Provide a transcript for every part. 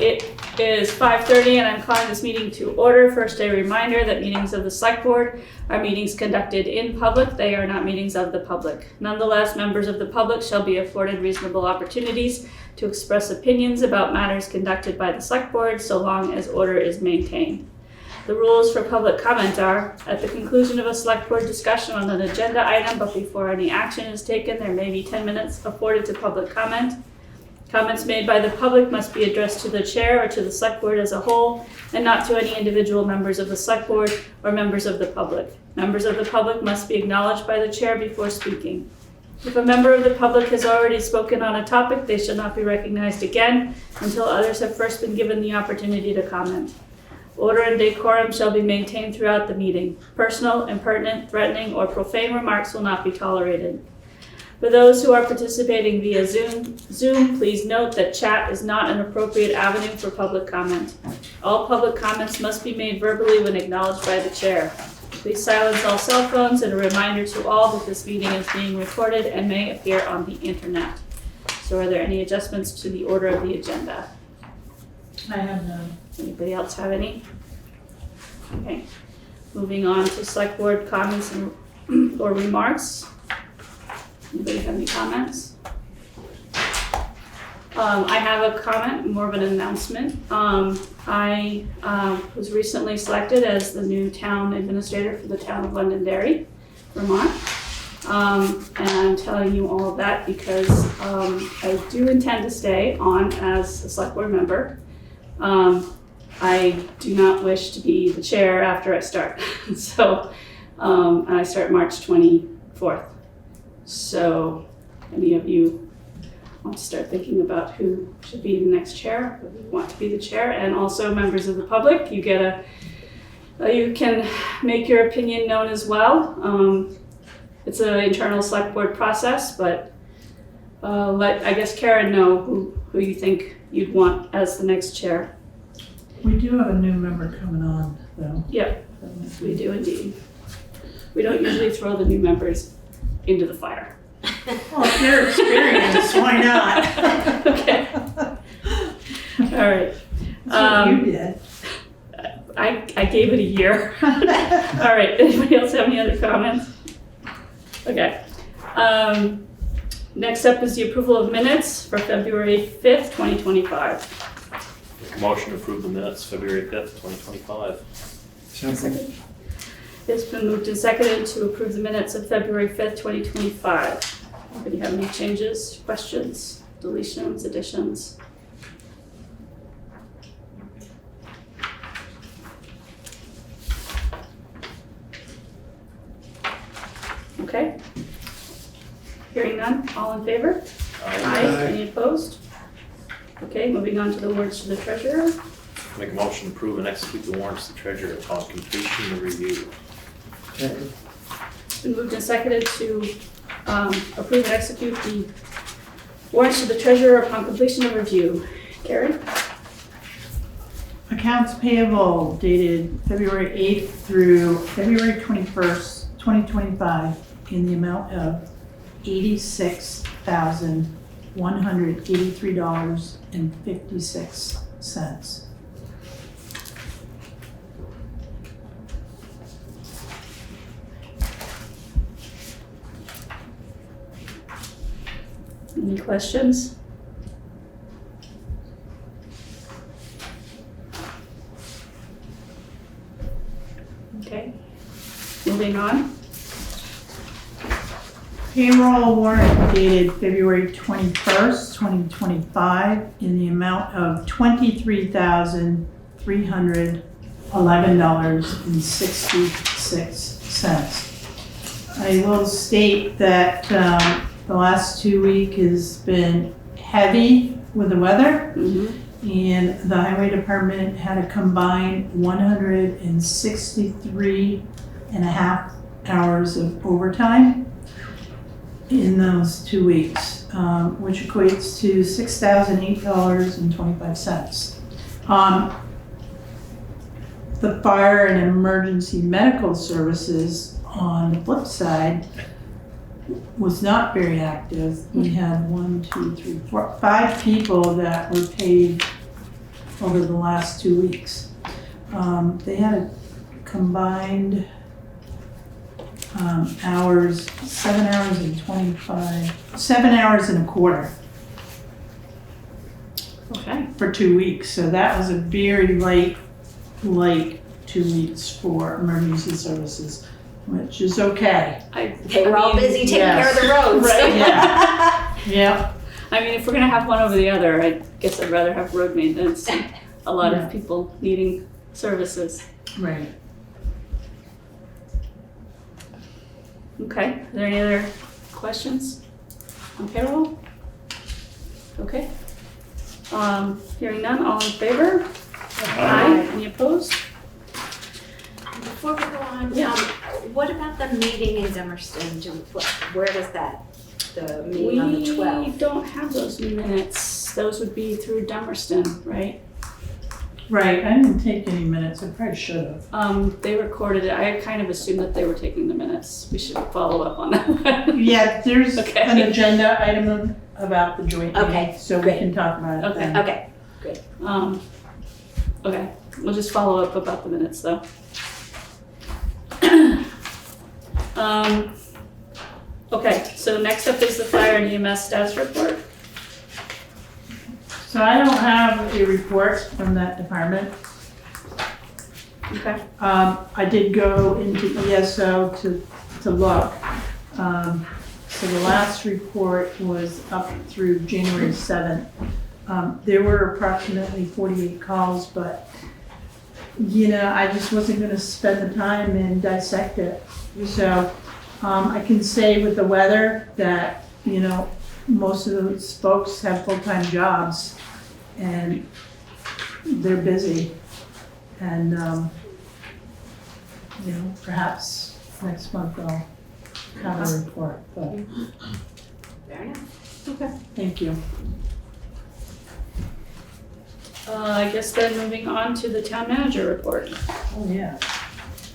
it is 5:30 and I'm calling this meeting to order. First, a reminder that meetings of the Select Board are meetings conducted in public. They are not meetings of the public. Nonetheless, members of the public shall be afforded reasonable opportunities to express opinions about matters conducted by the Select Board so long as order is maintained. The rules for public comment are, at the conclusion of a Select Board discussion on an agenda item, but before any action is taken, there may be 10 minutes afforded to public comment. Comments made by the public must be addressed to the chair or to the Select Board as a whole, and not to any individual members of the Select Board or members of the public. Members of the public must be acknowledged by the chair before speaking. If a member of the public has already spoken on a topic, they shall not be recognized again until others have first been given the opportunity to comment. Order and decorum shall be maintained throughout the meeting. Personal, impertinent, threatening, or profane remarks will not be tolerated. For those who are participating via Zoom, please note that chat is not an appropriate avenue for public comment. All public comments must be made verbally when acknowledged by the chair. Please silence all cell phones, and a reminder to all that this meeting is being recorded and may appear on the internet. So are there any adjustments to the order of the agenda? I have none. Anybody else have any? Okay, moving on to Select Board comments or remarks. Anybody have any comments? I have a comment, more of an announcement. I was recently selected as the new town administrator for the town of Londonderry, Vermont. And I'm telling you all of that because I do intend to stay on as a Select Board member. I do not wish to be the chair after I start. So I start March 24th. So any of you want to start thinking about who should be the next chair, who want to be the chair, and also members of the public, you can make your opinion known as well. It's an internal Select Board process, but let, I guess, Karen know who you think you'd want as the next chair. We do have a new member coming on, though. Yep, we do indeed. We don't usually throw the new members into the fire. Well, if they're experienced, why not? Okay. All right. That's what you did. I gave it a year. All right, anybody else have any other comments? Okay. Next up is the approval of minutes for February 5th, 2025. Make a motion to approve the minutes, February 5th, 2025. Second. It's been moved and seconded to approve the minutes of February 5th, 2025. Anybody have any changes, questions, deletions, additions? Okay. Hearing none, all in favor? Aye. Any opposed? Okay, moving on to the warrants to the treasurer. Make a motion to approve and execute the warrants to the treasurer upon completion of review. Second. It's been moved and seconded to approve and execute the warrants to the treasurer upon completion of review. Karen? Accounts payable dated February 8th through February 21st, 2025 in the amount of $86,183.56. Any questions? Okay, moving on. Payroll warrant dated February 21st, 2025 in the amount of $23,311.66. I will state that the last 2 weeks has been heavy with the weather, and the highway department had a combined 163.5 hours of overtime in those 2 weeks, which equates to $6,008.25. The fire and emergency medical services, on the flip side, was not very active. We had 5 people that were paid over the last 2 weeks. They had a combined hours, 7 hours and 7 hours and a quarter Okay. for 2 weeks. So that was a very light 2 weeks for emergency services, which is okay. They were all busy taking care of the roads. Right. Yeah. I mean, if we're gonna have one over the other, I guess I'd rather have road maintenance and a lot Yeah. of people needing services. Right. Okay, are there any other questions on payroll? Okay. Hearing none, all in favor? Aye. Any opposed? Before we go on, Yeah. what about the meeting in Dummerston? Where was that? The meeting on the 12th? We don't have those minutes. Those would be through Dummerston, right? Right. I didn't take any minutes. I probably should have. They recorded it. I kind of assumed that they were taking the minutes. We should follow up on that one. Yeah, there's Okay. an agenda item about the joint Okay, meeting, so we great. can talk about it Okay. then. Okay. Okay, we'll just follow up about the minutes though. Okay, so next up is the fire and EMS status report. So I don't have a report from that department. Okay. I did go into ESO to look. So the last report was up through January 7th. There were approximately 48 calls, but, I just wasn't gonna spend the time and dissect it. So, I can say with the weather that, most of those folks have full-time jobs and they're busy. And, perhaps next month I'll have a report, but Fair enough. Okay. thank you. I guess then moving on to the town manager report. Oh, yeah.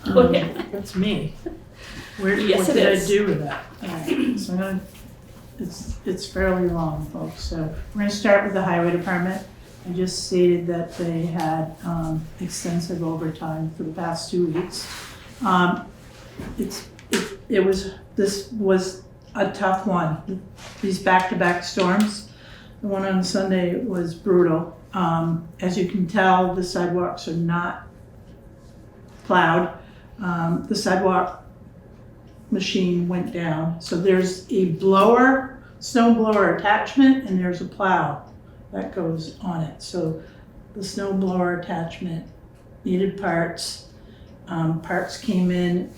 Oh, yeah. That's me. Yes, What it did I is. do with that? All right, so it's fairly long, folks, so we're gonna start with the highway department. I just stated that they had extensive overtime for the past 2 weeks. This was a tough one. These back-to-back storms, the one on Sunday was brutal. As you can tell, the sidewalks are not plowed. The sidewalk machine went down. So there's a snow blower attachment, and there's a plow that goes on it. So the snow blower attachment needed parts. Parts came in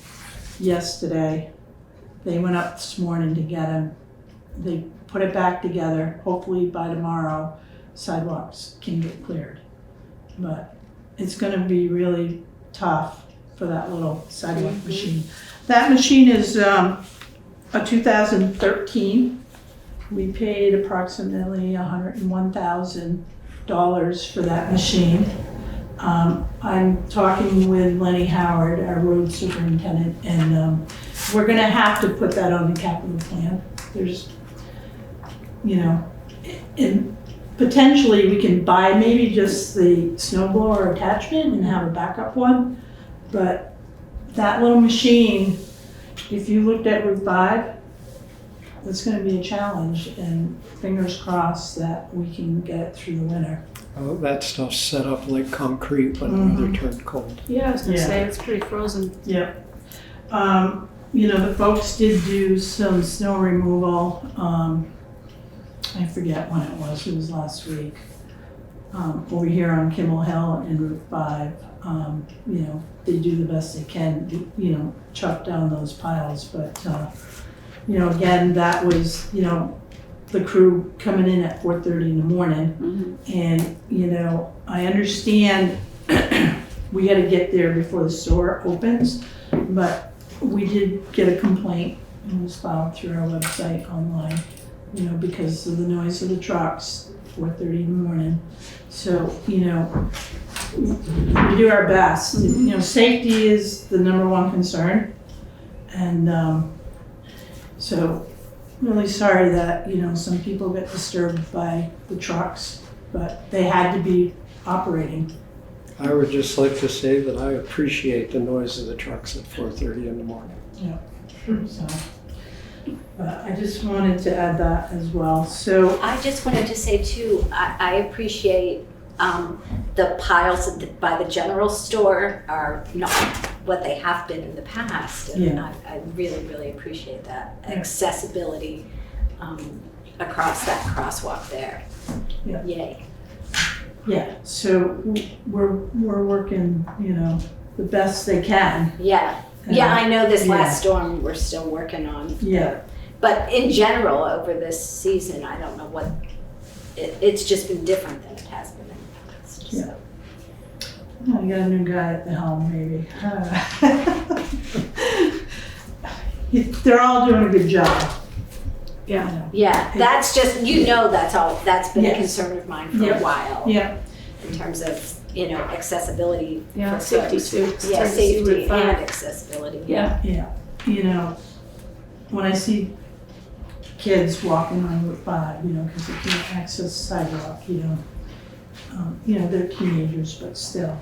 yesterday. They went up this morning to get them. They put it back together. Hopefully by tomorrow, sidewalks can get cleared. But it's gonna be really tough for that little sidewalk machine. That machine is a 2013. We paid approximately $101,000 for that machine. I'm talking with Lenny Howard, our road superintendent, and we're gonna have to put that on the capital plan. There's, and potentially we can buy maybe just the snow blower attachment and have a backup one. But that little machine, if you looked at Route 5, it's gonna be a challenge, and fingers crossed that we can get it through the winter. Oh, that stuff's set up like concrete when the weather turned cold. Yeah, I was gonna Yeah. say, it's pretty frozen. Yep. The folks did do some snow removal. I forget when it was last week. Over here on Kimmel Hill and Route 5. They do the best they can, chop down those piles, but, again, that was, the crew coming in at 4:30 in the morning. Mhm. And, I understand we gotta get there before the store opens, but we did get a complaint, and it was filed through our website online, because of the noise of the trucks, 4:30 in the morning. So, we do our best. Safety is the number one concern. And so really sorry that, some people get disturbed by the trucks, but they had to be operating. I would just like to say that I appreciate the noise of the trucks at 4:30 in the morning. So, but I just wanted to add that as well. So, I just wanted to say too, I appreciate the piles by the general store are not what they have been in the past. And Yeah. I really, really appreciate that Yeah. accessibility across that crosswalk there. Yeah. Yay. yeah, so we're working, the best they can. Yeah. Yeah, I know this Yeah. last storm we're still working on. Yeah. But in general, over this season, I don't know what, it's just been different than it has been in the past. Yeah. So. Oh, you got a new guy at the helm, maybe. They're all doing a good job. Yeah. Yeah, that's just, that's been a Yes. concern of mine for Yep. a while. Yeah, In terms of, accessibility. Yeah, for safety folks. too. Yeah, It's hard to see safety Route 5. and accessibility. Yeah. yeah. When I see kids walking on Route 5, because they can't access the sidewalk, they're teenagers, but still,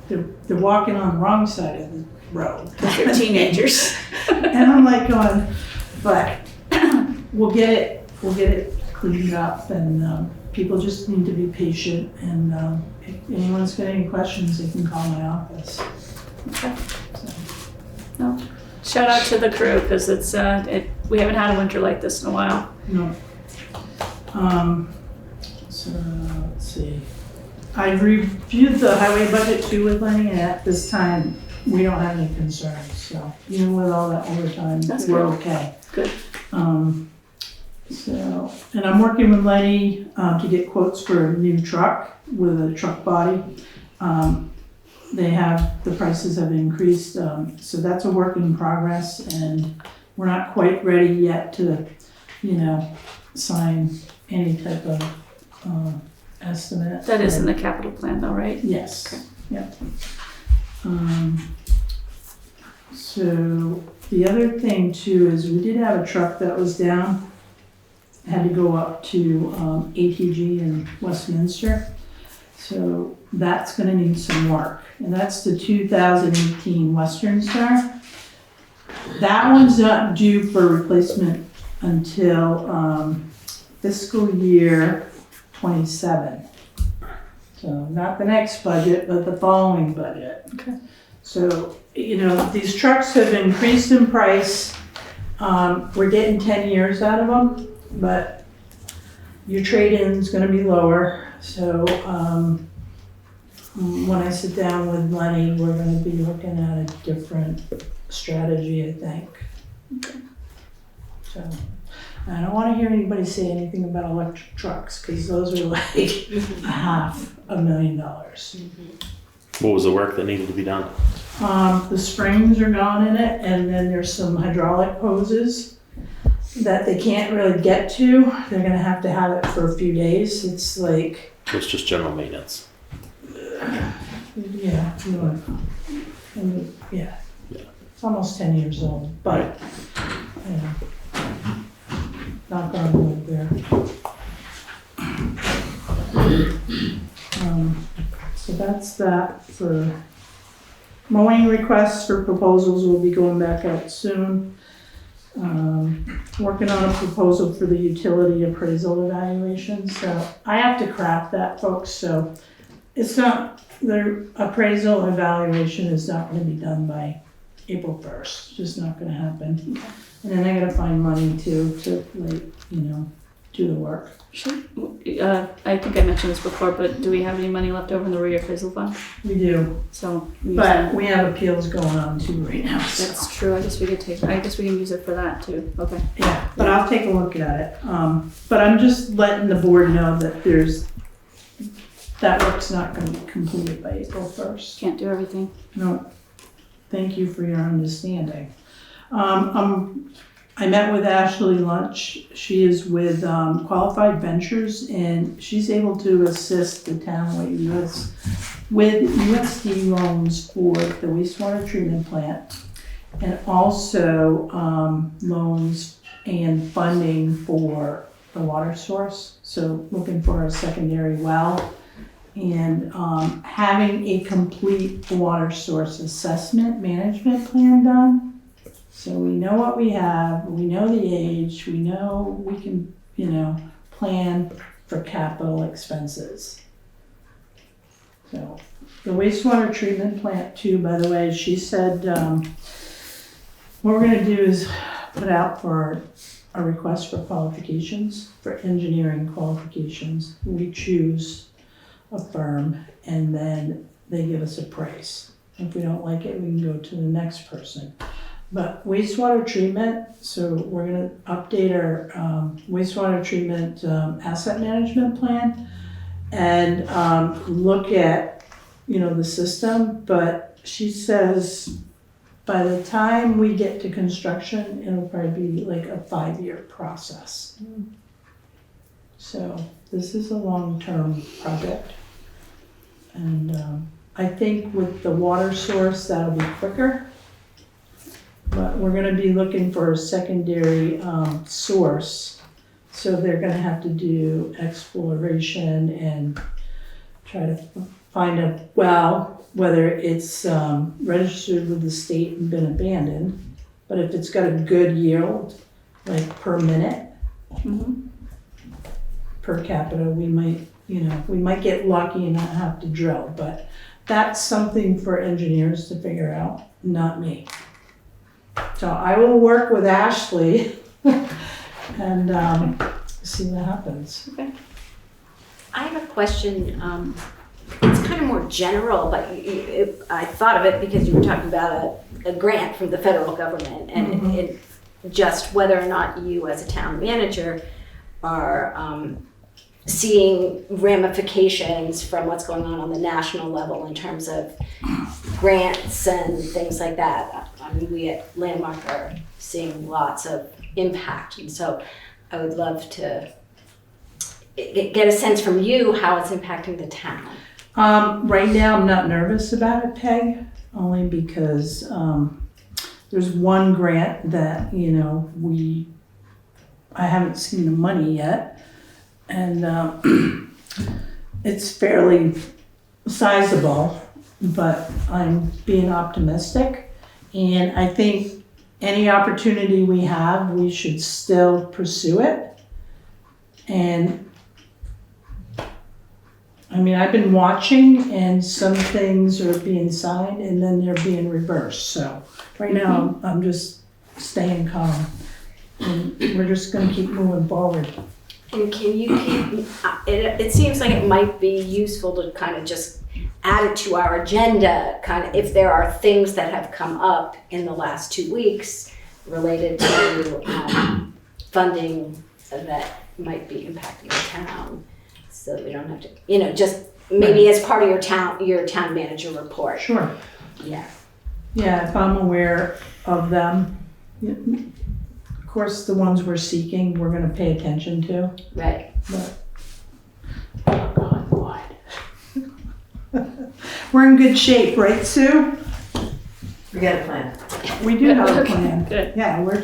they're walking on the wrong side of the road. They're teenagers. And I'm like going, but we'll get it cleaned up, and people just need to be patient, and if anyone's got any questions, they can call my office. Okay. So, No. Shout out to the crew because we haven't had a winter like this in a while. no. So let's see. I've reviewed the highway budget too with Lenny, and at this time, we don't have any concerns, so even with all that overtime, That's we're good. okay. Good. And I'm working with Lenny to get quotes for a new truck with a truck body. The prices have increased, so that's a work in progress, and we're not quite ready yet to, sign any type of estimate. That is in the capital plan though, right? Yes, Okay. yep. So the other thing too is we did have a truck that was down, had to go up to ATG in Westminster. So that's gonna need some work, and that's the 2018 Western Star. That one's not due for replacement until fiscal year 27. So not the next budget, but the following budget. Okay. So, these trucks have increased in price. We're getting 10 years out of them, but your trade-in's gonna be lower. So, when I sit down with Lenny, we're gonna be looking at a different strategy, I think. So, I don't wanna hear anybody say anything about electric trucks, cause those are like $500,000. What was the work that needed to be done? The springs are gone in it, and then there's some hydraulic hoses that they can't really get to. They're gonna have to have it for a few days. It's like, So it's just general maintenance. yeah, yeah. It's almost 10 years old, but, not gonna live there. So that's that for mowing requests for proposals will be going back out soon. Working on a proposal for the utility appraisal evaluation, so I have to craft that, folks, so it's not, the appraisal evaluation is not gonna be done by April 1st, just not gonna happen. And then I gotta find money to do the work. I think I mentioned this before, but do we have any money left over in the reappraisal fund? We do, So. but we have appeals going on too right now, so. That's true. I guess we can use it for that too. Okay. Yeah, but I'll take a look at it. But I'm just letting the board know that that work's not gonna be completed by April 1st. Can't do everything. No, thank you for your understanding. I met with Ashley Lunch. She is with Qualified Ventures, and she's able to assist the town with USD loans for the wastewater treatment plant, and also loans and funding for the water source. So looking for a secondary well and having a complete water source assessment management plan done. So we know what we have, we know the age, we know we can, plan for capital expenses. So the wastewater treatment plant too, by the way, she said, what we're gonna do is put out for a request for qualifications, for engineering qualifications. We choose a firm and then they give us a price. If we don't like it, we can go to the next person. But wastewater treatment, so we're gonna update our wastewater treatment asset management plan and look at, the system. But she says by the time we get to construction, it'll probably be like a 5-year process. So this is a long-term project. And I think with the water source, that'll be quicker. But we're gonna be looking for a secondary source. So they're gonna have to do exploration and try to find a well, whether it's registered with the state and been abandoned. But if it's got a good yield, like per minute, per capita, we might get lucky and not have to drill. But that's something for engineers to figure out, not me. So I will work with Ashley and see what happens. Okay. I have a question. It's kind of more general, but I thought of it because you were talking about a grant from the federal government, and it just whether or not you as a town manager are seeing ramifications from what's going on the national level in terms of grants and things like that. I mean, we at Landmark are seeing lots of impact, and so I would love to get a sense from you how it's impacting the town. Right now, I'm not nervous about it, Peg, only because there's one grant that, I haven't seen the money yet. And it's fairly sizable, but I'm being optimistic. And I think any opportunity we have, we should still pursue it. And I've been watching, and some things are being signed and then they're being reversed. So right now, I'm just staying calm. And we're just gonna keep moving forward. And can you keep, it seems like it might be useful to kind of just add it to our agenda, kind of if there are things that have come up in the last 2 weeks related to funding that might be impacting the town. So we don't have to, just maybe as part of your town manager report. Sure. Yeah. Yeah, if I'm aware of them. Of course, the ones we're seeking, we're gonna pay attention to. Right. But, oh God, what? We're in good shape, right, Sue? We got a plan. We do have a plan. Good. Yeah, we're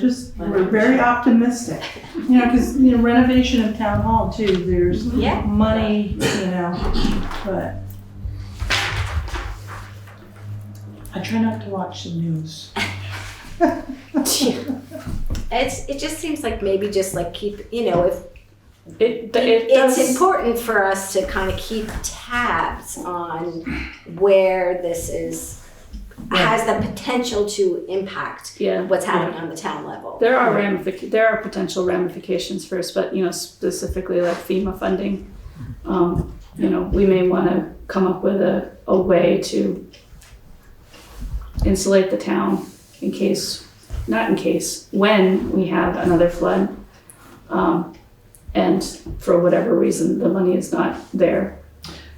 very optimistic. Because, renovation of town hall too, there's money, but I try not to watch the news. It just seems like maybe just like keep, if It it's does. important for us to kind of keep tabs on where this has the potential to impact what's happening on the town level. There are potential ramifications for us, but specifically like FEMA funding. We may want to come up with a way to insulate the town when we have another flood, and for whatever reason the money is not there.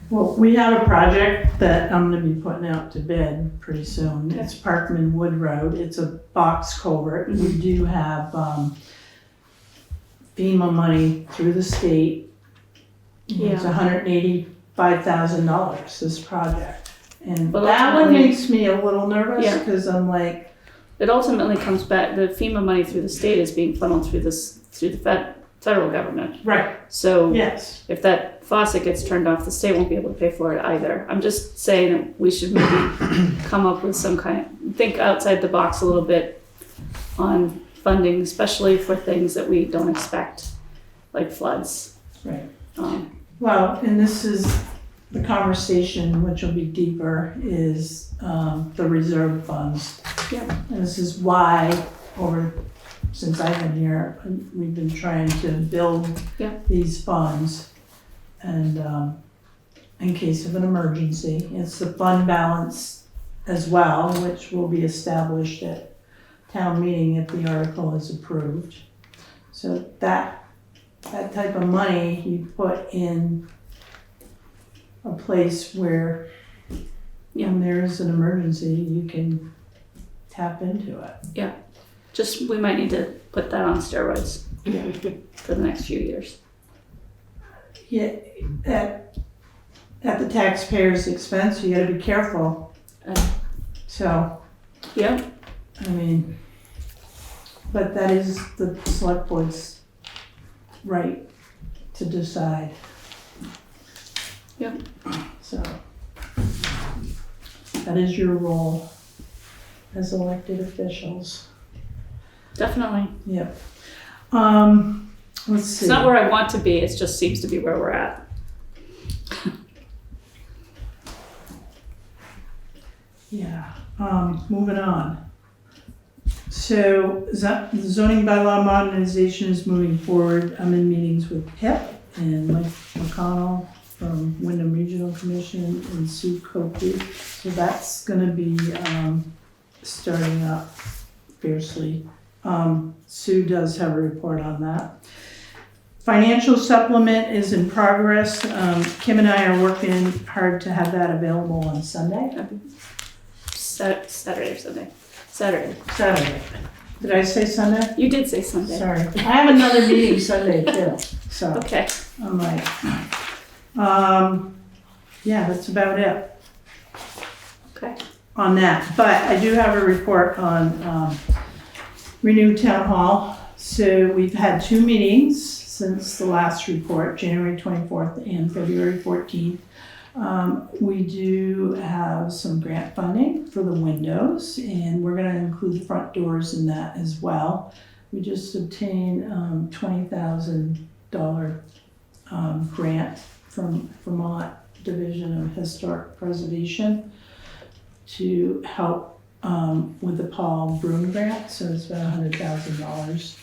Well, we have a project that I'm gonna be putting out to bid pretty soon. It's Parkman Wood Road. It's a box culvert. We do have FEMA money through the state. It's $185,000, this project. And Well, that one ultimately- makes me a little nervous because I'm like, It ultimately comes back, the FEMA money through the state is being funneled through the federal government. Right, So yes. if that faucet gets turned off, the state won't be able to pay for it either. I'm just saying that we should maybe come up with some think outside the box a little bit on funding, especially for things that we don't expect, like floods. Right. Well, and this is the conversation, which will be deeper, is the reserve funds. Yeah. And this is why, since I've been here, we've been trying to build these funds. And in case of an emergency, it's the fund balance as well, which will be established at town meeting if the article is approved. So that type of money you put in a place where when there's an emergency, you can tap into it. we might need to put that on steroids for the next few years. Yeah, at the taxpayer's expense, you gotta be careful. So, Yeah. I mean, but that is the select board's right to decide. Yep. So, that is your role as elected officials. Definitely. Yep. Let's see. It's not where I want to be, it just seems to be where we're at. Yeah, moving on. So the zoning bylaw modernization is moving forward. I'm in meetings with Pip and Mike McConnell from Wyndham Regional Commission and Sue Copley. So that's gonna be starting up fiercely. Sue does have a report on that. Financial supplement is in progress. Kim and I are working hard to have that available on Sunday. Saturday or Sunday? Saturday. Saturday. Did I say Sunday? You did say Sunday. Sorry. I have another meeting Sunday too, so Okay. I'm like, yeah, that's about it Okay. on that. But I do have a report on Renew Town Hall. So we've had 2 meetings since the last report, January 24th and February 14th. We do have some grant funding for the windows, and we're gonna include the front doors in that as well. We just obtained $20,000 grant from Vermont Division of Historic Preservation to help with the Paul Broom grant, so it's about $100,000.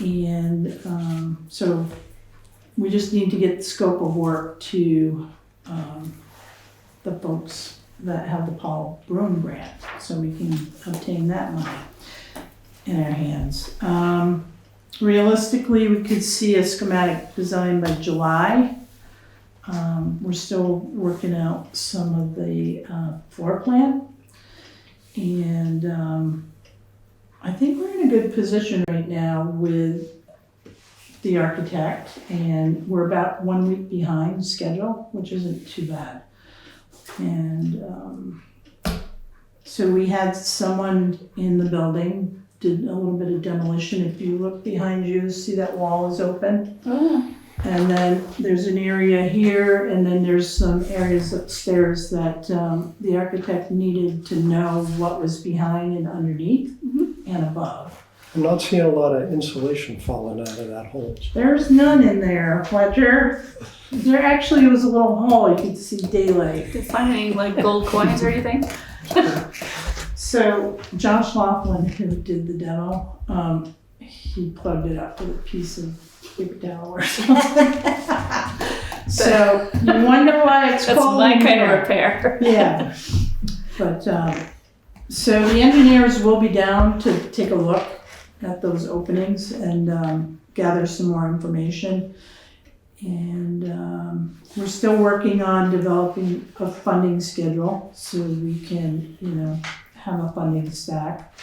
And so we just need to get the scope of work to the folks that have the Paul Broom grant, so we can obtain that money in our hands. Realistically, we could see a schematic design by July. We're still working out some of the floor plan. And I think we're in a good position right now with the architect, and we're about 1 week behind schedule, which isn't too bad. And so we had someone in the building, did a little bit of demolition. If you look behind you, see that wall is open? Oh. And then there's an area here, and then there's some areas upstairs that the architect needed to know what was behind and underneath and above. I'm not seeing a lot of insulation falling out of that hole. There's none in there, Fletcher. There actually was a little hole, you could see daylight. Did you find any like gold coins or anything? So Josh Laughlin, who did the demo, he plugged it up with a piece of paper towel or something. So you wonder why it's That's cold my in kind of there. repair. Yeah, but, so the engineers will be down to take a look at those openings and gather some more information. And we're still working on developing a funding schedule so we can, have a funding stack.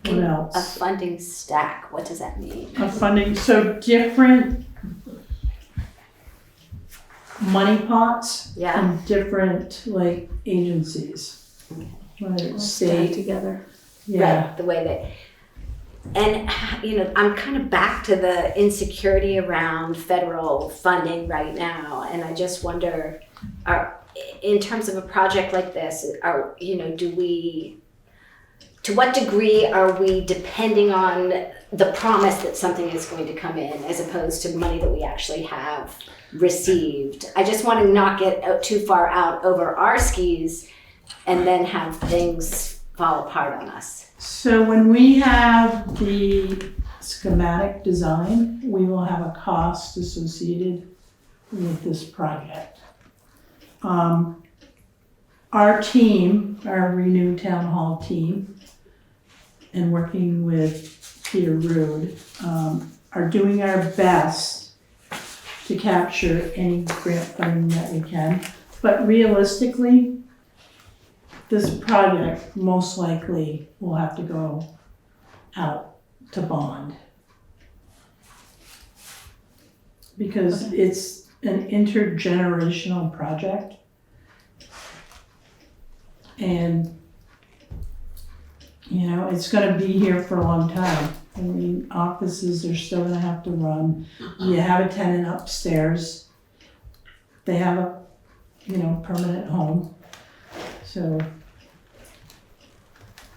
What A else? funding stack, what does that mean? A funding, so different money pots Yeah, from different agencies. Whether it's Stand state, together. yeah. right, the way And, I'm kind of back to the insecurity around federal funding right now. And I just wonder, in terms of a project like this, to what degree are we depending on the promise that something is going to come in as opposed to money that we actually have received? I just want to not get too far out over our skis and then have things fall apart on us. So when we have the schematic design, we will have a cost associated with this project. Our team, our renewed town hall team, and working with Peter Rood, are doing our best to capture any grant funding that we can. But realistically, this project most likely will have to go out to bond. Because it's an intergenerational project. And, it's gonna be here for a long time. I mean, offices are still gonna have to run. You have a tenant upstairs. They have a, permanent home. So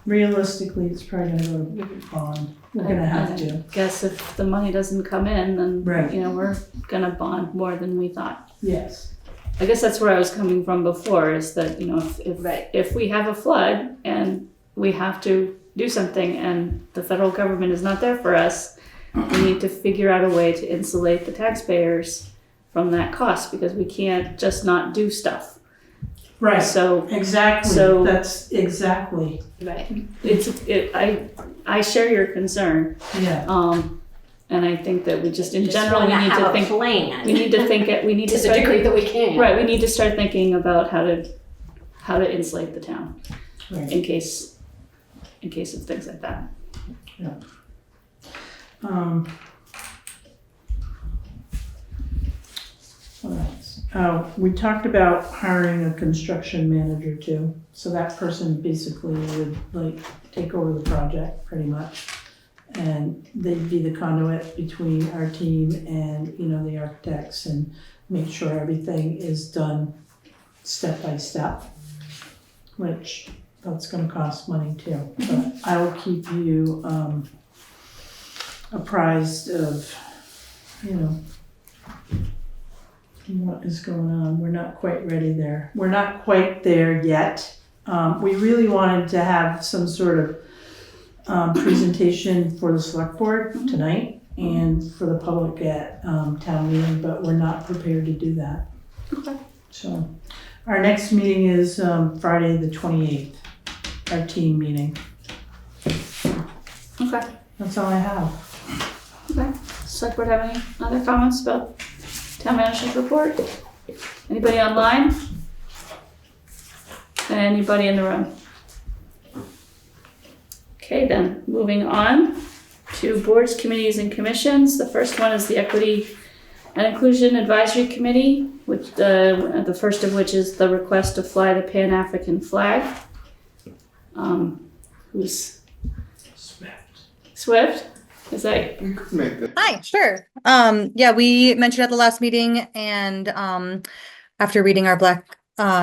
realistically, it's probably gonna go to bond. We're gonna have to. Guess if the money doesn't come in, then, Right. We're gonna bond more than we thought. Yes. I guess that's where I was coming from before, is that, if we have a flood and we have to do something and the federal government is not there for us, we need to figure out a way to insulate the taxpayers from that cost, because we can't just not do stuff. Right. So Exactly. So- That's exactly. Right. I share your concern. Yeah. And I think that we just, in Just general, wanna we need have to a think, plan. we need to to the degree that we can. right, we need to start thinking about how to insulate the town Right. in case of things like that. What else? Oh, we talked about hiring a construction manager too. So that person basically would take over the project pretty much. And they'd be the conduit between our team and, the architects, and make sure everything is done step by step, which that's gonna cost money too. But I will keep you apprised of, what is going on. We're not quite ready there. We're not quite there yet. We really wanted to have some sort of presentation for the select board tonight and for the public at town meeting, but we're not prepared to do that. Okay. So our next meeting is Friday the 28th, our team meeting. Okay. That's all I have. Okay. Select board have any other comments about town manager's report? Anybody online? Anybody in the room? Okay, then, moving on to boards, committees, and commissions. The first one is the Equity and Inclusion Advisory Committee, which the first of which is the request to fly the Pan-African flag. Who's Swift? Is that? You could make that. Hi, sure. Yeah, we mentioned at the last meeting, and after reading our Black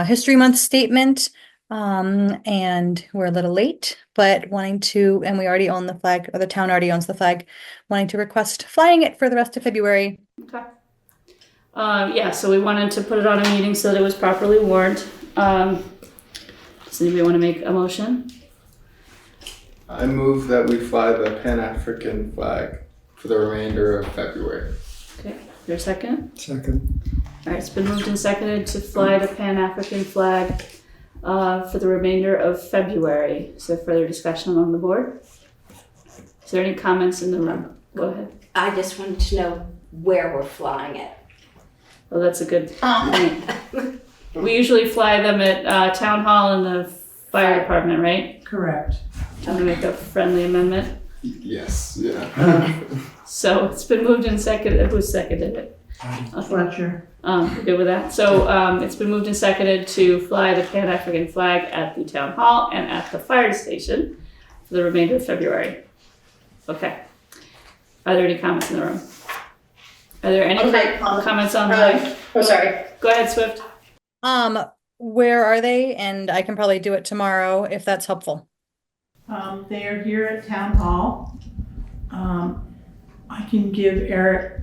History Month statement, and we're a little late, but wanting to, and we already own the flag, or the town already owns the flag, wanting to request flying it for the rest of February. Okay. Yeah, so we wanted to put it on a meeting so that it was properly warned. Does anybody want to make a motion? I move that we fly the Pan-African flag for the remainder of February. Okay, is there a second? Second. All right, it's been moved and seconded to fly the Pan-African flag for the remainder of February. Is there further discussion among the board? Is there any comments in the room? Go ahead. I just wanted to know where we're flying it. Well, that's a good point. We usually fly them at Town Hall and the Fire Department, right? Correct. I'm gonna make a friendly amendment. Yes, yeah. So it's been moved and seconded. Who seconded it? Fletcher. We're good with that. So it's been moved and seconded to fly the Pan-African flag at the Town Hall and at the fire station for the remainder of February. Okay. Are there any comments in the room? Are there any Okay, comments online? Oh, sorry. Go ahead, Swift. Where are they? And I can probably do it tomorrow if that's helpful. They are here at Town Hall. I can give Eric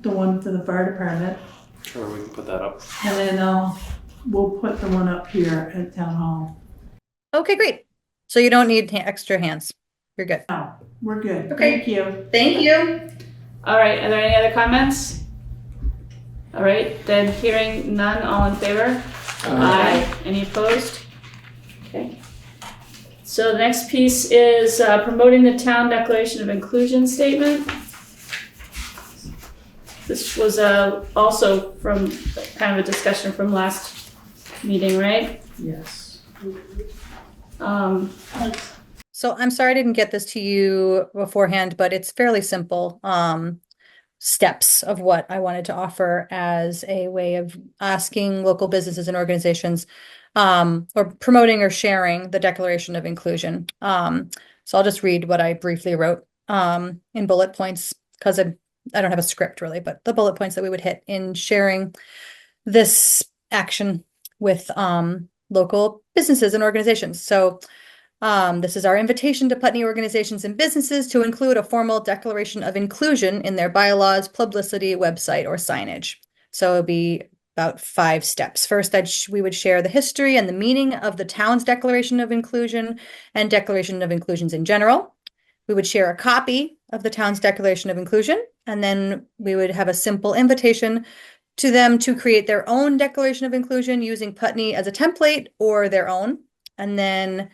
the one for the fire department, Sure, we can put that up. and then we'll put the one up here at Town Hall. Okay, great. So you don't need extra hands. You're good. No, we're good. Okay. Thank you. Thank you. All right, are there any other comments? All right, then hearing none, all in favor? Aye. Any opposed? Okay. So the next piece is promoting the town declaration of inclusion statement. This was also from kind of a discussion from last meeting, right? Yes. So I'm sorry I didn't get this to you beforehand, but it's fairly simple steps of what I wanted to offer as a way of asking local businesses and organizations or promoting or sharing the Declaration of Inclusion. So I'll just read what I briefly wrote in bullet points because I don't have a script really, but the bullet points that we would hit in sharing this action with local businesses and organizations. So this is our invitation to Putney organizations and businesses to include a formal declaration of inclusion in their bylaws, publicity, website, or signage. So it'll be about 5 steps. First, we would share the history and the meaning of the town's Declaration of Inclusion and Declaration of Inclusions in general. We would share a copy of the town's Declaration of Inclusion, and then we would have a simple invitation to them to create their own Declaration of Inclusion using Putney as a template or their own. And then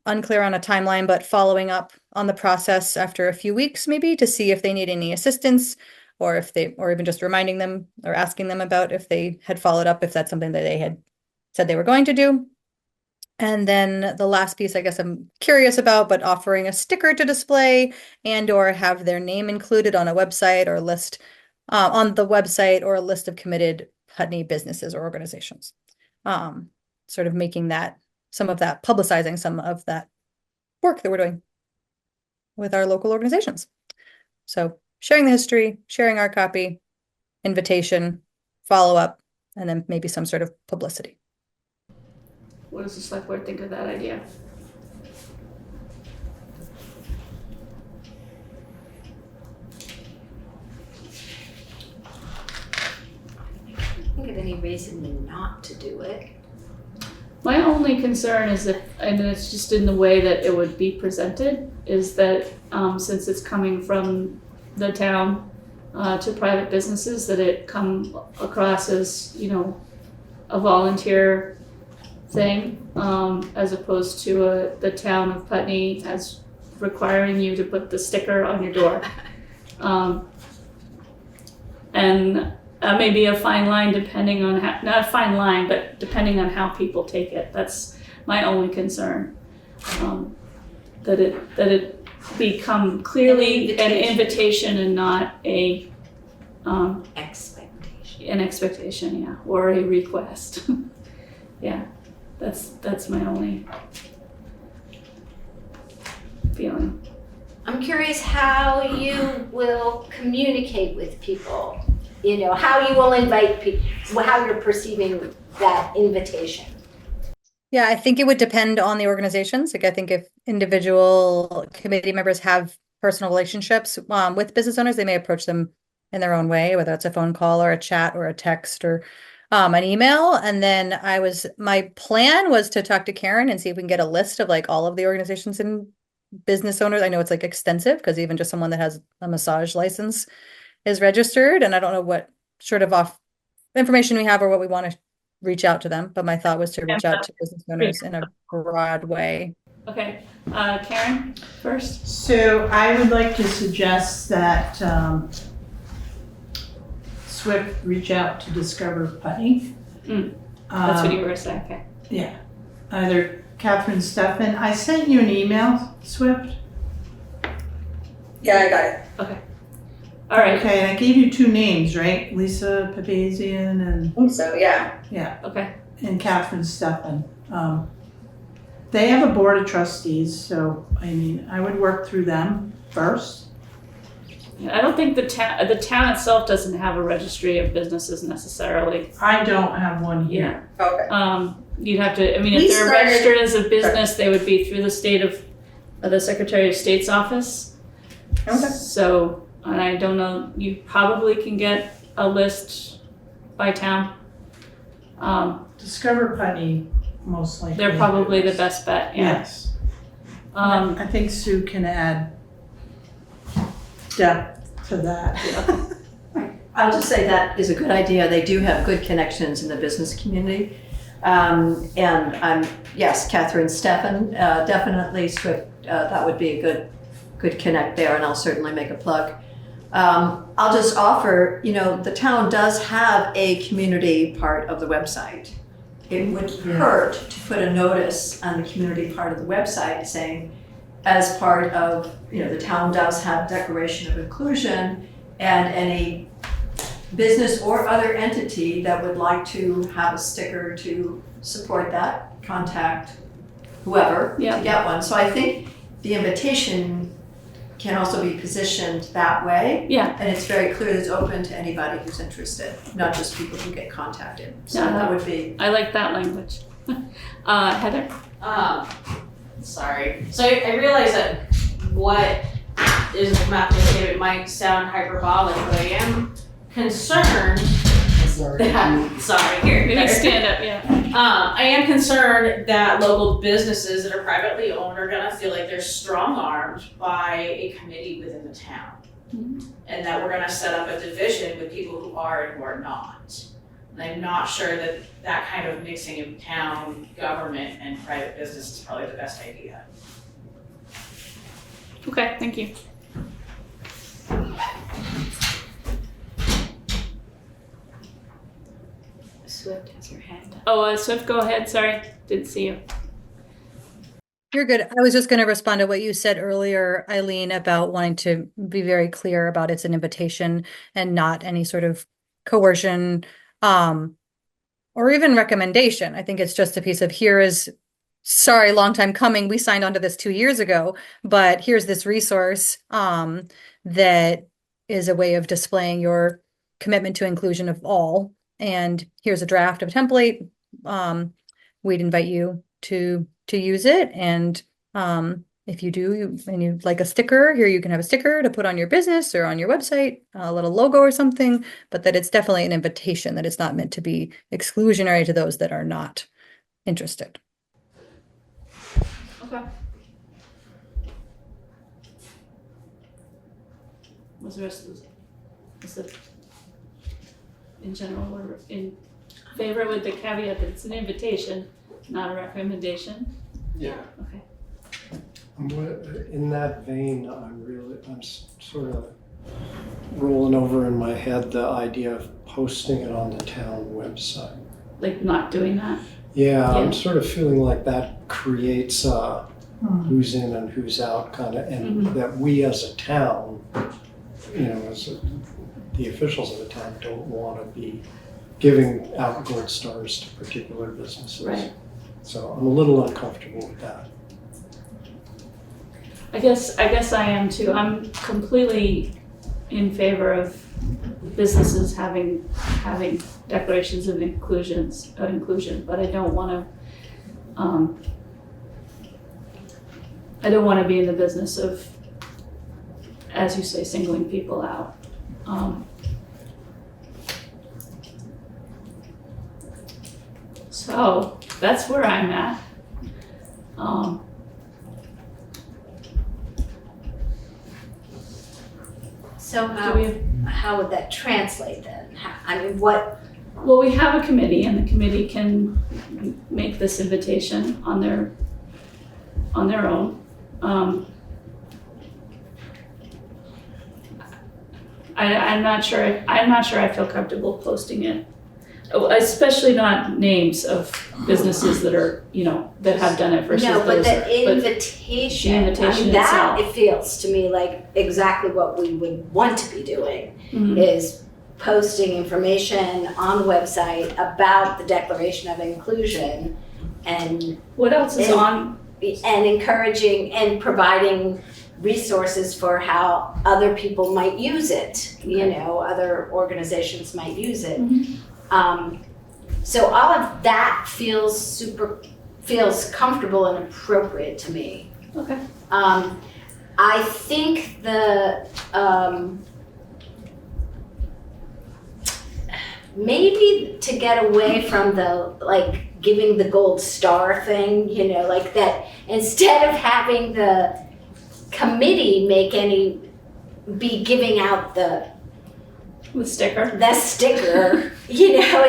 unclear on a timeline, but following up on the process after a few weeks, maybe to see if they need any assistance or even just reminding them or asking them about if they had followed up, if that's something that they had said they were going to do. And then the last piece, I guess I'm curious about, but offering a sticker to display and or have their name included on a website or list on the website or a list of committed Putney businesses or organizations. Sort of making that publicizing some of that work that we're doing with our local organizations. So sharing the history, sharing our copy, invitation, follow-up, and then maybe some sort of publicity. What does the select board think of that idea? I think of any reason not to do it. My only concern is that, and it's just in the way that it would be presented, is that since it's coming from the town to private businesses, that it come across as, a volunteer thing, as opposed to the town of Putney as requiring you to put the sticker on your door. And maybe a fine line depending on how, not a fine line, but depending on how people take it. That's my only concern. That it become clearly an invitation and not a Expectation. an expectation, yeah, or a request. Yeah, that's my only feeling. I'm curious how you will communicate with people, how you will invite people, how you're perceiving that invitation. Yeah, I think it would depend on the organizations. Like I think if individual committee members have personal relationships with business owners, they may approach them in their own way, whether it's a phone call or a chat or a text or an email. And then my plan was to talk to Karen and see if we can get a list of like all of the organizations and business owners. I know it's like extensive because even just someone that has a massage license is registered. And I don't know what sort of information we have or what we want to reach out to them. But my thought was to reach out to business owners in a broad way. Okay, Karen first. So I would like to suggest that Swift reach out to Discover Putney. That's what you were saying, okay. Yeah, either Catherine Steffen. I sent you an email, Swift. Yeah, I got it. Okay. All right. Okay, and I gave you 2 names, right? Lisa Papazian and I think so, yeah. yeah, Okay. and Catherine Steffen. They have a board of trustees, so, I mean, I would work through them first. Yeah, I don't think the town itself doesn't have a registry of businesses necessarily. I don't have one here. Okay. You'd have to, I mean, if We they're started- registered as a business, they would be through the state of, the Secretary of State's office. Okay. So, and I don't know, you probably can get a list by town. Discover Putney, most likely. They're probably the best bet, yeah. Yes. Um, I think Sue can add depth to that. I'll just say that is a good idea. They do have good connections in the business community. Yes, Catherine Steffen, definitely Swift, that would be a good connect there, and I'll certainly make a plug. I'll just offer, the town does have a community part of the website. It would hurt to put a notice on the community part of the website saying, as part of, the town does have declaration of inclusion, and any business or other entity that would like to have a sticker to support that, contact whoever to get one. So I think the invitation can also be positioned that way. Yeah. And it's very clear that it's open to anybody who's interested, not just people who get contacted. So Yeah. that would be. I like that language. Heather? Sorry. So I realize that what is about to say it might sound hyperbolic, but I am concerned that, sorry, here. Maybe stand up, yeah. I am concerned that local businesses that are privately owned are gonna feel like they're strong-armed by a committee within the town. And that we're gonna set up a division with people who are and who are not. And I'm not sure that that kind of mixing of town government and private business is probably the best idea. Okay, thank you. Swift has her hand up. Oh, Swift, go ahead, sorry, didn't see you. You're good. I was just going to respond to what you said earlier, Eileen, about wanting to be very clear about it's an invitation and not any sort of coercion, or even recommendation. I think it's just a piece of sorry, long time coming. We signed onto this 2 years ago, but here's this resource that is a way of displaying your commitment to inclusion of all. And here's a draft of a template. We'd invite you to use it. And if you do, and you'd like a sticker, here you can have a sticker to put on your business or on your website, a little logo or something, but that it's definitely an invitation, that it's not meant to be exclusionary to those that are not interested. Okay. What's the rest of this? Is it in general, we're in favor with the caveat that it's an invitation, not a recommendation? Yeah. Okay. In that vein, I'm sort of rolling over in my head the idea of posting it on the town website. Like not doing that? Yeah, Yeah. I'm sort of feeling like that creates who's in and who's out kind of, and that we as a town, the officials of the town don't want to be giving out gold stars to particular businesses. Right. So I'm a little uncomfortable with that. I guess I am too. I'm completely in favor of businesses having declarations of inclusion, but I don't want to be in the business of, as you say, singling people out. So that's where I'm at. So how would that translate then? Well, we have a committee, and the committee can make this invitation on their own. I'm not sure I feel comfortable posting it, especially not names of businesses that are, that have done it versus No, but those the that- but invitation, the invitation that itself. it feels to me like exactly what we would want to be doing Mhm. is posting information on the website about the Declaration of Inclusion and What else is And- on? encouraging and providing resources for how other people might use it, other organizations might use it. So all of that feels comfortable and appropriate to me. Okay. I think maybe to get away from the giving the gold star thing, like that, instead of having the committee be giving out the sticker.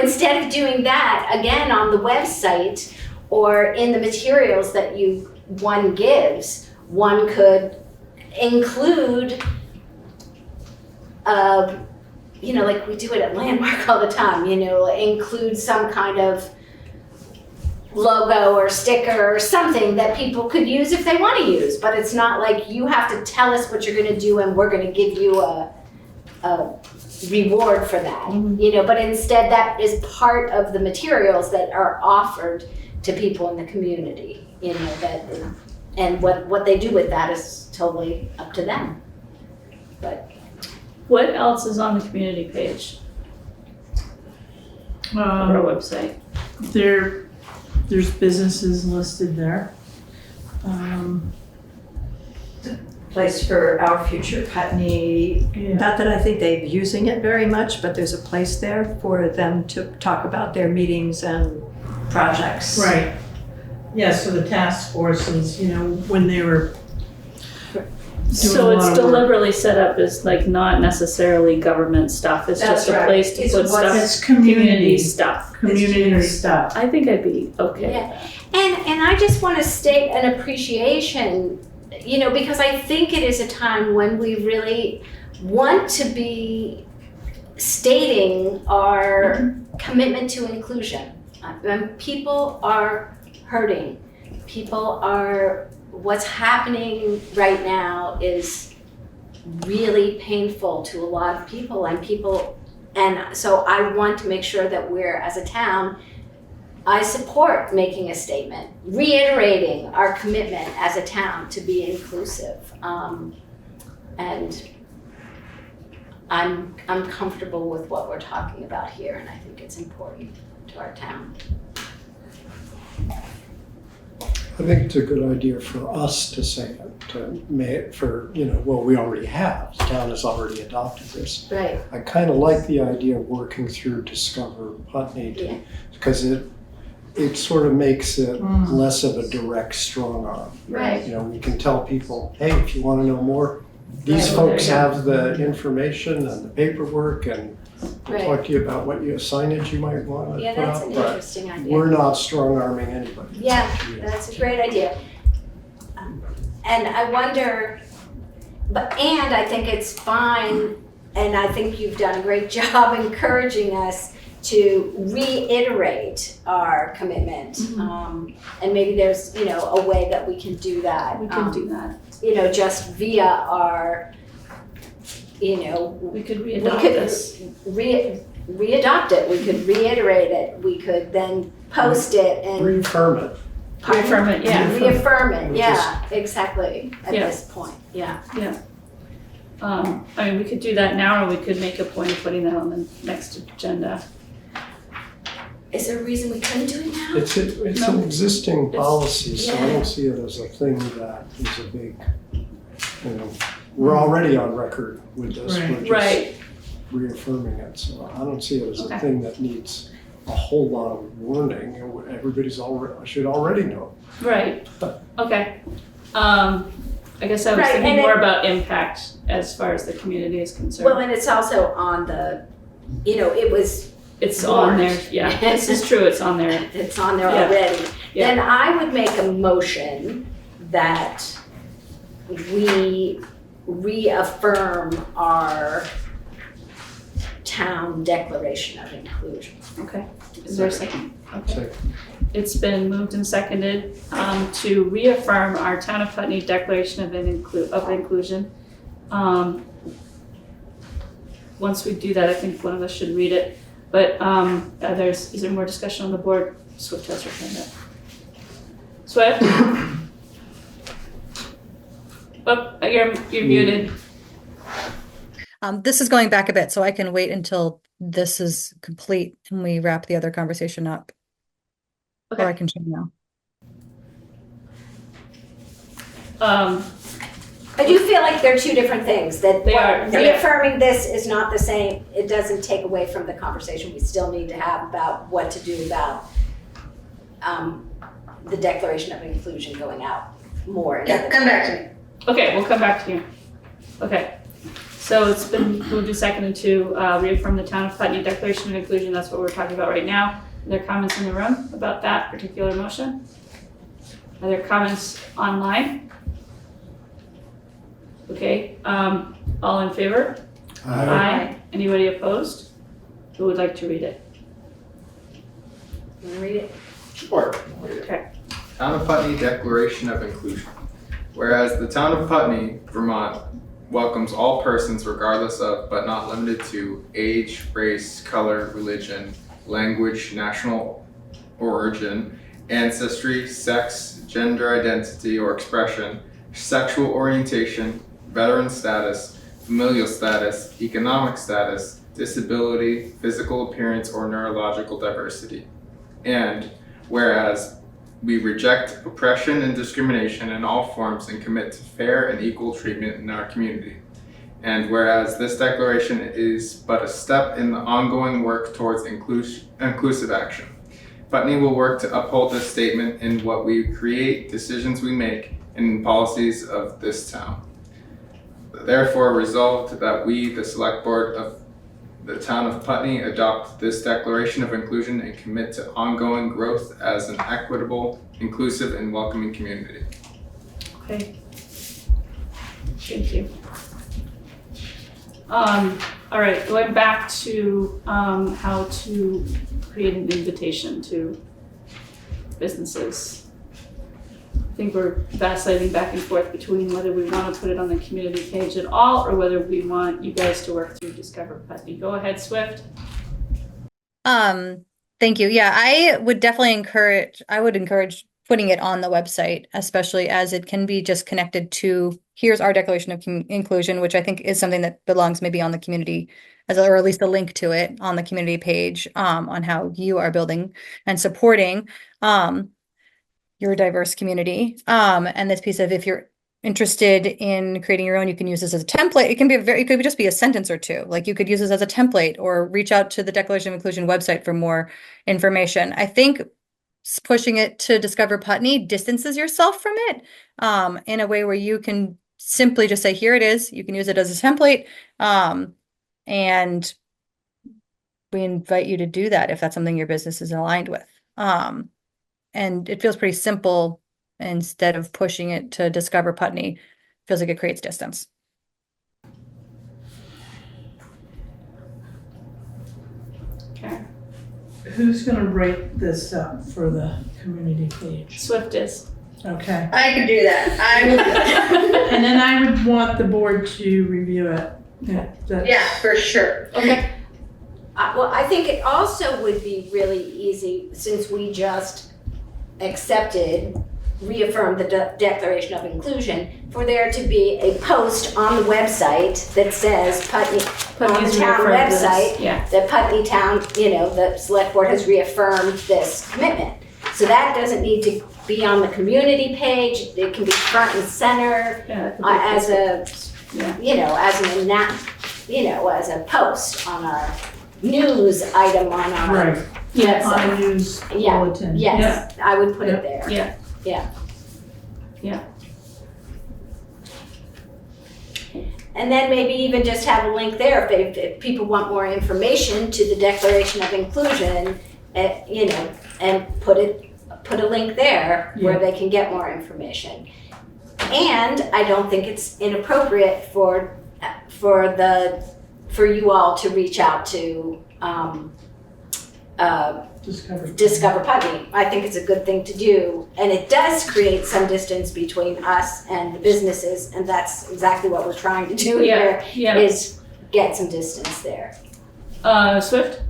Instead of doing that, again, on the website or in the materials that one gives, one could include, like we do it at Landmark all the time, include some kind of logo or sticker or something that people could use if they want to use. But it's not like you have to tell us what you're going to do and we're going to give you a reward for that. But instead that is part of the materials that are offered to people in the community, and what they do with that is totally up to them. But What else is on the community page of our website? There's businesses listed there. Place for Our Future Putney. Yeah. Not that I think they're using it very much, but there's a place there for them to talk about their meetings and projects. Right. Yeah, so the task forces, when they were So doing a it's lot of work. deliberately set up as not necessarily government stuff. It's That's just a right. place to It's put what's- stuff. It's community stuff. Community stuff. I think I'd be okay. Yeah. And I just want to state an appreciation, because I think it is a time when we really want to be stating our commitment to inclusion. When people are hurting, what's happening right now is really painful to a lot of people, and so I want to make sure that we're, as a town, I support making a statement, reiterating our commitment as a town to be inclusive. And I'm comfortable with what we're talking about here, and I think it's important to our town. I think it's a good idea for us to say it, we already have. The town has already adopted this. Right. I kind of like the idea of working through Discover Putney because it sort of makes it less of a direct strong arm. Right. We can tell people, hey, if you want to know more, these folks have the information and the paperwork, and we'll talk to you about what signage you might want to Yeah, put that's up. an But interesting idea. we're not strong arming anybody. Yeah, that's a great idea. And I wonder, and I think it's fine, and I think you've done a great job encouraging us to reiterate our commitment. And maybe there's, a way that we can do that. We can do that. Just via our, We could readopt could this. readopt it. We could reiterate it. We could then post it and Reaffirm it. Reaffirm it, yeah. reaffirm it. Which Yeah, exactly. At Yeah. this point, yeah. We could do that now, or we could make a point of putting that on the next agenda. Is there a reason we couldn't do it now? It's No. an existing It's- policy, so I yeah. don't see it as a thing that is a big, we're already on record with this. Right. We're just Right. reaffirming it, so I don't see it as Okay. a thing that needs a whole lot of warning. Should already know. Right, okay. I guess I was Right, thinking and more it- about impact as far as the community is concerned. Well, and it's also on the, it was, It's on there, yeah, this is true, it's on there. it's on there Yeah. already. Yeah. Then I would make a motion that we reaffirm our town declaration of inclusion. Okay, is there a second? Okay. So It's been moved and seconded to reaffirm our Town of Putney Declaration of Inclusion. Once we do that, I think one of us should read it. But is there more discussion on the board? Swift has her hand up. Swift? Oh, you're muted. This is going back a bit, so I can wait until this is complete and we wrap the other conversation up. Or I can share now. I do feel like they're two different things, that They are, yeah. reaffirming this is not the same. It doesn't take away from the conversation we still need to have about what to do about the Declaration of Inclusion going out more. Come back to me. Okay, we'll come back to you. Okay, so it's been moved and seconded to reaffirm the Town of Putney Declaration of Inclusion. That's what we're talking about right now. Are there comments in the room about that particular motion? Are there comments online? Okay, all in favor? Aye. Anybody opposed? Who would like to read it? Want to read it? Sure. Okay. Town of Putney Declaration of Inclusion. Whereas the Town of Putney, Vermont, welcomes all persons regardless of, but not limited to, age, race, color, religion, language, national origin, ancestry, sex, gender identity or expression, sexual orientation, veteran status, familial status, economic status, disability, physical appearance, or neurological diversity. And whereas we reject oppression and discrimination in all forms and commit to fair and equal treatment in our community. And whereas this declaration is but a step in the ongoing work towards inclusive action, Putney will work to uphold this statement in what we create, decisions we make, and in policies of this town. Therefore, resolved that we, the Select Board of the Town of Putney, adopt this Declaration of Inclusion and commit to ongoing growth as an equitable, inclusive, and welcoming community. Okay. Thank you. All right, going back to how to create an invitation to businesses. I think we're vacillating back and forth between whether we want to put it on the community page at all or whether we want you guys to work through Discover Putney. Go ahead, Swift. Thank you. Yeah, I would encourage putting it on the website, especially as it can be just connected to, here's our Declaration of Inclusion, which I think is something that belongs maybe on the community, or at least a link to it on the community page, on how you are building and supporting your diverse community. And this piece of, if you're interested in creating your own, you can use this as a template. It could just be a sentence or two. Like you could use this as a template or reach out to the Declaration of Inclusion website for more information. I think pushing it to Discover Putney distances yourself from it in a way where you can simply just say, here it is. You can use it as a template. And we invite you to do that if that's something your business is aligned with. And it feels pretty simple. Instead of pushing it to Discover Putney, feels like it creates distance. Okay. Who's gonna write this up for the community page? Swift is. Okay. I can do that. I will do that. And then I would want the board to review it. Yeah, for sure. Okay. Well, I think it also would be really easy, since we just reaffirmed the Declaration of Inclusion, for there to be a post on the website that says Putney, on the town website, that Putney Town, the Select Board has reaffirmed this commitment. So that doesn't need to be on the community page. It can be front and center as a post on our news item on our Right. Yes. On a news bulletin. Yes, I would put it there. Yeah. Yeah. Yeah. And then maybe even just have a link there if people want more information to the Declaration of Inclusion, and put a link there where they can get more information. And I don't think it's inappropriate for you all to reach out to Discover Putney. I think it's a good thing to do, and it does create some distance between us and the businesses, and that's exactly what we're trying to do here, is get some distance there. Swift?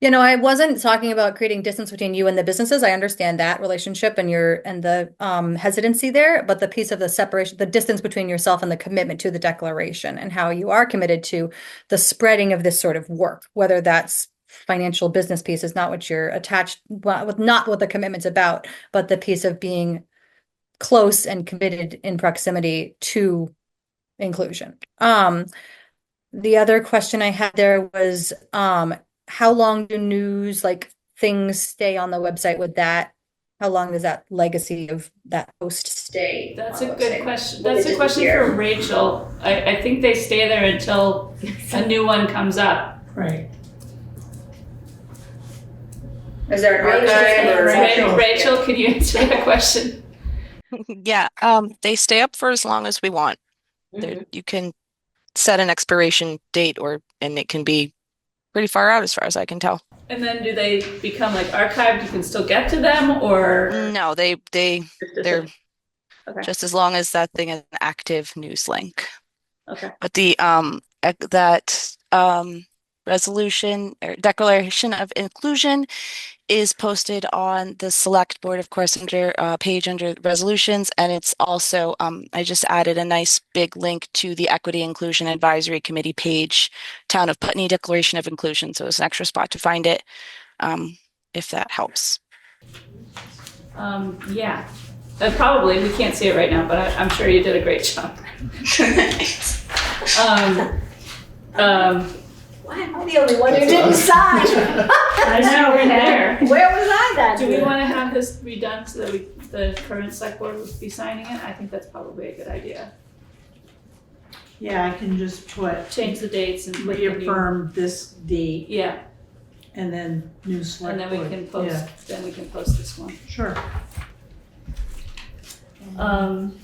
You know, I wasn't talking about creating distance between you and the businesses. I understand that relationship and the hesitancy there, but the piece of the separation, the distance between yourself and the commitment to the declaration and how you are committed to the spreading of this sort of work, whether that's financial business piece is not what you're attached, well, not what the commitment's about, but the piece of being close and committed in proximity to inclusion. The other question I had there was, how long do news, like things stay on the website with that? How long does that legacy of that post stay? That's on a the good website? question. That's a question for Rachel. I think they stay there until a new one comes up. Right. Is there an archive or? Rachel, can you answer that question? Yeah, they stay up for as long as we want. Mhm. You can set an expiration date and it can be pretty far out as far as I can tell. And then do they become like archived? You can still get to them, or No, they're Okay. just as long as that thing is an active news link. Okay. But the that resolution or declaration of inclusion is posted on the select board, of course, under page under resolutions, and it's also I just added a nice big link to the Equity Inclusion Advisory Committee page, Town of Putney Declaration of Inclusion. So it's an extra spot to find it, if that helps. Yeah. Probably we can't see it right now, but I'm sure you did a great job. Why am I the only one who didn't sign? I know, we're there. Where was I that Do we day? want to have this redone so that the current select board would be signing it? I think that's probably a good idea. Yeah, I can just put, Change the dates and put the new- reaffirm this date Yeah, and then new select and then we board. can post. Yeah, Then we can post this one. sure. Um,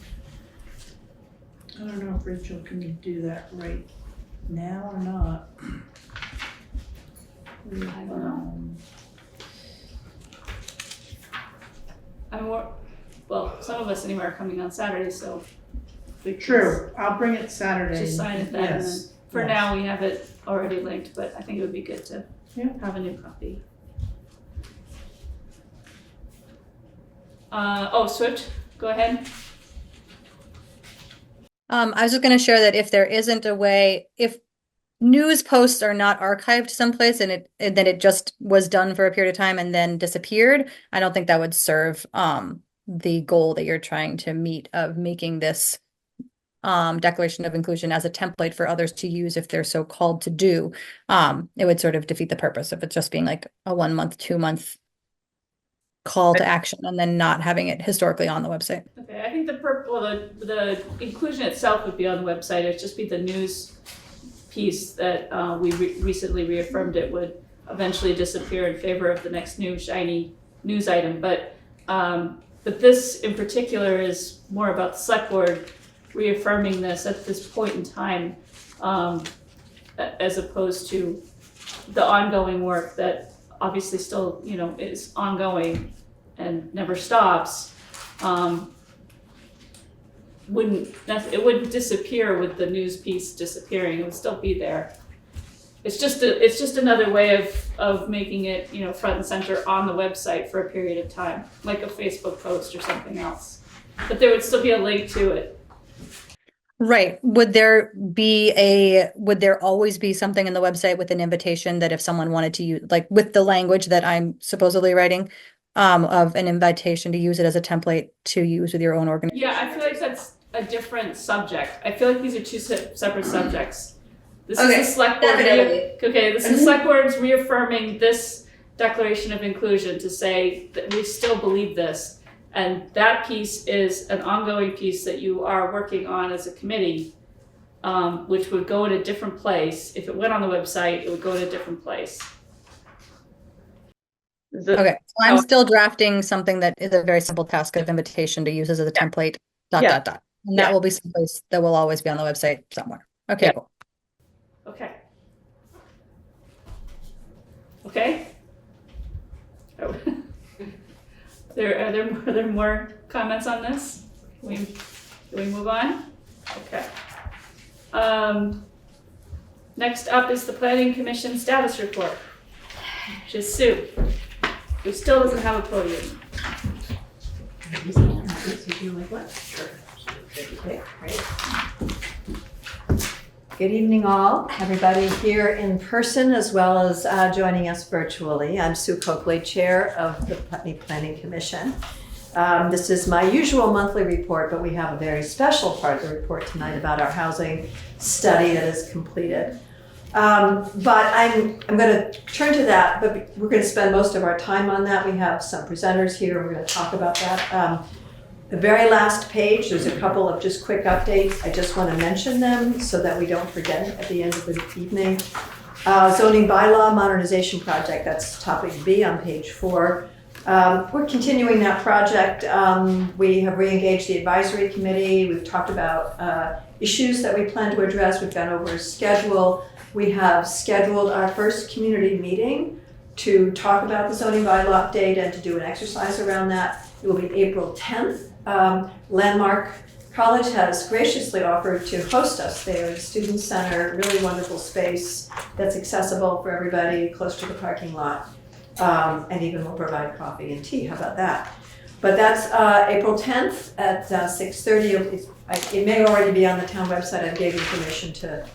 I don't know if Rachel can do that right now or not. I don't know. I mean, well, some of us anyway are coming on Saturday, so. we can True, I'll bring it Saturday. Just sign it then, and then Yes, for yes. now, we have it already linked, but I think it would be good to Yeah. have a new copy. Switch, go ahead. I was just going to share that if there isn't a way, if news posts are not archived someplace and then it just was done for a period of time and then disappeared, I don't think that would serve the goal that you're trying to meet of making this declaration of inclusion as a template for others to use if they're so called to do. It would sort of defeat the purpose of it just being like a 1 month, 2 month call to action and then not having it historically on the website. Okay, I think the inclusion itself would be on the website. It'd just be the news piece that we recently reaffirmed it would eventually disappear in favor of the next new shiny news item. But this in particular is more about the select board reaffirming this at this point in time, as opposed to the ongoing work that obviously still, is ongoing and never stops. It wouldn't disappear with the news piece disappearing. It would still be there. It's just another way of making it, front and center on the website for a period of time, like a Facebook post or something else. But there would still be a link to it. Right. Would there always be something in the website with an invitation that if someone wanted to use, like with the language that I'm supposedly writing, of an invitation to use it as a template to use with your own organization? Yeah, I feel like that's a different subject. I feel like these are two separate subjects. This Okay, is the select board. definitely. This is select board's reaffirming this declaration of inclusion to say that we still believe this. And that piece is an ongoing piece that you are working on as a committee, which would go in a different place. If it went on the website, it would go in a different place. Okay, so I'm still drafting something that is a very simple task of invitation to use as a template, ... And that will be someplace that will always be on the website somewhere. Okay, cool. Okay. Okay. Oh. Are there more comments on this? Can we move on? Okay. Next up is the Planning Commission status report. which is Sue, who still doesn't have a podium. Good evening, all. Everybody here in person as well as joining us virtually. I'm Sue Coakley, Chair of the Putney Planning Commission. This is my usual monthly report, but we have a very special part of the report tonight about our housing study that is completed. But I'm going to turn to that, but we're going to spend most of our time on that. We have some presenters here. We're going to talk about that. The very last page, there's a couple of just quick updates. I just want to mention them so that we don't forget at the end of the evening. Zoning bylaw modernization project, that's topic B on page 4. We're continuing that project. We have re-engaged the advisory committee. We've talked about issues that we plan to address. We've gone over a schedule. We have scheduled our first community meeting to talk about the zoning bylaw update and to do an exercise around that. It will be April 10th. Landmark College has graciously offered to host us there at the Student Center, really wonderful space that's accessible for everybody, close to the parking lot. And even we'll provide coffee and tea. How about that? But that's April 10th at 6:30. It may already be on the town website. I gave information to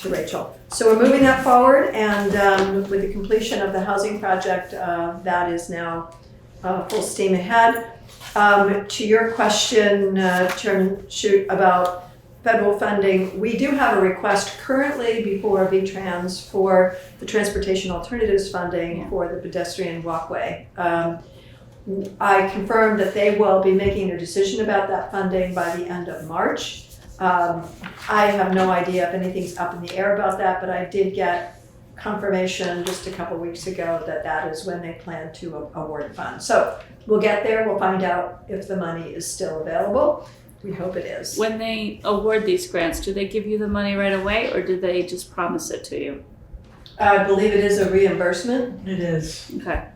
Rachel. So we're moving that forward, and with the completion of the housing project, that is now full steam ahead. To your question, Chairman Shute, about federal funding, we do have a request currently before VTrans for the Transportation Alternatives funding for the pedestrian walkway. I confirmed that they will be making a decision about that funding by the end of March. I have no idea if anything's up in the air about that, but I did get confirmation just a couple weeks ago that that is when they plan to award funds. So we'll get there, we'll find out if the money is still available. We hope it is. When they award these grants, do they give you the money right away, or do they just promise it to you? I believe it is a reimbursement. It is. Okay,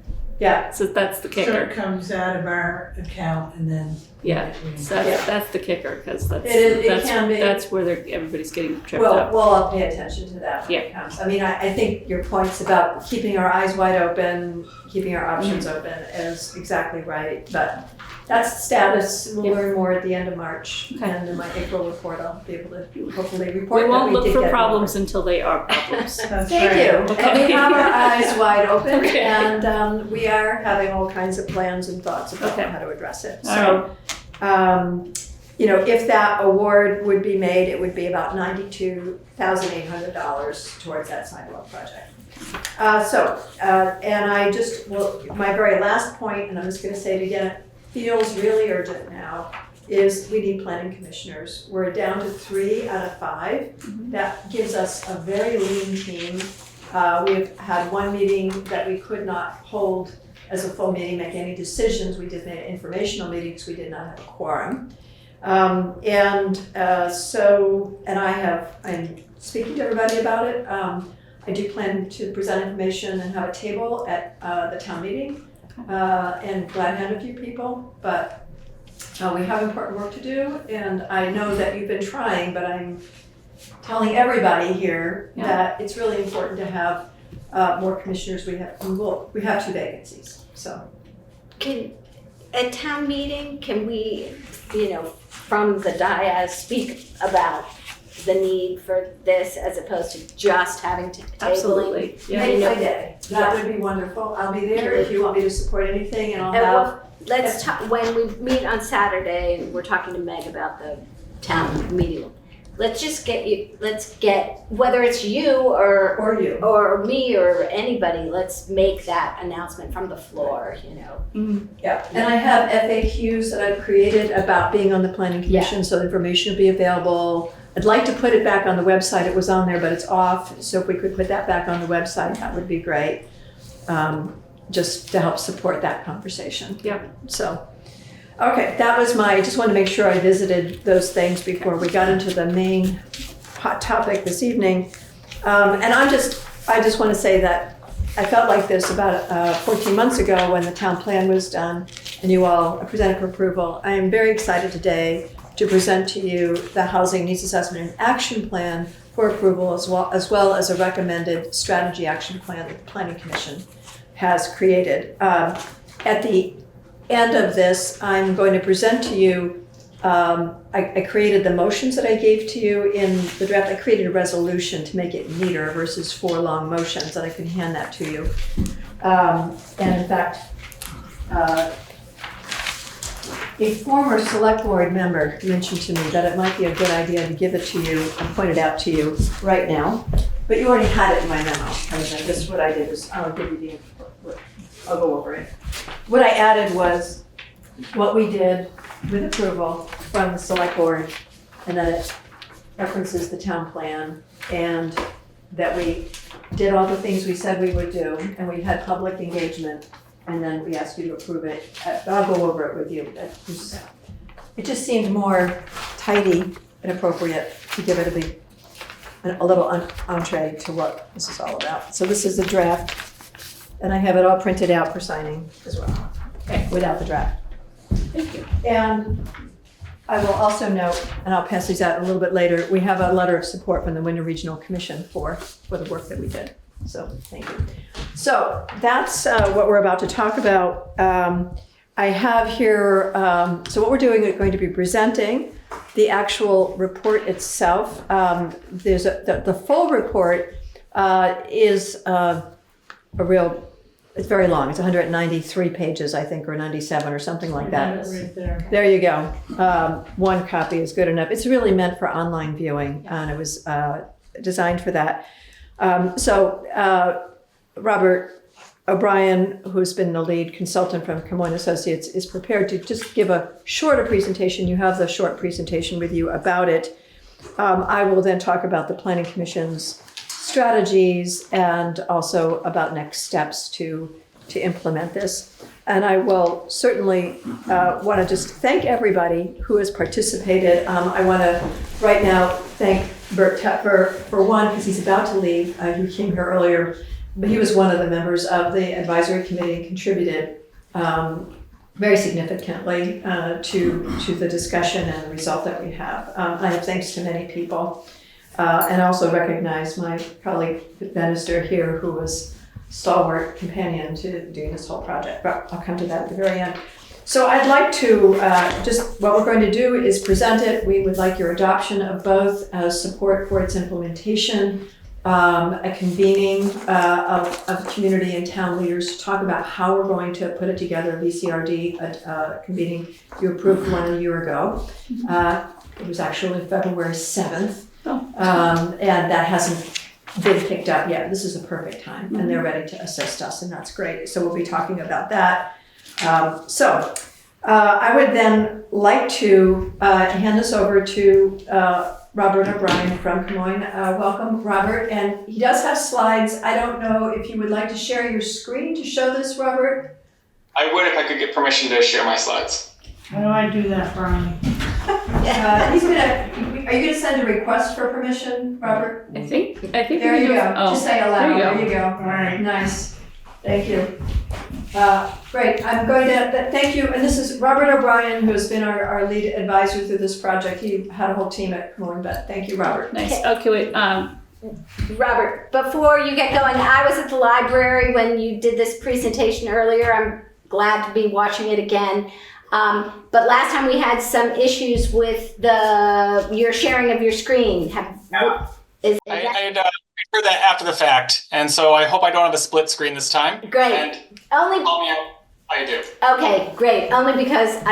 Yeah. so that's the So kicker. it comes out of our account and then. Yeah, so that's the kicker, because It can be. that's where everybody's getting tripped Well, up. we'll all pay attention to that when it comes. I mean, I think your points about keeping our eyes wide open, keeping our options open is exactly right. But that's the status. We'll learn more at the end of March. Okay. And in my April report, I'll be able to hopefully report We that won't we look did for get problems until they are problems. That's Thank right. you. Okay. We have our eyes wide open, Okay. and we are having all kinds of plans and thoughts about Okay. how to address it. All So, if that award would be made, it would be about $92,800 towards that sidewalk project. And I just, my very last point, and I'm just going to say it again, it feels really urgent now, is we need planning commissioners. We're down to 3 out of 5. That gives us a very lean team. We've had one meeting that we could not hold as a full meeting, make any decisions. We did make informational meetings. We did not have a quorum. I'm speaking to everybody about it. I do plan to present information and have a table at the town meeting, and glad to have a few people, but we have important work to do, and I know that you've been trying, but I'm telling everybody here that it's really important to have more commissioners. We have 2 vacancies, so. At town meeting, can we, from the dais, speak about the need for this as opposed to just having to tabling? Absolutely. Yeah. Day by day. That would be wonderful. I'll be there if you want me to support anything, and I'll have. Let's talk, when we meet on Saturday, and we're talking to Meg about the town meeting, let's get, whether it's you or you or me or anybody, let's make that announcement from the floor, Yeah, and I have FAQs that I've created about being on the planning commission, so information will be available. I'd like to put it back on the website. It was on there, but it's off. So if we could put that back on the website, that would be great. Just to help support that conversation. Yeah. So, okay, that was I just wanted to make sure I visited those things before we got into the main hot topic this evening. And I just want to say that I felt like this about 14 months ago when the town plan was done and you all presented for approval. I am very excited today to present to you the Housing Needs Assessment and Action Plan for approval, as well as a recommended strategy action plan that the Planning Commission has created. At the end of this, I'm going to present to you, I created the motions that I gave to you in the draft. I created a resolution to make it neater versus 4 long motions, and I can hand that to you. And in fact, a former select board member mentioned to me that it might be a good idea to give it to you and point it out to you right now. But you already had it in my memo. Just what I did is I'll give you I'll go over it. What I added was what we did with approval from the select board, and that it references the town plan, and that we did all the things we said we would do, and we had public engagement, and then we asked you to approve it. I'll go over it with you. It just seemed more tidy and appropriate to give it a little entree to what this is all about. So this is the draft, and I have it all printed out for signing as well, okay, without the draft. Thank you. And I will also note, and I'll pass these out a little bit later, we have a letter of support from the Winter Regional Commission for the work that we did. So thank you. So that's what we're about to talk about. I have here, so what we're doing is going to be presenting the actual report itself. There's the full report is it's very long. It's 193 pages, I think, or 97 or something like that. Right there. There you go. One copy is good enough. It's really meant for online viewing, and it was designed for that. Robert O'Brien, who's been the lead consultant from Camoin Associates, is prepared to just give a shorter presentation. You have the short presentation with you about it. I will then talk about the Planning Commission's strategies and also about next steps to implement this. And I will certainly want to just thank everybody who has participated. I want to right now thank Bert Tepper for one, because he's about to leave. He came here earlier, but he was one of the members of the advisory committee and contributed very significantly to the discussion and the result that we have. I have thanks to many people. And also recognize my colleague Bannister here, who was stalwart companion to doing this whole project, but I'll come to that at the very end. So I'd like to what we're going to do is present it. We would like your adoption of both as support for its implementation, a convening of community and town leaders to talk about how we're going to put it together, VCRD convening. You approved one a year ago. It was actually February 7th. And that hasn't been picked up yet. This is a perfect time, and they're ready to assist us, and that's great. So we'll be talking about that. I would then like to hand this over to Robert O'Brien from Camoin. Welcome, Robert. And he does have slides. I don't know if you would like to share your screen to show this, Robert? I would if I could get permission to share my slides. How do I do that, Brian? Are you gonna send a request for permission, Robert? I think. There you go. Just say aloud. There you go. All right. Nice. Thank you. Great. I'm going to thank you. And this is Robert O'Brien, who has been our lead advisor through this project. He had a whole team at Camoin, but thank you, Robert. Nice. Okay, wait. Robert, before you get going, I was at the library when you did this presentation earlier. I'm glad to be watching it again. But last time we had some issues with your sharing of your screen. I had heard that after the fact, and so I hope I don't have a split screen this time. Great. And Only call me out. I do. Okay, great. Only because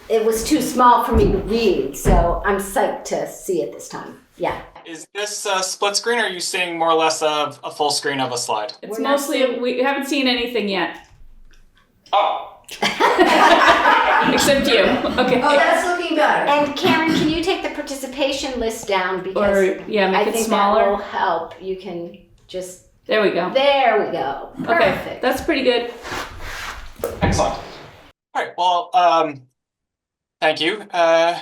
it was too small for me to read, so I'm psyched to see it this time. Yeah. Is this a split screen, or are you seeing more or less of a full screen of a slide? It's mostly, we haven't seen anything yet. Oh. Except you. Okay. Oh, that's looking better. And Karen, can you take the participation list down, because Or, yeah, make I it think smaller. that will help. You can just, There we go. there we go. Okay, Perfect. that's pretty good. Excellent. All right. Well, thank you,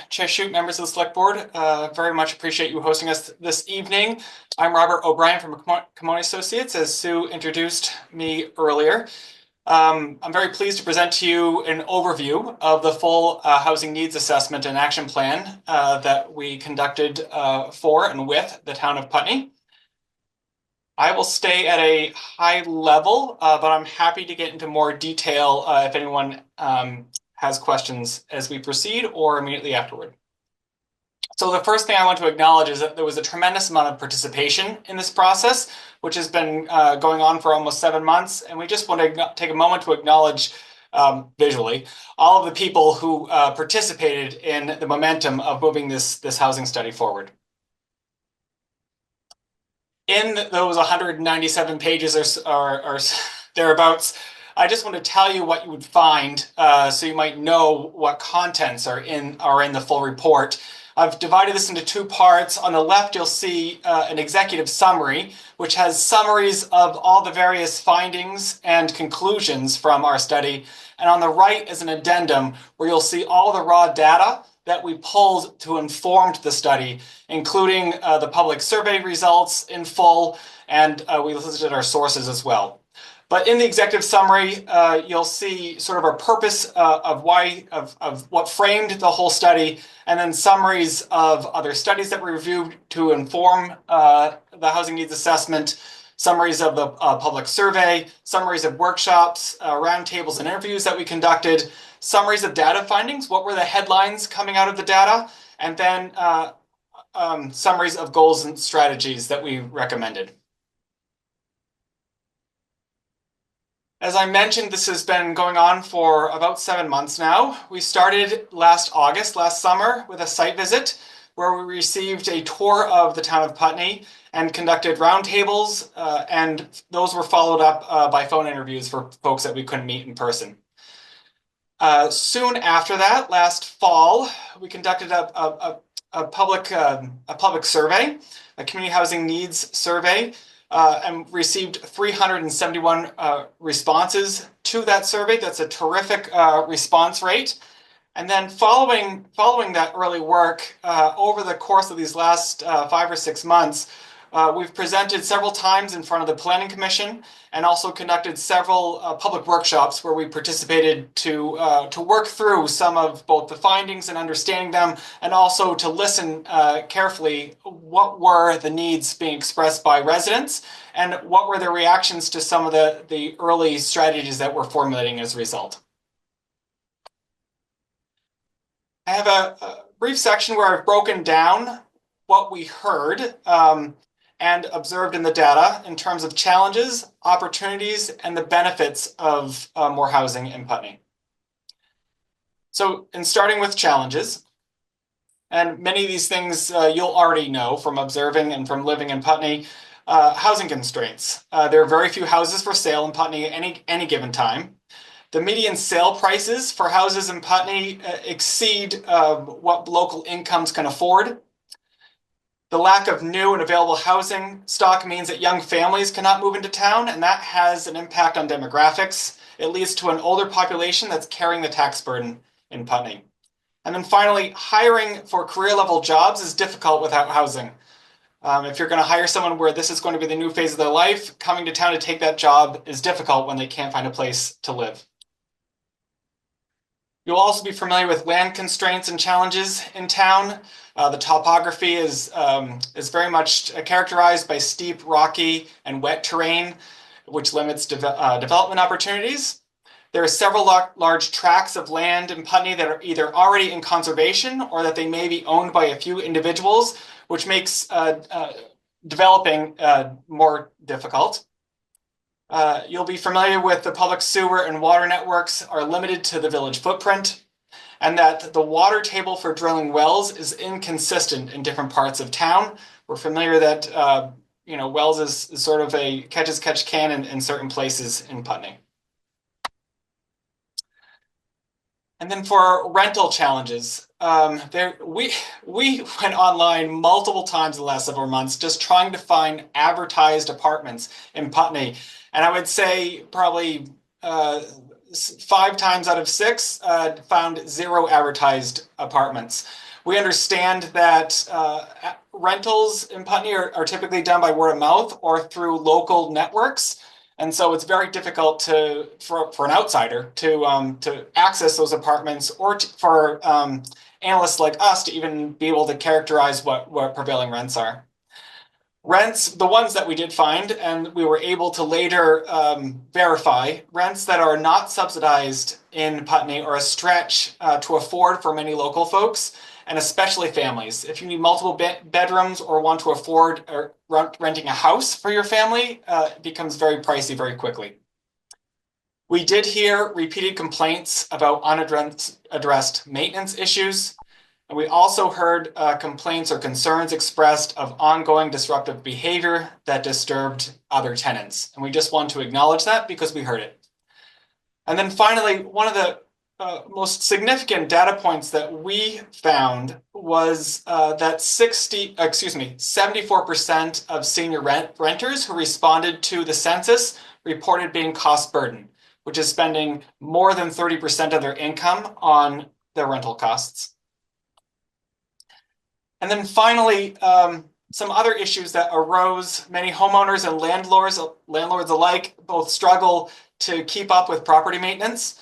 Chair Shute, members of the Select Board. Very much appreciate you hosting us this evening. I'm Robert O'Brien from Camoin Associates, as Sue introduced me earlier. I'm very pleased to present to you an overview of the full housing needs assessment and action plan that we conducted for and with the town of Putney. I will stay at a high level, but I'm happy to get into more detail if anyone has questions as we proceed or immediately afterward. So the first thing I want to acknowledge is that there was a tremendous amount of participation in this process, which has been going on for almost 7 months. And we just want to take a moment to acknowledge visually all of the people who participated in the momentum of moving this housing study forward. In those 197 pages or thereabouts, I just want to tell you what you would find so you might know what contents are in the full report. I've divided this into 2 parts. On the left, you'll see an executive summary, which has summaries of all the various findings and conclusions from our study. And on the right is an addendum where you'll see all the raw data that we pulled to inform the study, including the public survey results in full, and we listed our sources as well. But in the executive summary, you'll see sort of our purpose of what framed the whole study, and then summaries of other studies that we reviewed to inform the housing needs assessment, summaries of the public survey, summaries of workshops, roundtables and interviews that we conducted, summaries of data findings, what were the headlines coming out of the data, and then summaries of goals and strategies that we recommended. As I mentioned, this has been going on for about 7 months now. We started last summer, with a site visit where we received a tour of the town of Putney and conducted roundtables, and those were followed up by phone interviews for folks that we couldn't meet in person. Soon after that, last fall, we conducted a public survey, a community housing needs survey, and received 371 responses to that survey. That's a terrific response rate. And then following that early work, over the course of these last 5 or 6 months, we've presented several times in front of the Planning Commission and also conducted several public workshops where we participated to work through some of both the findings and understanding them, and also to listen carefully what were the needs being expressed by residents and what were their reactions to some of the early strategies that we're formulating as a result. I have a brief section where I've broken down what we heard and observed in the data in terms of challenges, opportunities, and the benefits of more housing in Putney. So, in starting with challenges, and many of these things you'll already know from observing and from living in Putney, housing constraints. There are very few houses for sale in Putney at any given time. The median sale prices for houses in Putney exceed what local incomes can afford. The lack of new and available housing stock means that young families cannot move into town, and that has an impact on demographics. It leads to an older population that's carrying the tax burden in Putney. And then finally, hiring for career-level jobs is difficult without housing. If you're going to hire someone where this is going to be the new phase of their life, coming to town to take that job is difficult when they can't find a place to live. You'll also be familiar with land constraints and challenges in town. The topography is very much characterized by steep, rocky, and wet terrain, which limits development opportunities. There are several large tracts of land in Putney that are either already in conservation or that they may be owned by a few individuals, which makes developing more difficult. You'll be familiar with the public sewer and water networks are limited to the village footprint, and that the water table for drilling wells is inconsistent in different parts of town. We're familiar that wells is sort of a catch-as-catch-can in certain places in Putney. And then for rental challenges, we went online multiple times in the last several months just trying to find advertised apartments in Putney. And I would say probably 5 times out of 6 found 0 advertised apartments. We understand that rentals in Putney are typically done by word of mouth or through local networks. And so it's very difficult for an outsider to access those apartments, or for analysts like us to even be able to characterize what prevailing rents are. Rents, the ones that we did find, and we were able to later verify, rents that are not subsidized in Putney are a stretch to afford for many local folks, and especially families. If you need multiple bedrooms or want to afford renting a house for your family, it becomes very pricey very quickly. We did hear repeated complaints about unaddressed maintenance issues. And we also heard complaints or concerns expressed of ongoing disruptive behavior that disturbed other tenants. And we just want to acknowledge that because we heard it. And then finally, one of the most significant data points that we found was that 74% of senior renters who responded to the census reported being cost burdened, which is spending more than 30% of their income on their rental costs. And then finally, some other issues that arose. Many homeowners and landlords alike both struggle to keep up with property maintenance.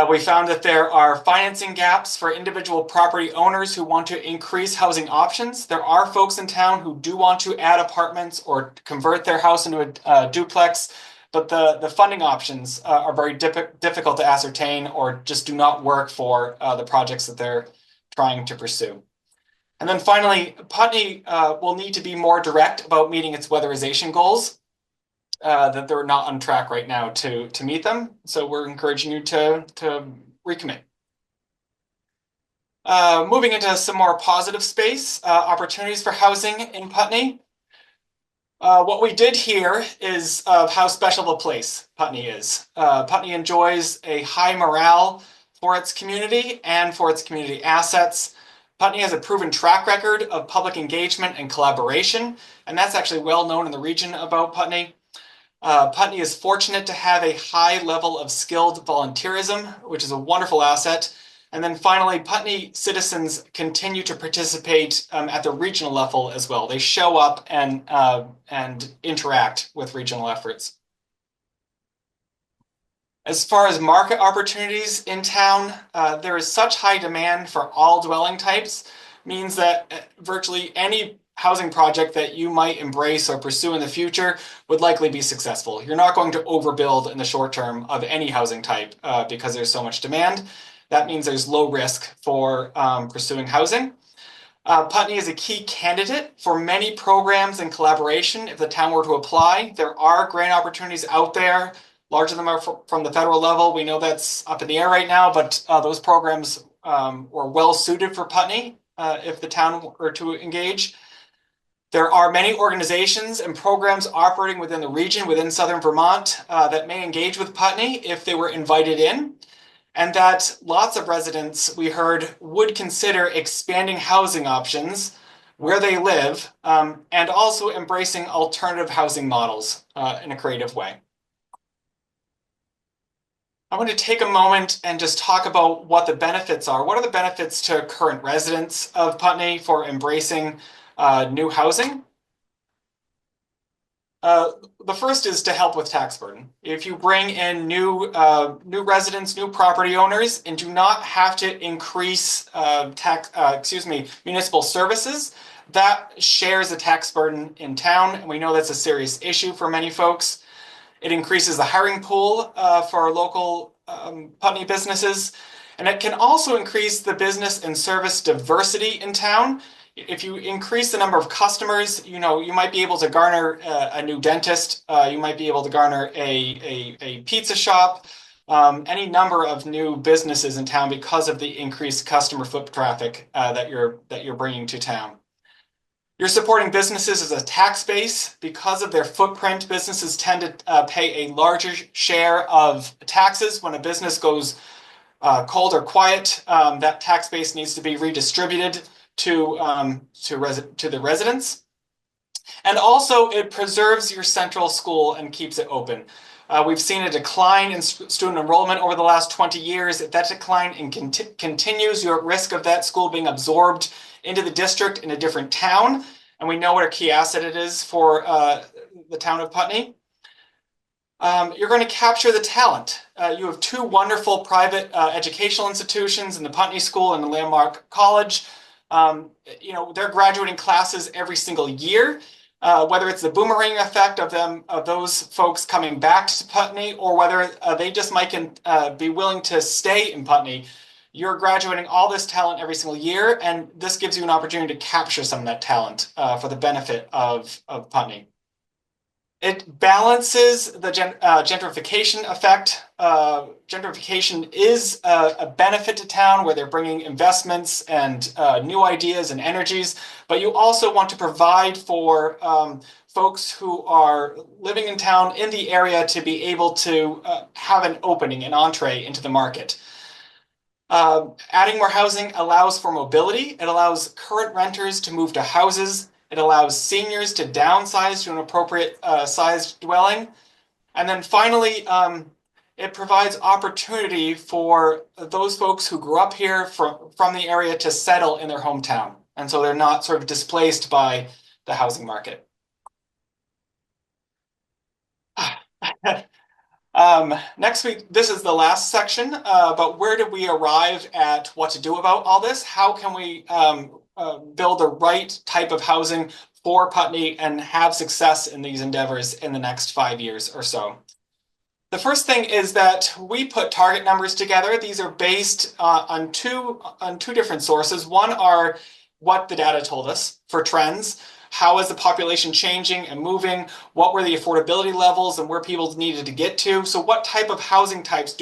We found that there are financing gaps for individual property owners who want to increase housing options. There are folks in town who do want to add apartments or convert their house into a duplex, but the funding options are very difficult to ascertain or just do not work for the projects that they're trying to pursue. And then finally, Putney will need to be more direct about meeting its weatherization goals, that they're not on track right now to meet them. So we're encouraging you to recommit. Moving into some more positive space, opportunities for housing in Putney. What we did hear is of how special a place Putney is. Putney enjoys a high morale for its community and for its community assets. Putney has a proven track record of public engagement and collaboration, and that's actually well known in the region about Putney. Putney is fortunate to have a high level of skilled volunteerism, which is a wonderful asset. And then finally, Putney citizens continue to participate at the regional level as well. They show up and interact with regional efforts. As far as market opportunities in town, there is such high demand for all dwelling types, means that virtually any housing project that you might embrace or pursue in the future would likely be successful. You're not going to overbuild in the short term of any housing type because there's so much demand. That means there's low risk for pursuing housing. Putney is a key candidate for many programs and collaboration. If the town were to apply, there are grant opportunities out there. Large of them are from the federal level. We know that's up in the air right now, but those programs were well suited for Putney if the town were to engage. There are many organizations and programs operating within the region, within southern Vermont, that may engage with Putney if they were invited in, and that lots of residents, we heard, would consider expanding housing options where they live, and also embracing alternative housing models in a creative way. I want to take a moment and just talk about what the benefits are. What are the benefits to current residents of Putney for embracing new housing? The first is to help with tax burden. If you bring in new residents, new property owners, and do not have to increase municipal services, that shares the tax burden in town, and we know that's a serious issue for many folks. It increases the hiring pool for local Putney businesses, and it can also increase the business and service diversity in town. If you increase the number of customers, you might be able to garner a new dentist. You might be able to garner a pizza shop, any number of new businesses in town because of the increased customer foot traffic that you're bringing to town. You're supporting businesses as a tax base. Because of their footprint, businesses tend to pay a larger share of taxes. When a business goes cold or quiet, that tax base needs to be redistributed to the residents. And also, it preserves your central school and keeps it open. We've seen a decline in student enrollment over the last 20 years. If that decline continues, you're at risk of that school being absorbed into the district in a different town. And we know what a key asset it is for the town of Putney. You're going to capture the talent. You have two wonderful private educational institutions in the Putney School and the Landmark College. They're graduating classes every single year. whether it's the boomerang effect of those folks coming back to Putney, or whether they just might be willing to stay in Putney. You're graduating all this talent every single year, and this gives you an opportunity to capture some of that talent for the benefit of Putney. It balances the gentrification effect. Gentrification is a benefit to town where they're bringing investments and new ideas and energies, but you also want to provide for folks who are living in town in the area to be able to have an opening, an entree into the market. Adding more housing allows for mobility. It allows current renters to move to houses. It allows seniors to downsize to an appropriate sized dwelling. And then finally, it provides opportunity for those folks who grew up here from the area to settle in their hometown. And so they're not sort of displaced by the housing market. Next week, this is the last section, but where did we arrive at what to do about all this? How can we build the right type of housing for Putney and have success in these endeavors in the next 5 years or so? The first thing is that we put target numbers together. These are based on two different sources. One are what the data told us for trends. How is the population changing and moving? What were the affordability levels and where people needed to get to? So what type of housing types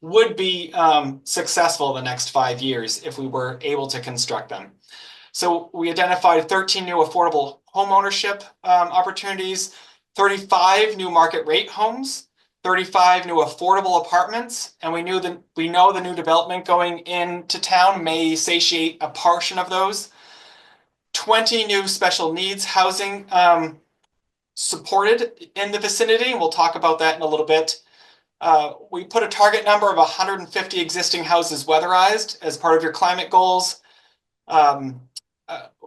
would be successful in the next 5 years if we were able to construct them? So we identified 13 new affordable home ownership opportunities, 35 new market rate homes, 35 new affordable apartments, and we know the new development going into town may satiate a portion of those. 20 new special needs housing supported in the vicinity, and we'll talk about that in a little bit. We put a target number of 150 existing houses weatherized as part of your climate goals.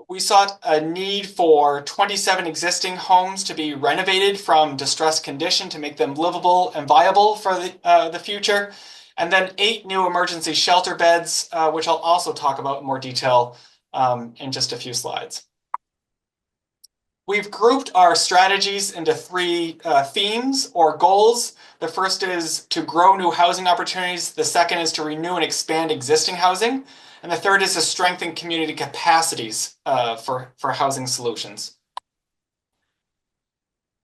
We sought a need for 27 existing homes to be renovated from distressed condition to make them livable and viable for the future. And then 8 new emergency shelter beds, which I'll also talk about in more detail in just a few slides. We've grouped our strategies into 3 themes or goals. The first is to grow new housing opportunities. The second is to renew and expand existing housing. And the third is to strengthen community capacities for housing solutions.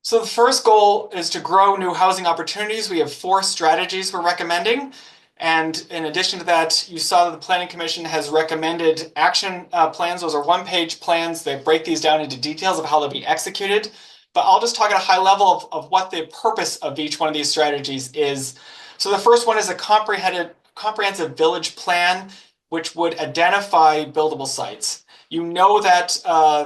So the first goal is to grow new housing opportunities. We have 4 strategies we're recommending. And in addition to that, you saw that the Planning Commission has recommended action plans. Those are 1-page plans. They break these down into details of how they'll be executed. But I'll just talk at a high level of what the purpose of each one of these strategies is. So the first one is a comprehensive village plan, which would identify buildable sites. You know that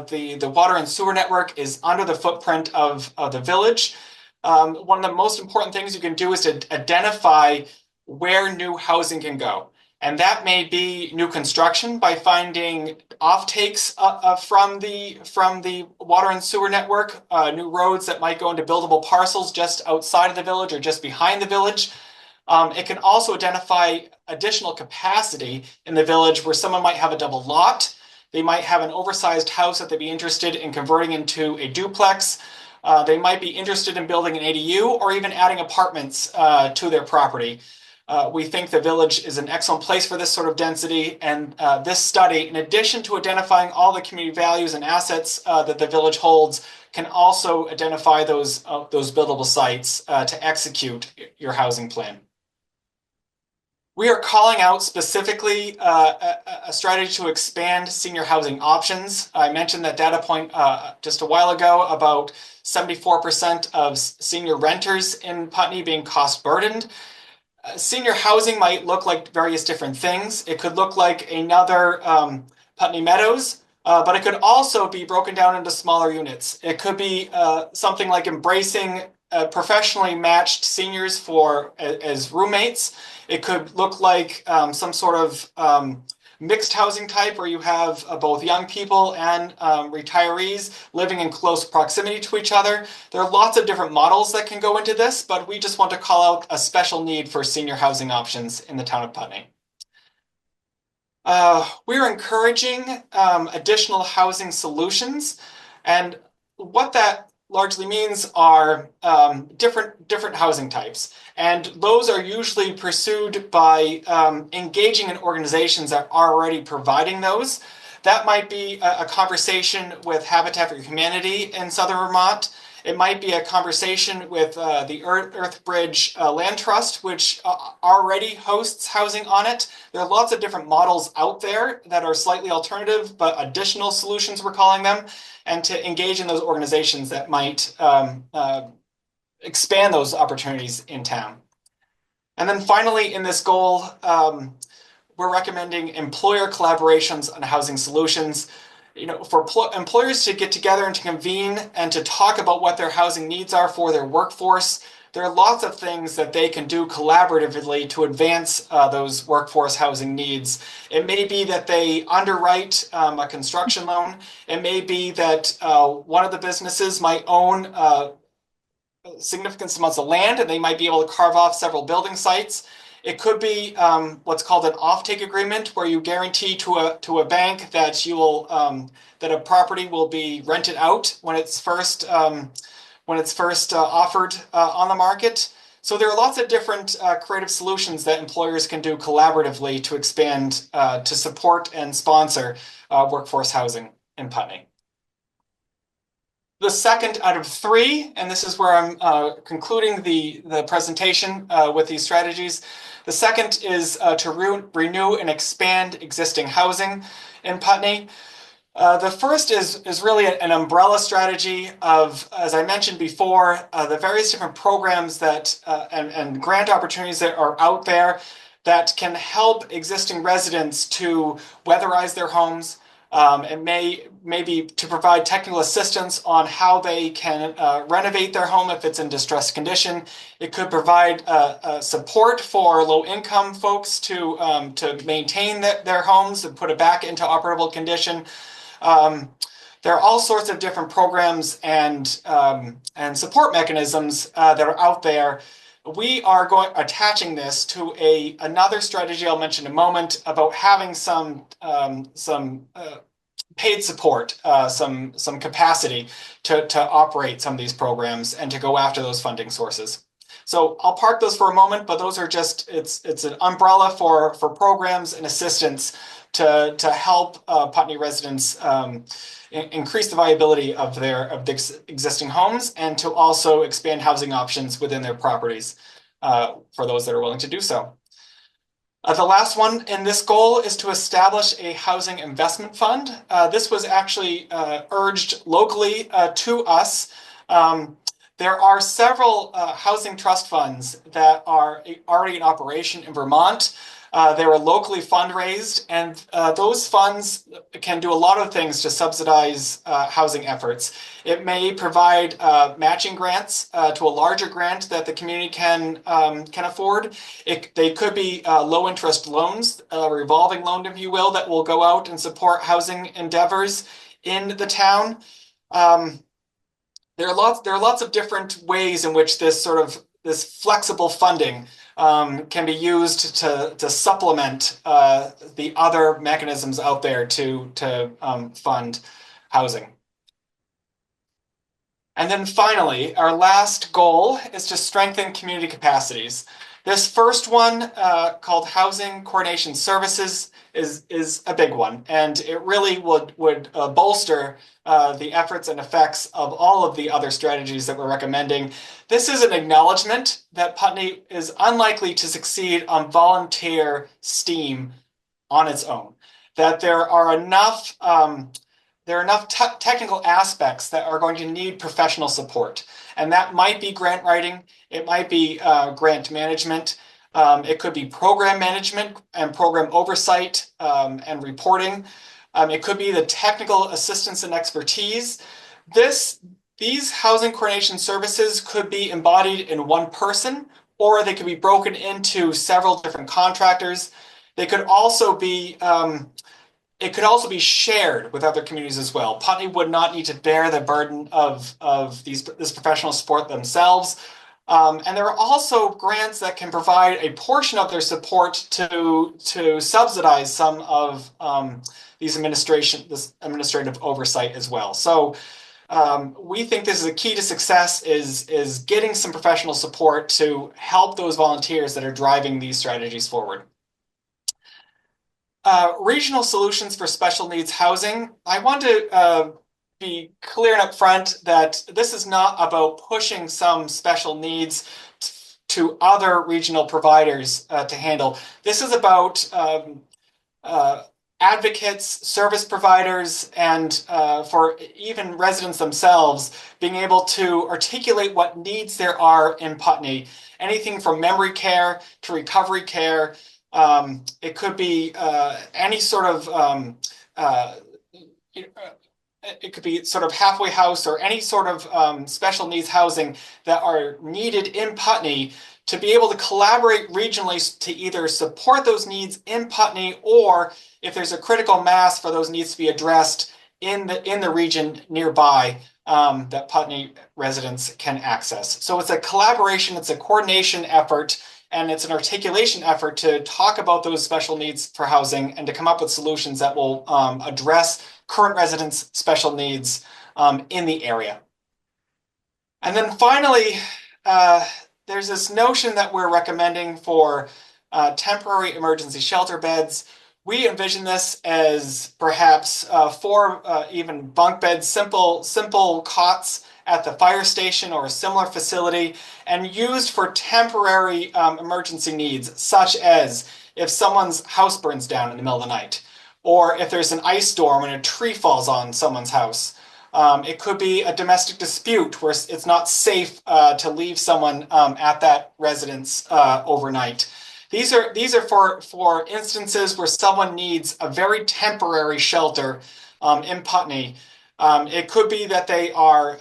the water and sewer network is under the footprint of the village. One of the most important things you can do is to identify where new housing can go. And that may be new construction by finding offtakes from the water and sewer network, new roads that might go into buildable parcels just outside of the village or just behind the village. It can also identify additional capacity in the village where someone might have a double lot. They might have an oversized house that they'd be interested in converting into a duplex. They might be interested in building an ADU or even adding apartments to their property. We think the village is an excellent place for this sort of density, and this study, in addition to identifying all the community values and assets that the village holds, can also identify those buildable sites to execute your housing plan. We are calling out specifically a strategy to expand senior housing options. I mentioned that data point just a while ago about 74% of senior renters in Putney being cost burdened. Senior housing might look like various different things. It could look like another Putney Meadows, but it could also be broken down into smaller units. It could be something like embracing professionally matched seniors as roommates. It could look like some sort of mixed housing type where you have both young people and retirees living in close proximity to each other. There are lots of different models that can go into this, but we just want to call out a special need for senior housing options in the town of Putney. We're encouraging additional housing solutions, and what that largely means are different housing types. And those are usually pursued by engaging in organizations that are already providing those. That might be a conversation with Habitat for Humanity in Southern Vermont. It might be a conversation with the Earthbridge Land Trust, which already hosts housing on it. There are lots of different models out there that are slightly alternative, but additional solutions, we're calling them, and to engage in those organizations that might expand those opportunities in town. And then finally, in this goal, we're recommending employer collaborations on housing solutions. For employers to get together and to convene and to talk about what their housing needs are for their workforce, there are lots of things that they can do collaboratively to advance those workforce housing needs. It may be that they underwrite a construction loan. It may be that one of the businesses might own significant amounts of land and they might be able to carve off several building sites. It could be what's called an offtake agreement, where you guarantee to a bank that you will that a property will be rented out when it's first offered on the market. So there are lots of different creative solutions that employers can do collaboratively to expand, to support and sponsor workforce housing in Putney. The second out of three, and this is where I'm concluding the presentation with these strategies. The second is to renew and expand existing housing in Putney. The first is really an umbrella strategy of, as I mentioned before, the various different programs that and grant opportunities that are out there that can help existing residents to weatherize their homes. And maybe to provide technical assistance on how they can renovate their home if it's in distressed condition. It could provide support for low-income folks to maintain their homes and put it back into operable condition. There are all sorts of different programs and support mechanisms that are out there. We are attaching this to another strategy I'll mention in a moment about having some paid support, some capacity to operate some of these programs and to go after those funding sources. So I'll park those for a moment, but those are just it's an umbrella for programs and assistance to help Putney residents increase the viability of their existing homes and to also expand housing options within their properties for those that are willing to do so. The last one in this goal is to establish a housing investment fund. This was actually urged locally to us. There are several housing trust funds that are already in operation in Vermont. They were locally fundraised, and those funds can do a lot of things to subsidize housing efforts. It may provide matching grants to a larger grant that the community can afford. They could be low interest loans, a revolving loan, if you will, that will go out and support housing endeavors in the town. There are lots of different ways in which this flexible funding can be used to supplement the other mechanisms out there to fund housing. And then finally, our last goal is to strengthen community capacities. This first one, called Housing Coordination Services, is a big one, and it really would bolster the efforts and effects of all of the other strategies that we're recommending. This is an acknowledgement that Putney is unlikely to succeed on volunteer steam on its own, that there are enough technical aspects that are going to need professional support. And that might be grant writing, it might be grant management, it could be program management and program oversight and reporting. It could be the technical assistance and expertise. These housing coordination services could be embodied in one person, or they could be broken into several different contractors. They could also be it could also be shared with other communities as well. Putney would not need to bear the burden of this professional support themselves. And there are also grants that can provide a portion of their support to subsidize some of this administrative oversight as well. So We think this is a key to success is getting some professional support to help those volunteers that are driving these strategies forward. Regional solutions for special needs housing. I want to be clear and upfront that this is not about pushing some special needs to other regional providers to handle. This is about advocates, service providers, and for even residents themselves being able to articulate what needs there are in Putney. Anything from memory care to recovery care. It could be any sort of it could be sort of halfway house or any sort of special needs housing that are needed in Putney to be able to collaborate regionally to either support those needs in Putney, or if there's a critical mass for those needs to be addressed in the region nearby that Putney residents can access. So it's a collaboration, it's a coordination effort, and it's an articulation effort to talk about those special needs for housing and to come up with solutions that will address current residents' special needs in the area. And then finally, there's this notion that we're recommending for temporary emergency shelter beds. We envision this as perhaps 4 even bunk beds, simple cots at the fire station or a similar facility, and used for temporary emergency needs, such as if someone's house burns down in the middle of the night, or if there's an ice storm and a tree falls on someone's house. It could be a domestic dispute where it's not safe to leave someone at that residence overnight. These are for instances where someone needs a very temporary shelter in Putney. It could be that they are,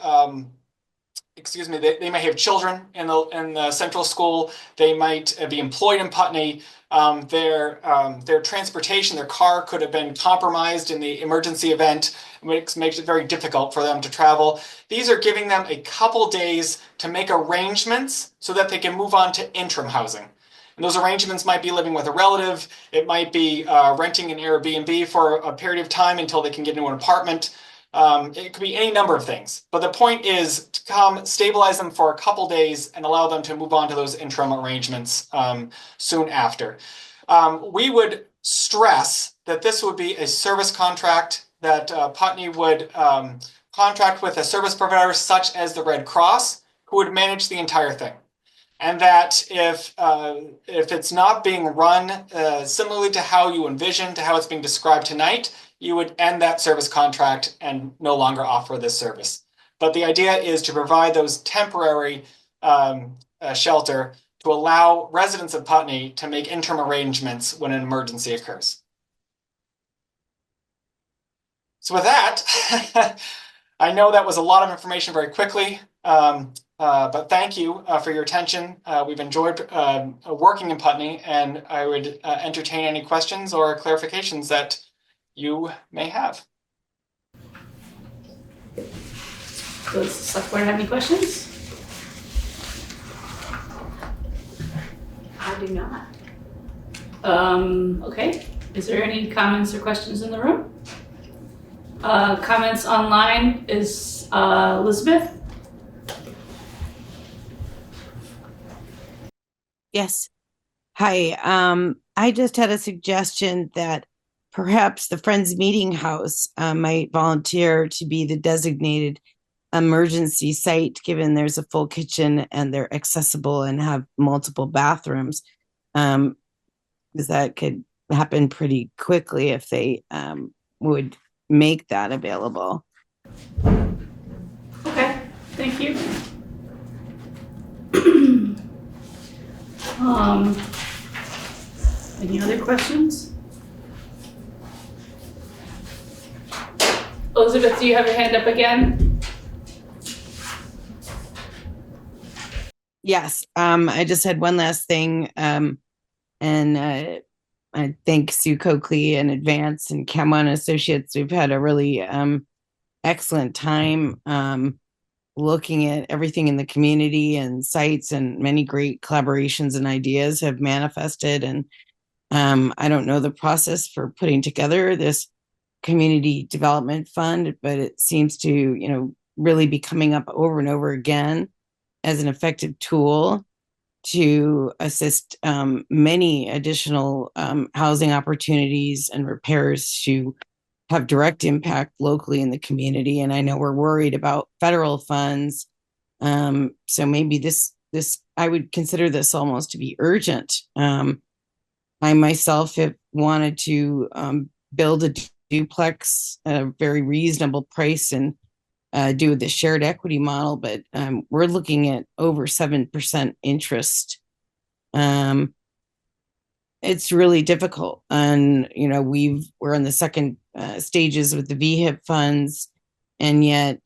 they may have children in the central school. They might be employed in Putney. Their transportation, their car could have been compromised in the emergency event, which makes it very difficult for them to travel. These are giving them a couple days to make arrangements so that they can move on to interim housing. And those arrangements might be living with a relative. It might be renting an Airbnb for a period of time until they can get into an apartment. It could be any number of things. But the point is to come stabilize them for a couple days and allow them to move on to those interim arrangements soon after. We would stress that this would be a service contract, that Putney would contract with a service provider such as the Red Cross, who would manage the entire thing. And that if it's not being run similarly to how you envision, to how it's being described tonight, you would end that service contract and no longer offer this service. But the idea is to provide those temporary shelter to allow residents of Putney to make interim arrangements when an emergency occurs. So with that, I know that was a lot of information very quickly, but thank you for your attention. We've enjoyed working in Putney, and I would entertain any questions or clarifications that you may have. Does the select board have any questions? I do not. Okay. Is there any comments or questions in the room? Comments online is Elizabeth. Yes. Hi. I just had a suggestion that perhaps the Friends Meeting House might volunteer to be the designated emergency site, given there's a full kitchen and they're accessible and have multiple bathrooms. Because that could happen pretty quickly if they would make that available. Okay, thank you. Any other questions? Elizabeth, do you have your hand up again? Yes, I just had one last thing, and I thank Sue Coakley in advance and Camon Associates. We've had a really excellent time looking at everything in the community and sites, and many great collaborations and ideas have manifested. And I don't know the process for putting together this community development fund, but it seems to, really be coming up over and over again as an effective tool to assist many additional housing opportunities and repairs to have direct impact locally in the community. And I know we're worried about federal funds. So maybe this I would consider this almost to be urgent. I myself have wanted to build a duplex at a very reasonable price and do the shared equity model, but we're looking at over 7% interest. It's really difficult, and we're in the second stages with the VIII funds, and yet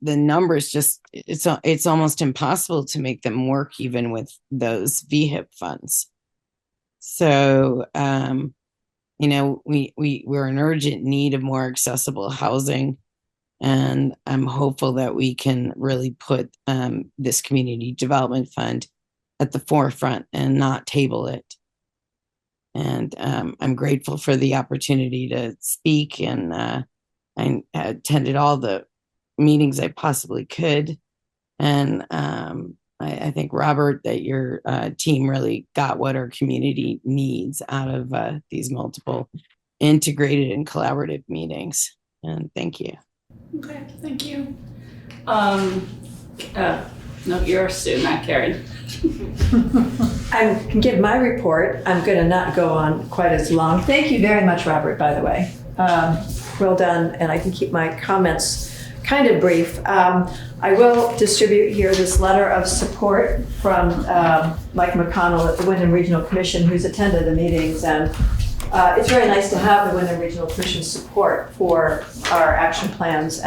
the numbers it's almost impossible to make them work even with those VIII funds. So we're in urgent need of more accessible housing. And I'm hopeful that we can really put this community development fund at the forefront and not table it. And I'm grateful for the opportunity to speak. And I attended all the meetings I possibly could. And I think, Robert, that your team really got what our community needs out of these multiple integrated and collaborative meetings. And thank you. Okay, thank you. No, you're Sue, not Karen. I can give my report. I'm going to not go on quite as long. Thank you very much, Robert, by the way. Well done, and I can keep my comments kind of brief. I will distribute here this letter of support from Mike McConnell at the Wyndham Regional Commission, who's attended the meetings, and it's very nice to have the Wyndham Regional Commission support for our action plans.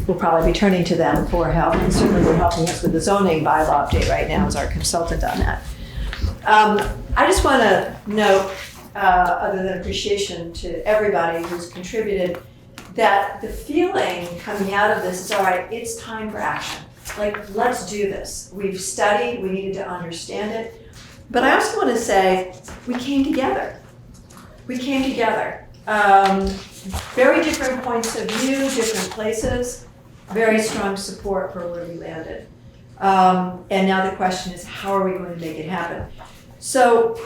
We'll probably be turning to them for help, and certainly they're helping us with the zoning bylaw update right now as our consultant on that. I just want to note, other than appreciation to everybody who's contributed, that the feeling coming out of this is, all right, it's time for action. Like, let's do this. We've studied, we needed to understand it. But I also want to say, we came together. We came together. Very different points of view, different places, very strong support for where we landed. And now the question is, how are we going to make it happen? So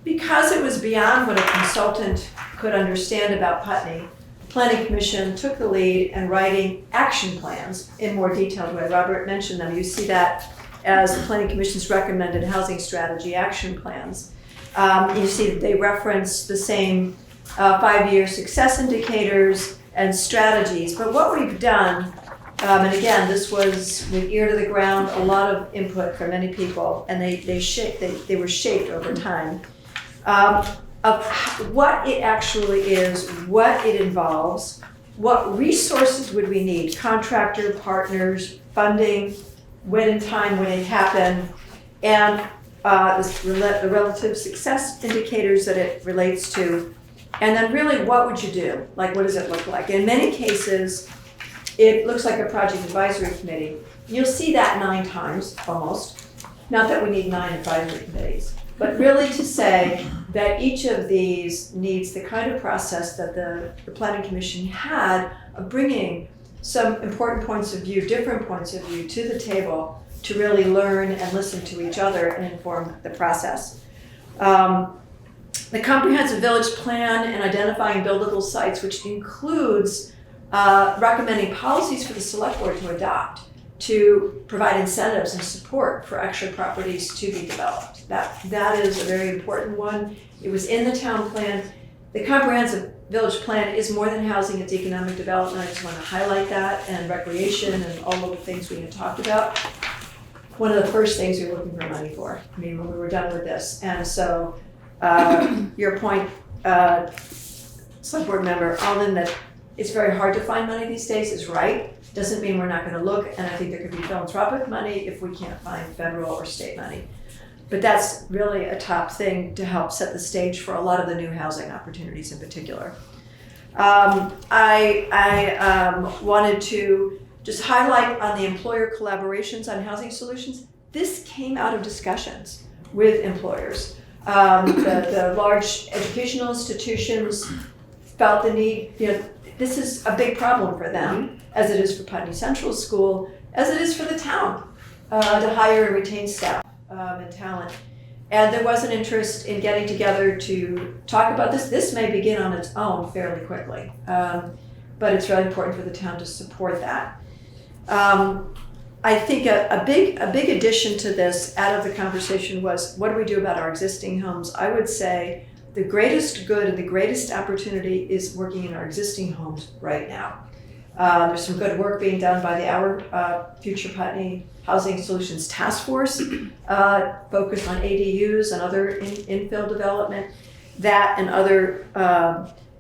because it was beyond what a consultant could understand about Putney, Planning Commission took the lead in writing action plans in more detailed way. Robert mentioned them. You see that as the Planning Commission's recommended housing strategy action plans. You see that they reference the same 5-year success indicators and strategies. But what we've done, and again, this was with ear to the ground, a lot of input from many people, and they were shaped over time, of what it actually is, what it involves, what resources would we need, contractor, partners, funding, when in time would it happen, and the relative success indicators that it relates to, and then really what would you do? Like, what does it look like? In many cases, it looks like a project advisory committee. You'll see that 9 times almost. Not that we need 9 advisory committees, but really to say that each of these needs the kind of process that the Planning Commission had of bringing some important points of view, different points of view to the table to really learn and listen to each other and inform the process. The comprehensive village plan and identifying buildable sites, which includes recommending policies for the select board to adopt to provide incentives and support for extra properties to be developed. That is a very important one. It was in the town plan. The comprehensive village plan is more than housing, it's economic development. I just want to highlight that, and recreation and all of the things we had talked about. One of the first things we were looking for money for, I mean, when we were done with this. And so your point, select board member Alden, that it's very hard to find money these days is right. Doesn't mean we're not going to look, and I think there could be philanthropic money if we can't find federal or state money. But that's really a top thing to help set the stage for a lot of the new housing opportunities in particular. I wanted to just highlight on the employer collaborations on housing solutions. This came out of discussions with employers. The large educational institutions felt the need, this is a big problem for them, as it is for Putney Central School, as it is for the town, to hire and retain staff and talent. And there was an interest in getting together to talk about this. This may begin on its own fairly quickly, but it's really important for the town to support that. I think a big addition to this out of the conversation was, what do we do about our existing homes? I would say the greatest good and the greatest opportunity is working in our existing homes right now. There's some good work being done by the Our Future Putney Housing Solutions Task Force, focused on ADUs and other infill development. That and other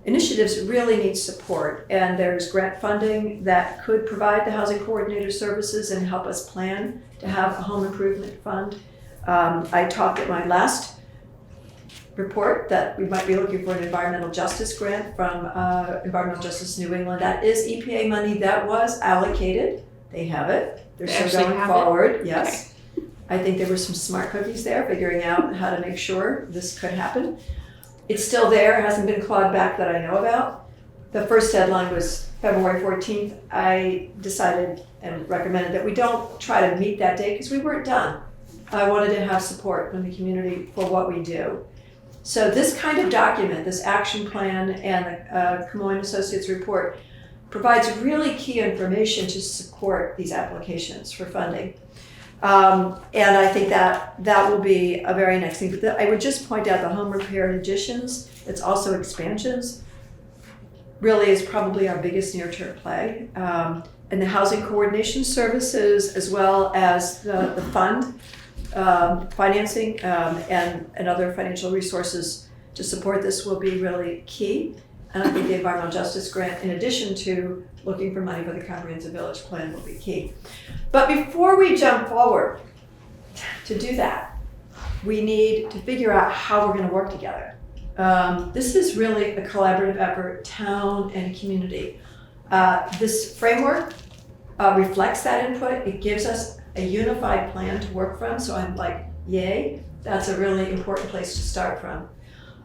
initiatives really need support, and there's grant funding that could provide the housing coordinator services and help us plan to have a home improvement fund. I talked at my last report that we might be looking for an environmental justice grant from Environmental Justice New England. That is EPA money that was allocated. They have it. They're still going forward. Yes. Okay. I think there were some smart cookies there figuring out how to make sure this could happen. It's still there. It hasn't been clawed back that I know about. The first deadline was February 14th. I decided and recommended that we don't try to meet that date because we weren't done. I wanted to have support from the community for what we do. So this kind of document, this action plan and the Camoin Associates report provides really key information to support these applications for funding. And I think that will be a very next thing. But I would just point out the home repair and additions, it's also expansions, really is probably our biggest near-term play. And the housing coordination services, as well as the fund, financing and other financial resources to support this will be really key. And I think the environmental justice grant, in addition to looking for money for the comprehensive village plan, will be key. But before we jump forward to do that, we need to figure out how we're going to work together. This is really a collaborative effort, town and community. This framework reflects that input. It gives us a unified plan to work from. So I'm like, yay, that's a really important place to start from.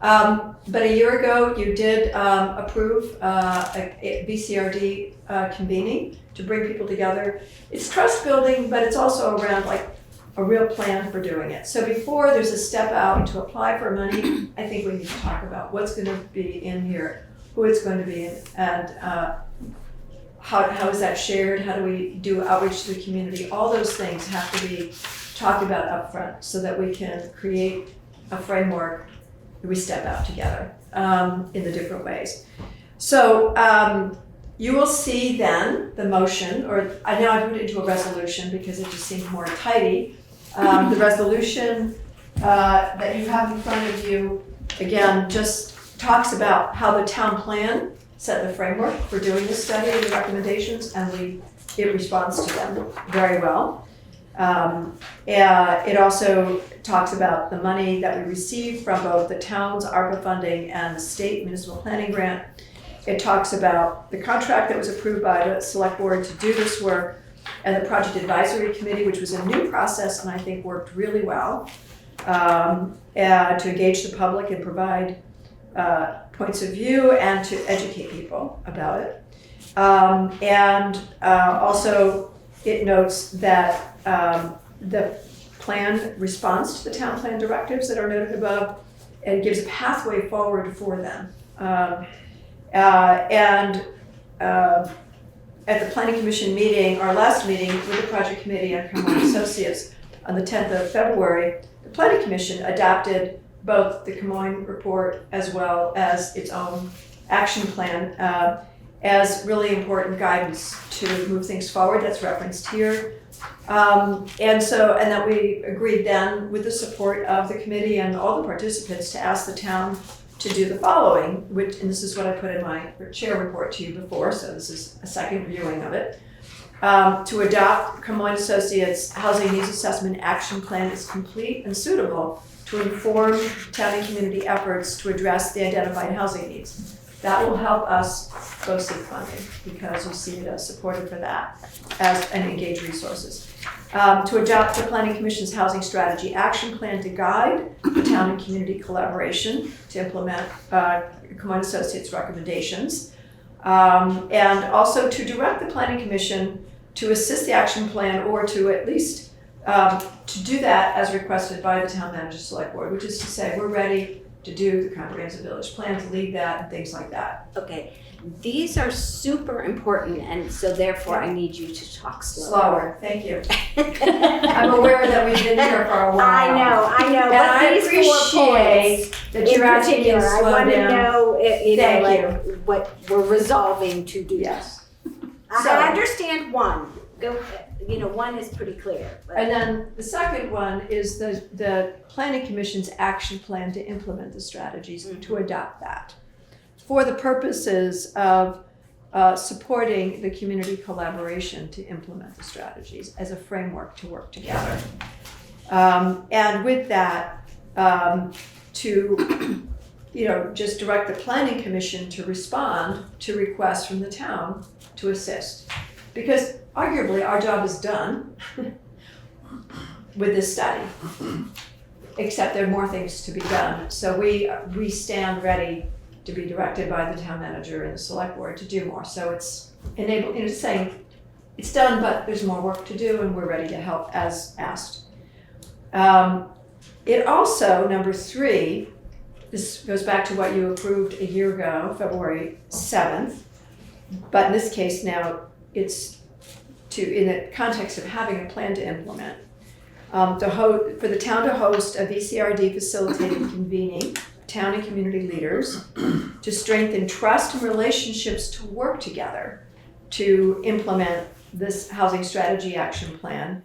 But a year ago, you did approve a VCRD convening to bring people together. It's trust building, but it's also around like a real plan for doing it. So before there's a step out to apply for money, I think we need to talk about what's going to be in here, who it's going to be in, and how is that shared? How do we do outreach to the community? All those things have to be talked about up front so that we can create a framework that we step out together in the different ways. So you will see then the motion, or I know I put it into a resolution because it just seemed more tidy. The resolution that you have in front of you, again, just talks about how the town plan set the framework for doing this study and the recommendations, and it responds to them very well. It also talks about the money that we receive from both the town's ARPA funding and the state municipal planning grant. It talks about the contract that was approved by the select board to do this work and the project advisory committee, which was a new process and I think worked really well to engage the public and provide points of view and to educate people about it. Also it notes that the plan responds to the town plan directives that are noted above and gives a pathway forward for them. At the Planning Commission meeting, our last meeting with the project committee and Camoin Associates on the 10th of February, the Planning Commission adopted both the Camoin report as well as its own action plan as really important guidance to move things forward. That's referenced here. And that we agreed then with the support of the committee and all the participants to ask the town to do the following, and this is what I put in my chair report to you before, so this is a second viewing of it. To adopt Camoin Associates Housing Needs Assessment Action Plan is complete and suitable to inform town and community efforts to address the identified housing needs. That will help us go seek funding because we see it as supported for that and engage resources. To adopt the Planning Commission's Housing Strategy Action Plan to guide the town and community collaboration to implement Camoin Associates recommendations. And also to direct the planning commission to assist the action plan or to at least to do that as requested by the town manager select board, which is to say we're ready to do the comprehensive village plan, to lead that and things like that. Okay, these are super important, and so therefore I need you to talk slower. Slower, thank you. I'm aware that we've been here for a while. I know, And but I these 4 appreciate points that you're asking me to I slow want to down. know, Thank you. what we're resolving to do. Yes. I So- understand one. Go, one is pretty clear. But And then the second one is the planning commission's action plan to implement the strategies, to adopt that for the purposes of supporting the community collaboration to implement the strategies as a framework to work together. And with that, to just direct the planning commission to respond to requests from the town to assist. Because arguably our job is done with this study, except there are more things to be done. So we stand ready to be directed by the town manager and the select board to do more. So it's saying it's done, but there's more work to do and we're ready to help as asked. It also, number 3, this goes back to what you approved a year ago, February 7th, but in this case now it's in the context of having a plan to implement, for the town to host a VCRD facilitated convening town and community leaders to strengthen trust and relationships to work together to implement this housing strategy action plan,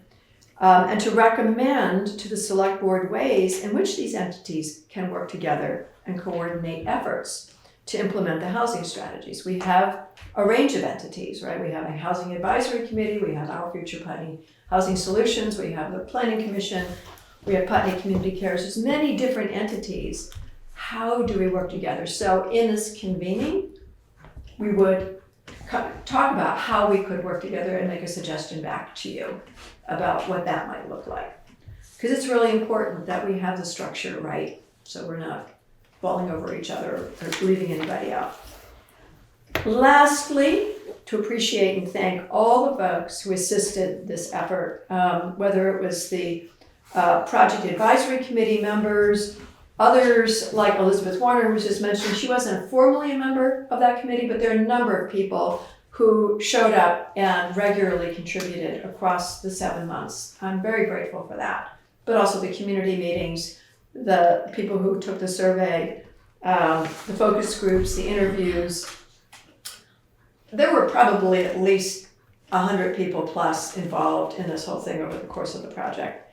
and to recommend to the select board ways in which these entities can work together and coordinate efforts to implement the housing strategies. We have a range of entities, right? We have a housing advisory committee, we have Our Future Putney Housing Solutions, we have the planning commission, we have Putney Community Cares. There's many different entities. How do we work together? So in this convening, we would talk about how we could work together and make a suggestion back to you about what that might look like. Because it's really important that we have the structure right, so we're not falling over each other or leaving anybody out. Lastly, to appreciate and thank all the folks who assisted this effort, whether it was the project advisory committee members, others like Elizabeth Warner, who was just mentioned. She wasn't formally a member of that committee, but there are a number of people who showed up and regularly contributed across the 7 months. I'm very grateful for that. But also the community meetings, the people who took the survey, the focus groups, the interviews. There were probably at least 100 people plus involved in this whole thing over the course of the project.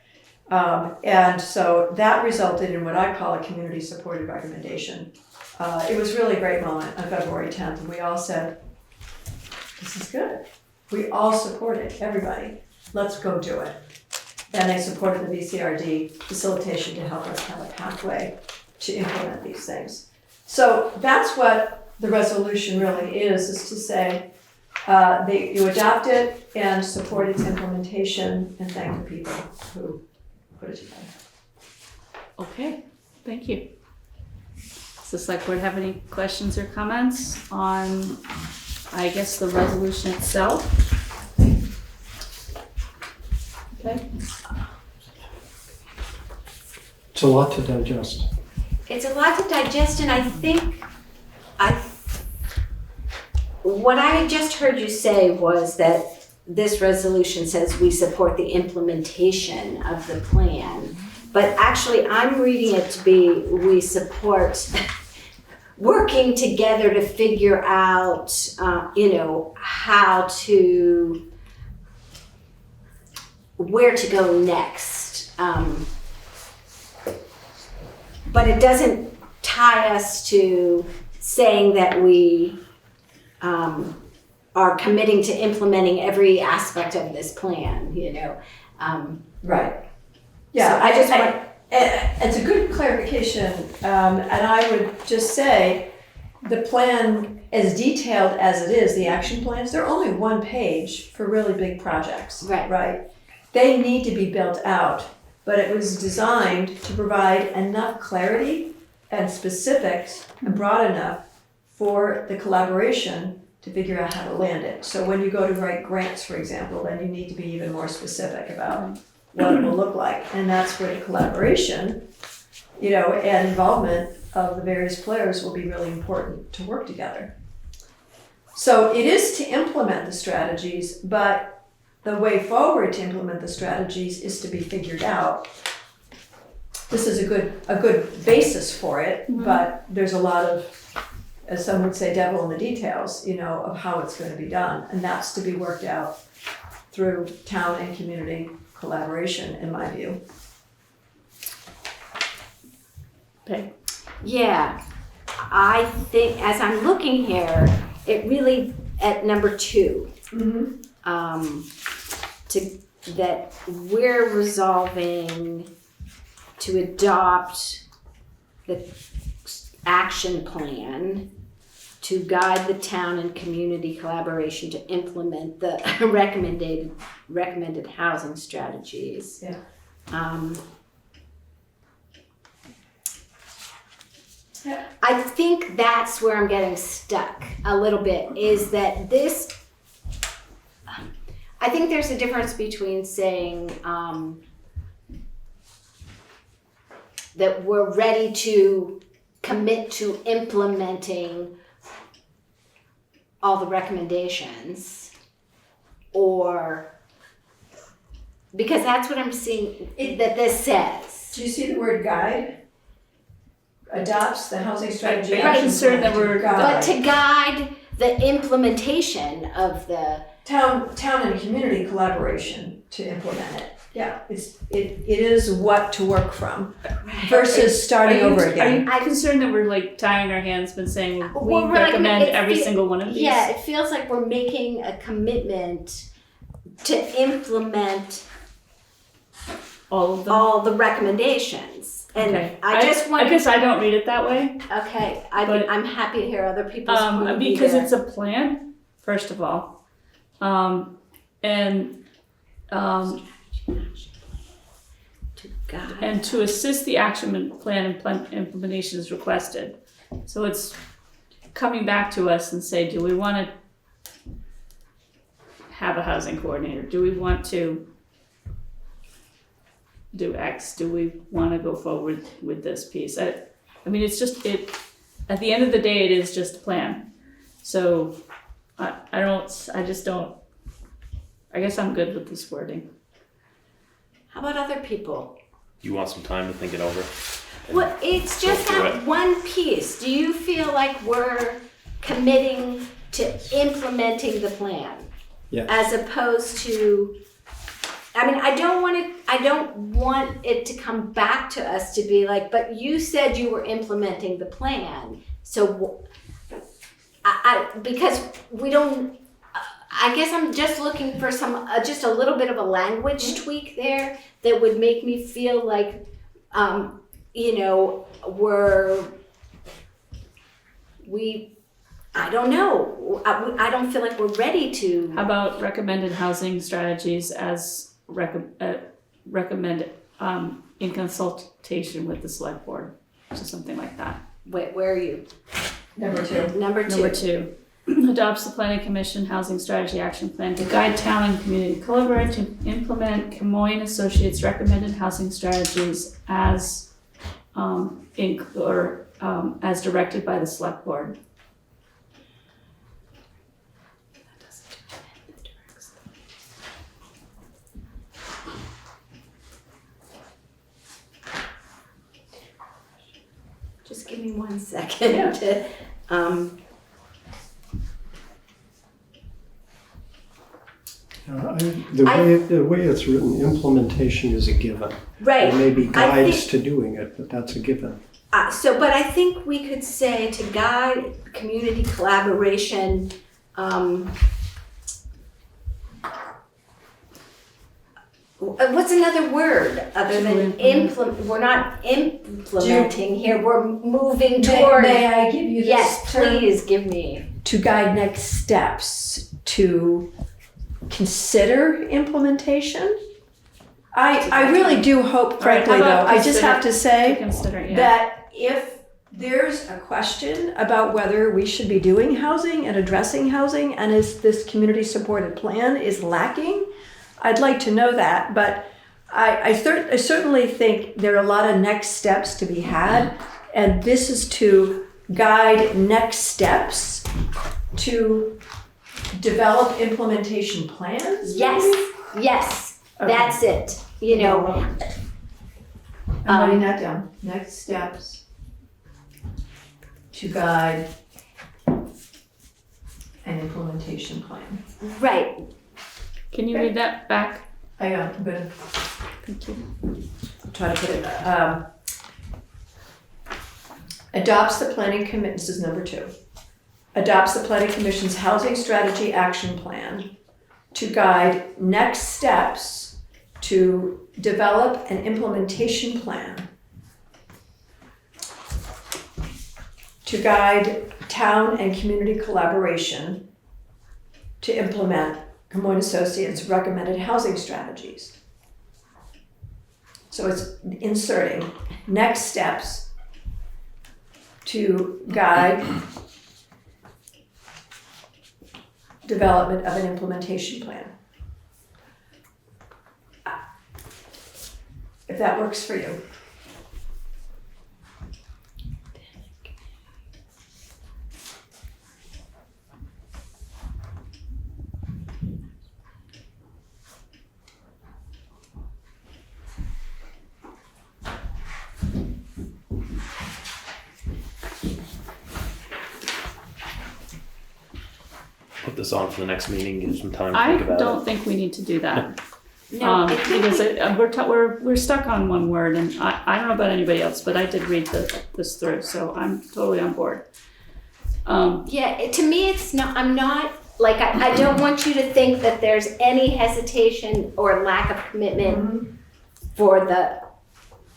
And so that resulted in what I call a community supported recommendation. It was really a great moment on February 10th, and we all said, this is good. We all supported, everybody. Let's go do it. And they supported the VCRD facilitation to help us have a pathway to implement these things. So that's what the resolution really is to say you adopt it and support its implementation and thank the people who put it together. Okay, thank you. Does the select board have any questions or comments on, I guess, the resolution itself? Okay. It's a lot to digest. it's a lot to digest, and I think what I just heard you say was that this resolution says we support the implementation of the plan, but actually I'm reading it to be we support working together to figure out, where to go next. But it doesn't tie us to saying that we are committing to implementing every aspect of this plan, Right. Yeah, So it's a good clarification, and I would just say the plan, as detailed as it is, the action plans, they're only one page for really big projects. Right? They need to be built out, but it was designed to provide enough clarity and specifics and broad enough for the collaboration to figure out how to land it. So when you go to write grants, for example, then you need to be even more specific about what it will look like. And that's where the collaboration, and involvement of the various players will be really important to work together. So it is to implement the strategies, but the way forward to implement the strategies is to be figured out. This is a good basis for it, but there's a lot of, as some would say, devil in the details, of how it's going to be done. And that's to be worked out through town and community collaboration, in my view. Okay. Yeah, I think as I'm looking here, it really, at number 2, that we're resolving to adopt the action plan to guide the town and community collaboration to implement the recommended housing strategies. Yeah. I think that's where I'm getting stuck a little bit, is that I think there's a difference between saying that we're ready to commit to implementing all the recommendations, or because that's what I'm seeing that this says. Do you see the word guide? Adopts the housing strategy. I'm concerned that we're But to guide the implementation of the town and community collaboration to implement it. Yeah, it is what to work from versus starting over again. Are you concerned that we're like tying our hands but saying we Well, recommend every single one of these? Yeah, it feels like we're making a commitment to implement all of them. All the recommendations. And okay. I guess I don't read it that way. Okay, I'm happy to hear other people's point of view because there. it's a plan, first of all, and to assist the action plan implementation is requested. So it's coming back to us and say, do we want to have a housing coordinator? Do we want to do X? Do we want to go forward with this piece? I mean, it's just at the end of the day, it is just a plan. So I guess I'm good with this wording. How about other people? You want some time to think it over? Well, it's just that one piece. Do you feel like we're committing to implementing the plan? Yes. As opposed to, I mean, I don't want it to come back to us to be like, but you said you were implementing the plan. So because we don't, I guess I'm just looking for some, just a little bit of a language tweak there that would make me feel like, I don't know. I don't feel like we're ready to. How about recommended housing strategies as recommended in consultation with the select board? So something like that. Wait, where are you? Number 2. Number 2. Adopts the Planning Commission Housing Strategy Action Plan to guide town and community collaboration to implement Camoin Associates recommended housing strategies as as directed by the select board. Just give me 1 second to, The way it's written, implementation is a given. Right. There may be guides to doing it, but that's a given. But I think we could say to guide community collaboration, what's another word other than implement? We're not implementing here, we're moving toward. May I give you this Yes, term? please give me. To guide next steps to consider implementation. I really do hope, frankly, though, I just have to say that if There's a question about whether we should be doing housing and addressing housing, and is this community supported plan is lacking. I'd like to know that, but I certainly think there are a lot of next steps to be had, and this is to guide next steps to develop implementation plans. Yes, yes, Okay. that's it, you know. I'm writing that down. Next steps to guide an implementation plan. Right. Can you read that back? I am gonna Thank you. try to put it. Adopts the planning commit. This is number 2. Adopts the planning commission's housing strategy action plan to guide next steps to develop an implementation plan to guide town and community collaboration to implement Moyne Associates' recommended housing strategies. So it's inserting next steps to guide development of an implementation plan. If that works for you. Put this on for the next meeting, give some time to I think about don't it. think we need to do that. No, I think Because we're stuck on one word, and I don't know about anybody else, but I did read this through, so I'm totally on board. yeah, to me, it's not, I'm not, like, I don't want you to think that there's any hesitation or lack of commitment for the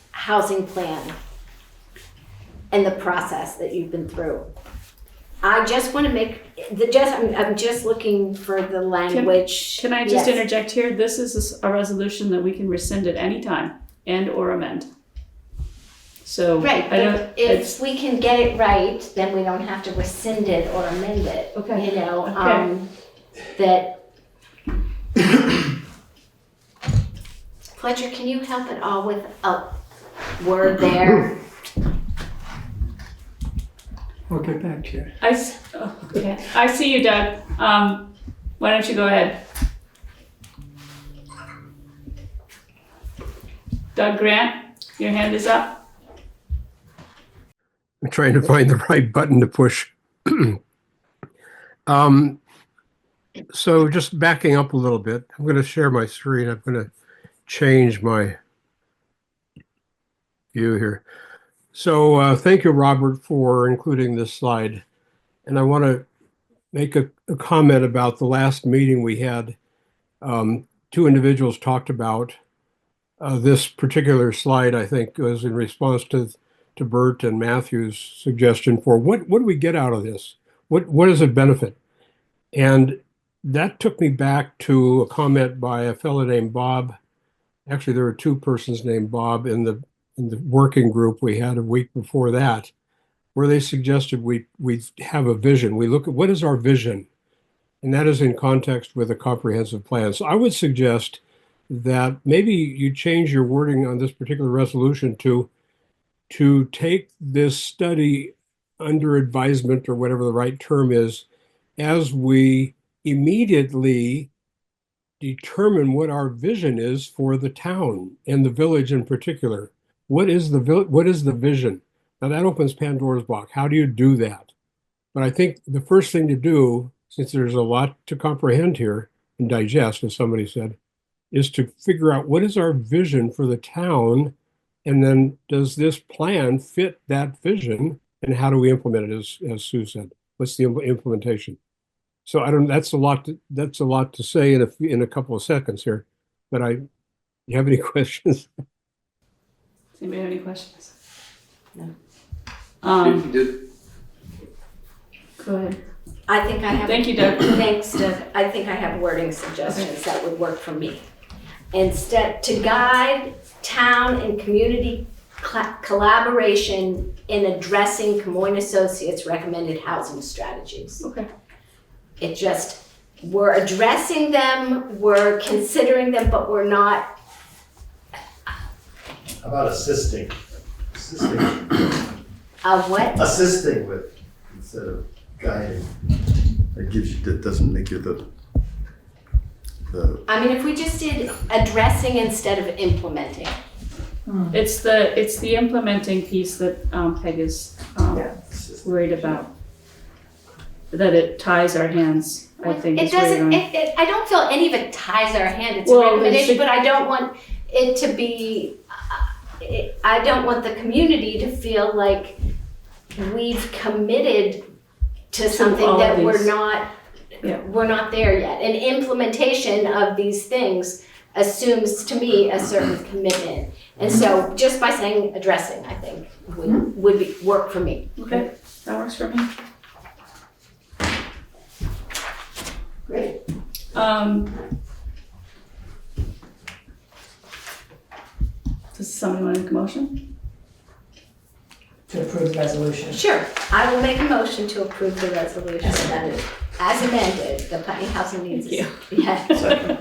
housing plan and the process that you've been through. I just want to make I'm just looking for the language. Can I just Yes. interject here? This is a resolution that we can rescind at any time and or amend. So Right, I don't. but if we can get it right, then we don't have to rescind it or amend it. Okay. You know, Okay. that. Fletcher, can you help at all with a word there? I'll get back to you. I see you, Doug. Why don't you go ahead? Doug Grant, your hand is up. I'm trying to find the right button to push. So just backing up a little bit, I'm going to share my screen. I'm going to change my view here. So thank you, Robert, for including this slide. And I want to make a comment about the last meeting we had. 2 individuals talked about this particular slide, I think, was in response to Bert and Matthew's suggestion for what do we get out of this? What does it benefit? And that took me back to a comment by a fellow named Bob. Actually, there were 2 persons named Bob in the working group we had a week before that, where they suggested we have a vision. We look at what is our vision, and that is in context with a comprehensive plan. So I would suggest that maybe you change your wording on this particular resolution to take this study under advisement, or whatever the right term is, as we immediately determine what our vision is for the town and the village in particular. What is the vision? Now that opens Pandora's box. How do you do that? But I think the first thing to do, since there's a lot to comprehend here and digest, as somebody said, is to figure out what is our vision for the town, and then does this plan fit that vision, and how do we implement it, as Sue said? What's the implementation? So that's a lot to say in a couple of seconds here, but you have any questions? Does anybody have any questions? No. Go ahead. I think I have. Thank you, Doug. Thanks, Doug. I think I have wording suggestions that would work for me. Instead, to guide town and community collaboration in addressing Camoin Associates' recommended housing strategies. Okay. It just, we're addressing them, we're considering them, but we're not. How about assisting? What? Assisting with instead of guiding. That gives you, that doesn't make you the. I mean, if we just did addressing instead of implementing. It's the implementing piece that Peg is worried about. That it ties our hands, I think. It doesn't, I don't feel any of it ties our hand. It's a Well, recommendation, but I don't want it to be, I don't want the community to feel like we've committed to something all that of we're these. not, we're not there yet. And implementation of these things assumes to me a certain commitment. And so just by saying addressing, I think would work for me. Okay, that works for me. Great. Does somebody want to make a motion? To approve the resolution. Sure, I will make a motion to approve the resolution. As amended. As amended, the Putney Housing Needs. Thank you. Yeah.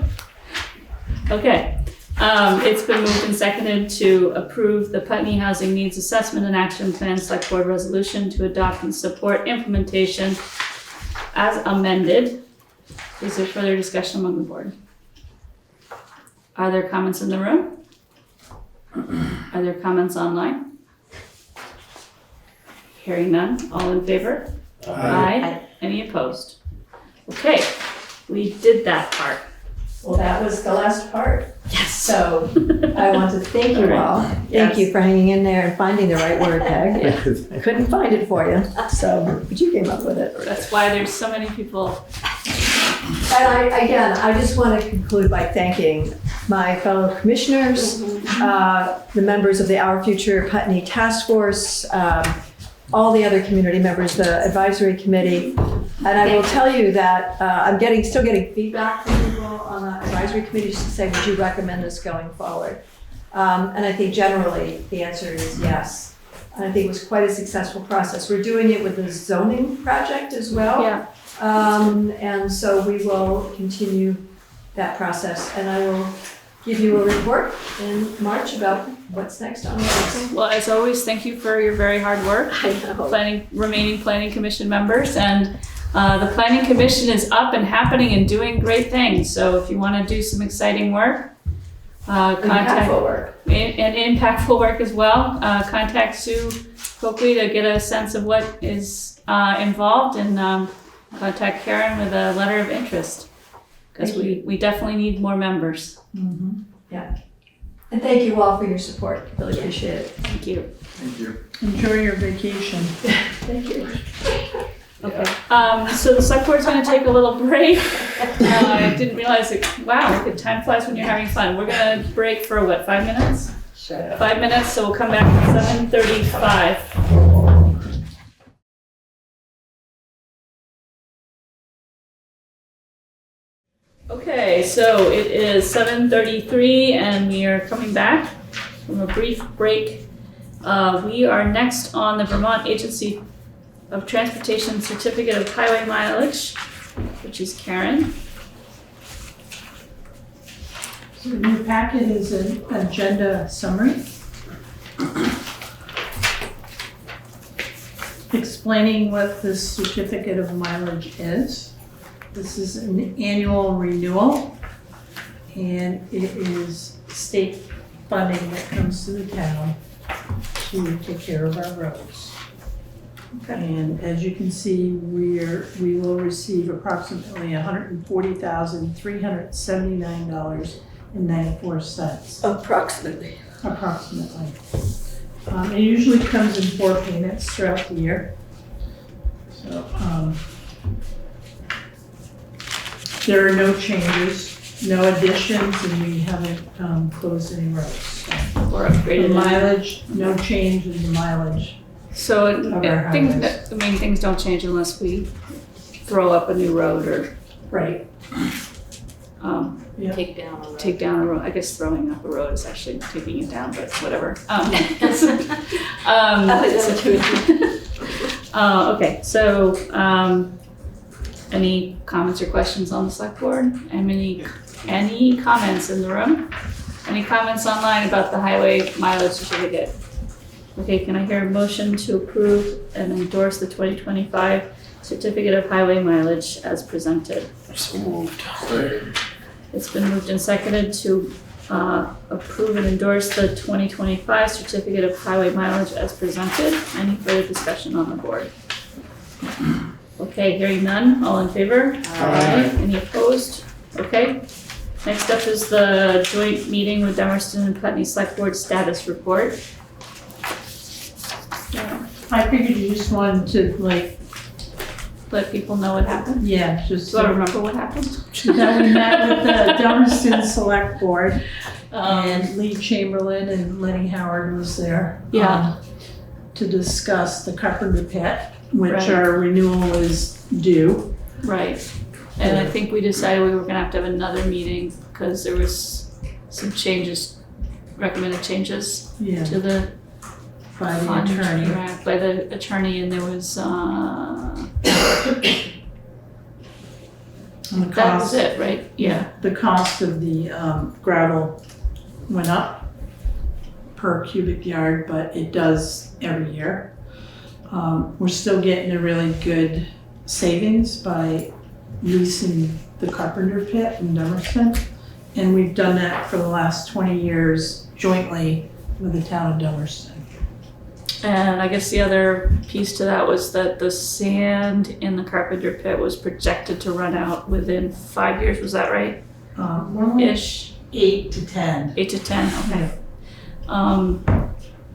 Okay, it's been moved and seconded to approve the Putney Housing Needs Assessment and Action Plan Select Board Resolution to adopt and support implementation as amended. Is there further discussion among the board? Are there comments in the room? Are there comments online? Hearing none, all in favor? Aye. Any opposed? Okay, we did that part. Well, that was the last part. Yes. So I want to thank you all. Thank you for hanging in there and finding the right word, Peg. Couldn't find it for you, but you came up with it. That's why there's so many people. And I just want to conclude by thanking my fellow commissioners, the members of the Our Future Putney Task Force, all the other community members, the advisory committee. And I will tell you that I'm still getting feedback from people on the advisory committee just to say, would you recommend this going forward? And I think generally the answer is yes. And I think it was quite a successful process. We're doing it with the zoning project as well. Yeah. And so we will continue that process, and I will give you a report in March about what's next on this. Well, as always, thank you for your very hard work. I know. Remaining planning commission members, and the planning commission is up and happening and doing great things. So if you want to do some exciting work, Impactful work. And impactful work as well, contact Sue Coakley to get a sense of what is involved, and contact Karen with a letter of interest, because we definitely need more members. Mm-hmm. Yeah. And thank you all for your support. Really appreciate it. Thank you. Thank you. Enjoy your vacation. Thank you. Okay. So the select board's going to take a little break. I didn't realize it. Wow, look at time flies when you're having fun. We're going to break for what, 5 minutes? Sure. 5 minutes. So we'll come back at 7:35. Okay, so it is 7:33 and we are coming back from a brief break. We are next on the Vermont Agency of Transportation Certificate of Highway Mileage, which is Karen. So in your packet is an agenda summary explaining what the certificate of mileage is. This is an annual renewal, and it is state funding that comes to the town to take care of our roads. Okay. And as you can see, we will receive approximately $140,379.94. Approximately. Approximately. It usually comes in 4 payments throughout the year. So, there are no changes, no additions, and we haven't closed any roads. So Or upgraded. the mileage, no change in the mileage. So highways. things don't change unless we throw up a new road or. Right. Yeah. Take down a road. take down a road. I guess throwing up a road is actually taking it down, but whatever. Okay, so any comments or questions on the select board? Any comments in the room? Any comments online about the highway mileage certificate? Okay, can I hear a motion to approve and endorse the 2025 certificate of highway mileage as presented? So moved. It's been moved and seconded to approve and endorse the 2025 certificate of highway mileage as presented. Any further discussion on the board? Okay, hearing none, all in favor? Aye. Any opposed? Okay. Next up is the joint meeting with Dummerston and Putney Selectboard status report. Yeah, I figured you just wanted to let people know what happened. yeah, just. Do I remember what happened? That we met with the Dummerston Select Board, and Lee Chamberlain and Lenny Howard was there. Yeah. To discuss the Carpenter Pit, which Right. our renewal is due. Right. And I think we decided we were gonna have to have another meeting because there was some changes, recommended changes Yeah. to the By the attorney. contract by the attorney, and there was, And the that was cost, it, right? Yeah. the cost of the gravel went up per cubic yard, but it does every year. We're still getting a really good savings by leasing the Carpenter Pit in Dummerston. And we've done that for the last 20 years jointly with the town of Dummerston. And I guess the other piece to that was that the sand in the Carpenter Pit was projected to run out within 5 years, was that right? More like Ish, 8 to 10. 8 to 10, okay.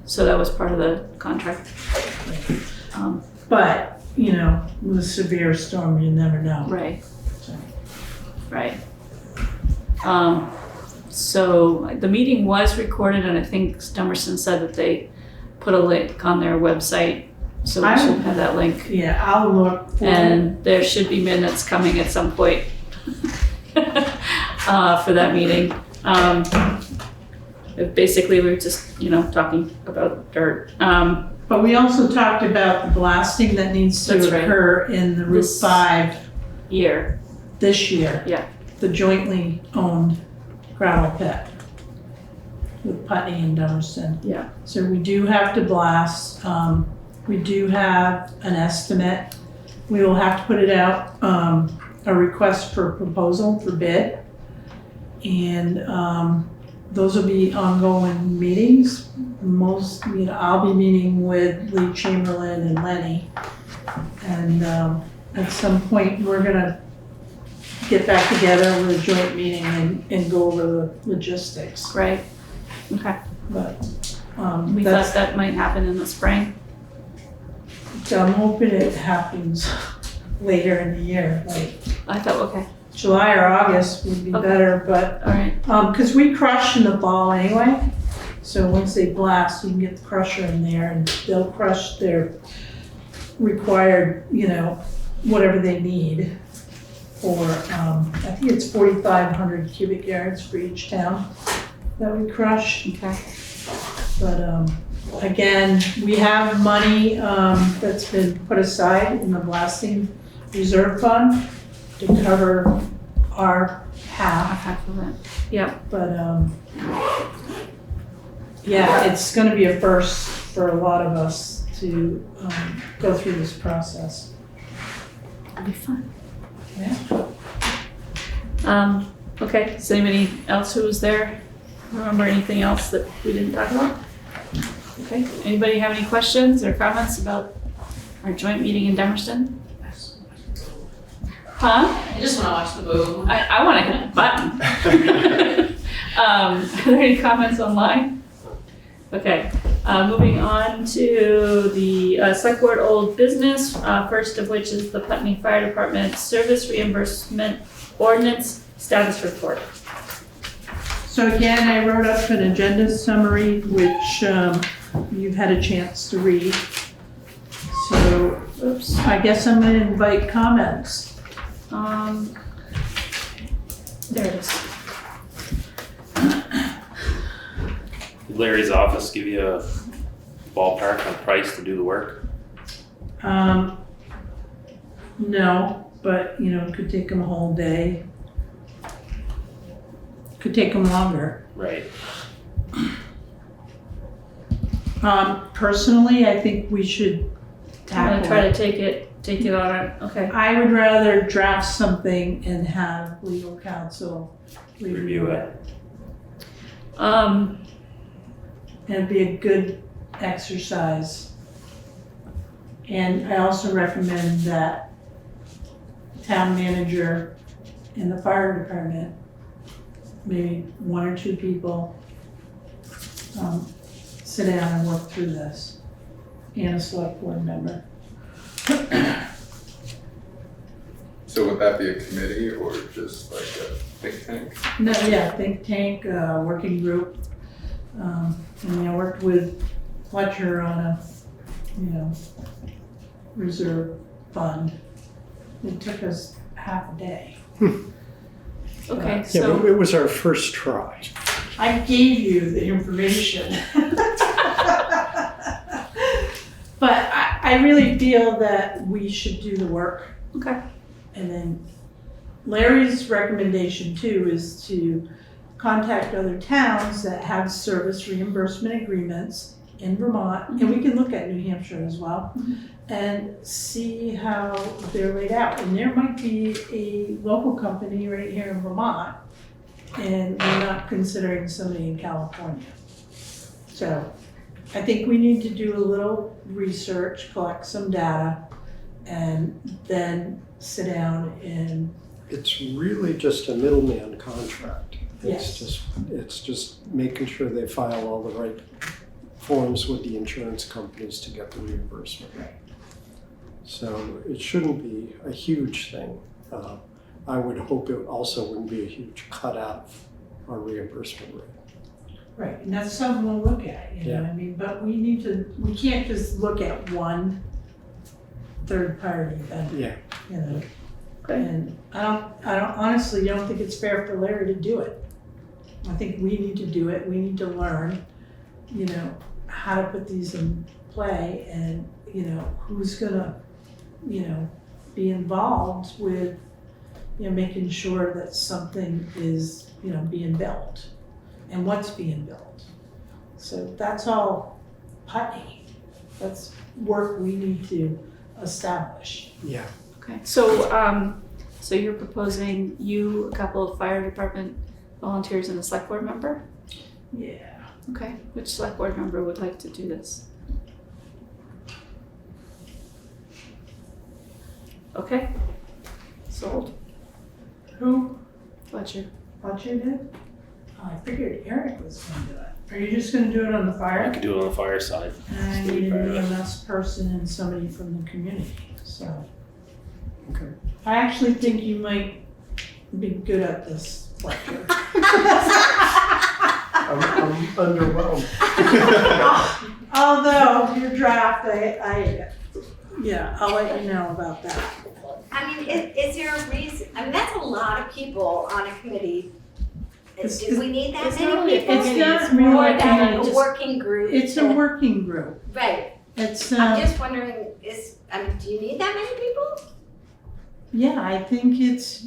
So that was part of the contract. But, you know, with a severe storm, you never know. Right. Right. So the meeting was recorded, and I think Dummerston said that they put a link on their website, so we should have that link. Yeah, I'll look for it. And there should be minutes coming at some point for that meeting. Basically, we were just, talking about dirt. But we also talked about the blasting that needs to That's right. occur in the Route This 5 year. this year. Yeah. The jointly owned gravel pit with Putney and Dummerston. Yeah. So we do have to blast. We do have an estimate. We will have to put it out, a request for proposal for bid. And those will be ongoing meetings. I'll be meeting with Lee Chamberlain and Lenny. And at some point, we're gonna get back together with a joint meeting and go over the logistics. Right. Okay. But We that's, thought that might happen in the spring. so I'm hoping it happens later in the year, like I thought, okay, July or August would be Okay. better, but, all right. cause we crush in the fall anyway. So once they blast, you can get the crusher in there and they'll crush their required, whatever they need for, I think it's 4,500 cubic yards for each town that we crush. Okay. But, again, we have money, that's been put aside in the blasting reserve fund to cover our half. Half of it. Yeah. But, yeah, it's gonna be a first for a lot of us to, go through this process. It'll be fun. Yeah. Okay, is anybody else who was there? Remember anything else that we didn't talk about? Okay, anybody have any questions or comments about our joint meeting in Dummerston? Huh? I just wanna watch the boom. I wanna hit the button. Are there any comments online? Okay, moving on to the Selectboard Old Business, first of which is the Putney Fire Department Service Reimbursement Ordinance Status Report. So again, I wrote up an agenda summary, which, you've had a chance to read. So, Oops. I guess I'm gonna invite comments. There it is. Did Larry's office give you a ballpark on price to do the work? No, but it could take them a whole day. Could take them longer. Right. Personally, I think we should I'm tackle gonna try it. to take it on it. Okay. I would rather draft something and have legal counsel review it. It'd be a good exercise. And I also recommend that town manager and the fire department, maybe one or two people, sit down and work through this, and a select board member. So would that be a committee or just like a think tank? No, yeah, think tank, working group. And I worked with Fletcher on a, reserve fund. It took us half a day. Okay, Yeah, so but it was our first try. I gave you the information. But I really feel that we should do the work. okay. And then Larry's recommendation too is to contact other towns that have service reimbursement agreements in Vermont, and we can look at New Hampshire as well, and see how they're laid out. And there might be a local company right here in Vermont, and we're not considering somebody in California. So I think we need to do a little research, collect some data, and then sit down and It's really just a middleman contract. Yes. It's just making sure they file all the right forms with the insurance companies to get the reimbursement. Right. So it shouldn't be a huge thing. I would hope it also wouldn't be a huge cut out of our reimbursement rate. Right, and that's something we'll look at, you know what I mean? But we can't just look at one third party vendor, Yeah. you know? And I honestly don't think it's fair for Larry to do it. I think we need to do it, we need to learn, how to put these in play and, who's gonna, be involved with, making sure that something is, being built and what's being built. So that's all Putney. That's work we need to establish. Yeah. Okay, so, so you're proposing a couple of fire department volunteers and a select board member? Yeah. Okay, which select board member would like to do this? Okay, sold. Who? Fletcher. Fletcher did? Oh, I figured Eric was gonna do it. Are you just gonna do it on the I fire? could do it on the fire side. And I need an EMS person and somebody from the community, so. Okay. I actually think you might be good at this, Fletcher. I'm underwhelmed. Although your draft, I'll let you know about that. I mean, is there a reason, that's a lot of people on a committee. Do we need that it's not many really a people? It's committee, not it's really more a Or that committee. a working group? It's a working group. Right, It's, I'm just wondering, do you need that many people? yeah, I think it's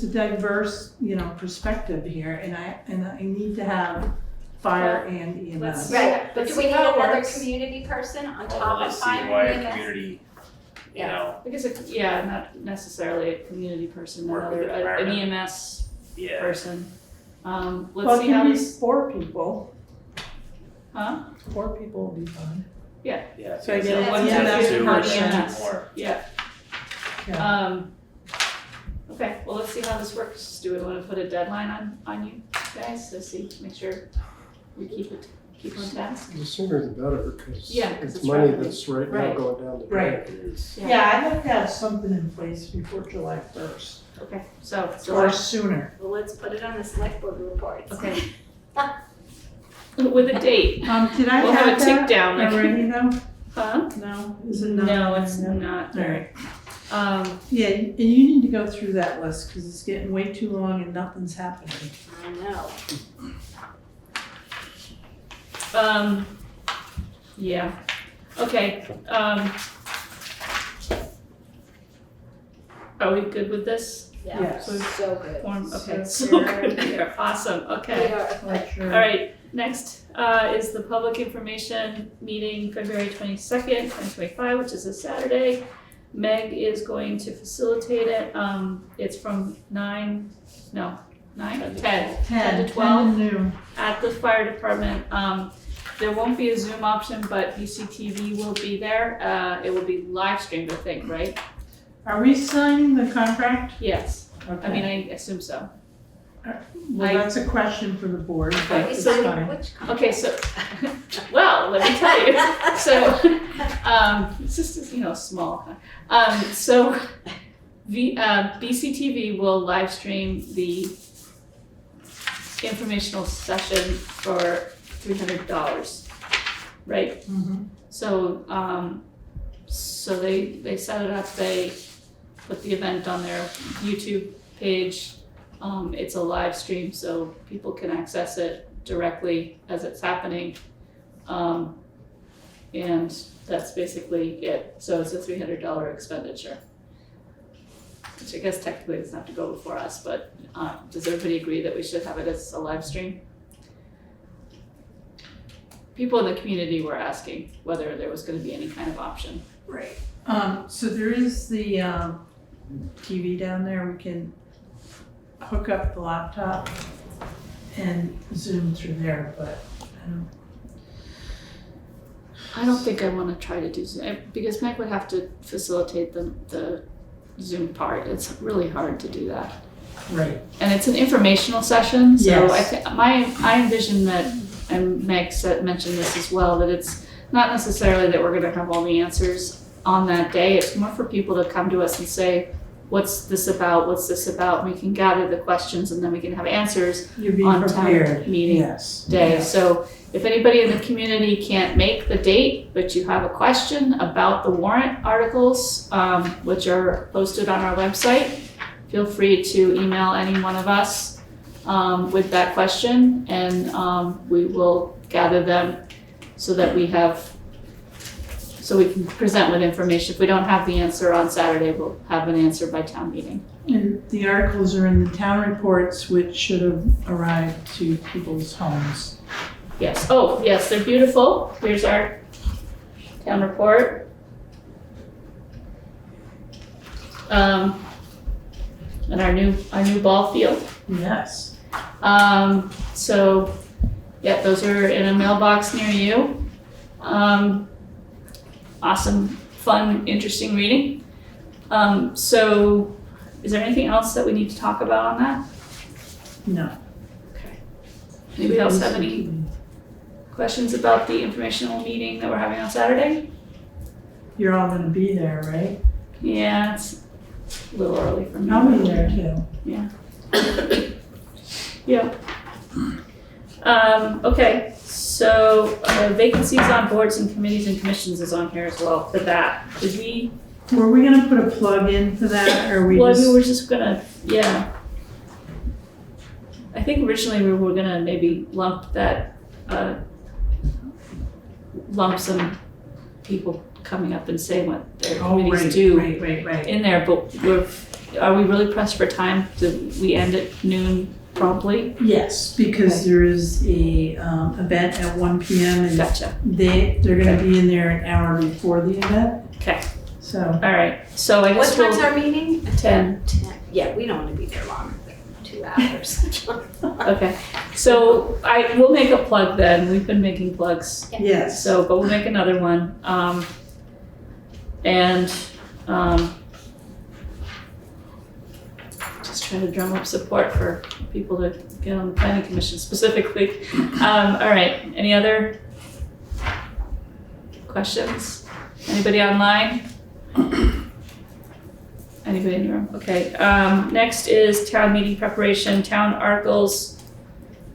a diverse, perspective here, and I need to have fire and EMS. let's- Right, but Let's do we see need how it another works. community person on I don't top really of see fire why and a EMS? community, Because not necessarily a community person, Work with another, the an department. EMS yeah. person. Well, Let's it see how can be this, 4 people. huh? 4 people will be fine. Yeah. So I think get so. one Yeah, second two per or two EMS. more. Yeah. Yeah. Okay, well, let's see how this works. Do we want to put a deadline on you guys to make sure we keep on task? The sooner the better, because Yeah, 'cause it's it's money revenue. that's right now Right. going down the drain. Right. It is. Yeah, I'd like to have something in place before July 1st, Okay, so, or sooner. Well, let's put it on the Selectboard Reports. okay. With a date, Did I We'll have a that tick down, like- already though? huh? No, is it not? No, it's not. All right. Yeah, and you need to go through that list because it's getting way too long and nothing's happening. I know. Yeah, okay, are we good with this? Yeah, Yes. so good. Form, okay, So so good. good here, awesome, okay. Like, sure. All right, next is the public information meeting, February 22nd, 2025, which is a Saturday. Meg is going to facilitate it. It's from 10 to 12 10 noon. at the fire department. There won't be a Zoom option, but BCTV will be there. It will be live streamed, I think, right? Are we signing the contract? Yes, Okay. I mean, I assume so. Well, that's a question for the board, but Okay, it's so- fine. Okay, so, well, let me tell you. So, it's just, small. So, BCTV will live stream the informational session for $300, right? Mhm. So, so they set it up, they put the event on their YouTube page. It's a live stream, so people can access it directly as it's happening. And that's basically it. So it's a $300 expenditure. Which I guess technically doesn't have to go before us, but does everybody agree that we should have it as a live stream? People in the community were asking whether there was gonna be any kind of option. Right. So there is the TV down there. We can hook up the laptop and Zoom through there, but I don't think I wanna try to do Zoom, because Meg would have to facilitate the Zoom part. It's really hard to do that. right. And it's an informational session, so Yes. I think, I envision that, and Meg mentioned this as well, that it's not necessarily that we're gonna have all the answers on that day. It's more for people to come to us and say, what's this about, what's this about? We can gather the questions and then we can have answers You'll be on prepared. town meeting Yes. day. Yes. So if anybody in the community can't make the date, but you have a question about the warrant articles, which are posted on our website, feel free to email any one of us with that question, and we will gather them so that we can present with information. If we don't have the answer on Saturday, we'll have an answer by town meeting. And the articles are in the town reports, which should have arrived to people's homes. Yes, oh, yes, they're beautiful. Here's our town report. And our new ball field. Yes. So, yeah, those are in a mailbox near you. Awesome, fun, interesting reading. So, is there anything else that we need to talk about on that? No. Okay. Anybody else have any questions about the informational meeting that we're having on Saturday? You're all gonna be there, right? Yeah, it's a little early for me. I'll be there too. Yeah. Yeah. Okay, so vacancies on boards and committees and commissions is on here as well for that. Did we? Were we gonna put a plug in for that, or we Well, just? we were just gonna, yeah. I think originally we were gonna maybe lump that, lump some people coming up and saying what their committees do Right. in there, but are we really pressed for time? Do we end at noon promptly? Yes, because there is a event at 1 p.m. and Gotcha. they're gonna be in there an hour before the event, Okay, so. all right, so I What guess time's we'll, our meeting? 10. 10. Yeah, we don't wanna be there longer than 2 hours. Okay, so we'll make a plug then, we've been making plugs. Yes. So, but we'll make another one, just trying to drum up support for people to get on the planning commission specifically. All right, any other questions? Anybody online? Anybody in the room? Okay, next is town meeting preparation, town articles,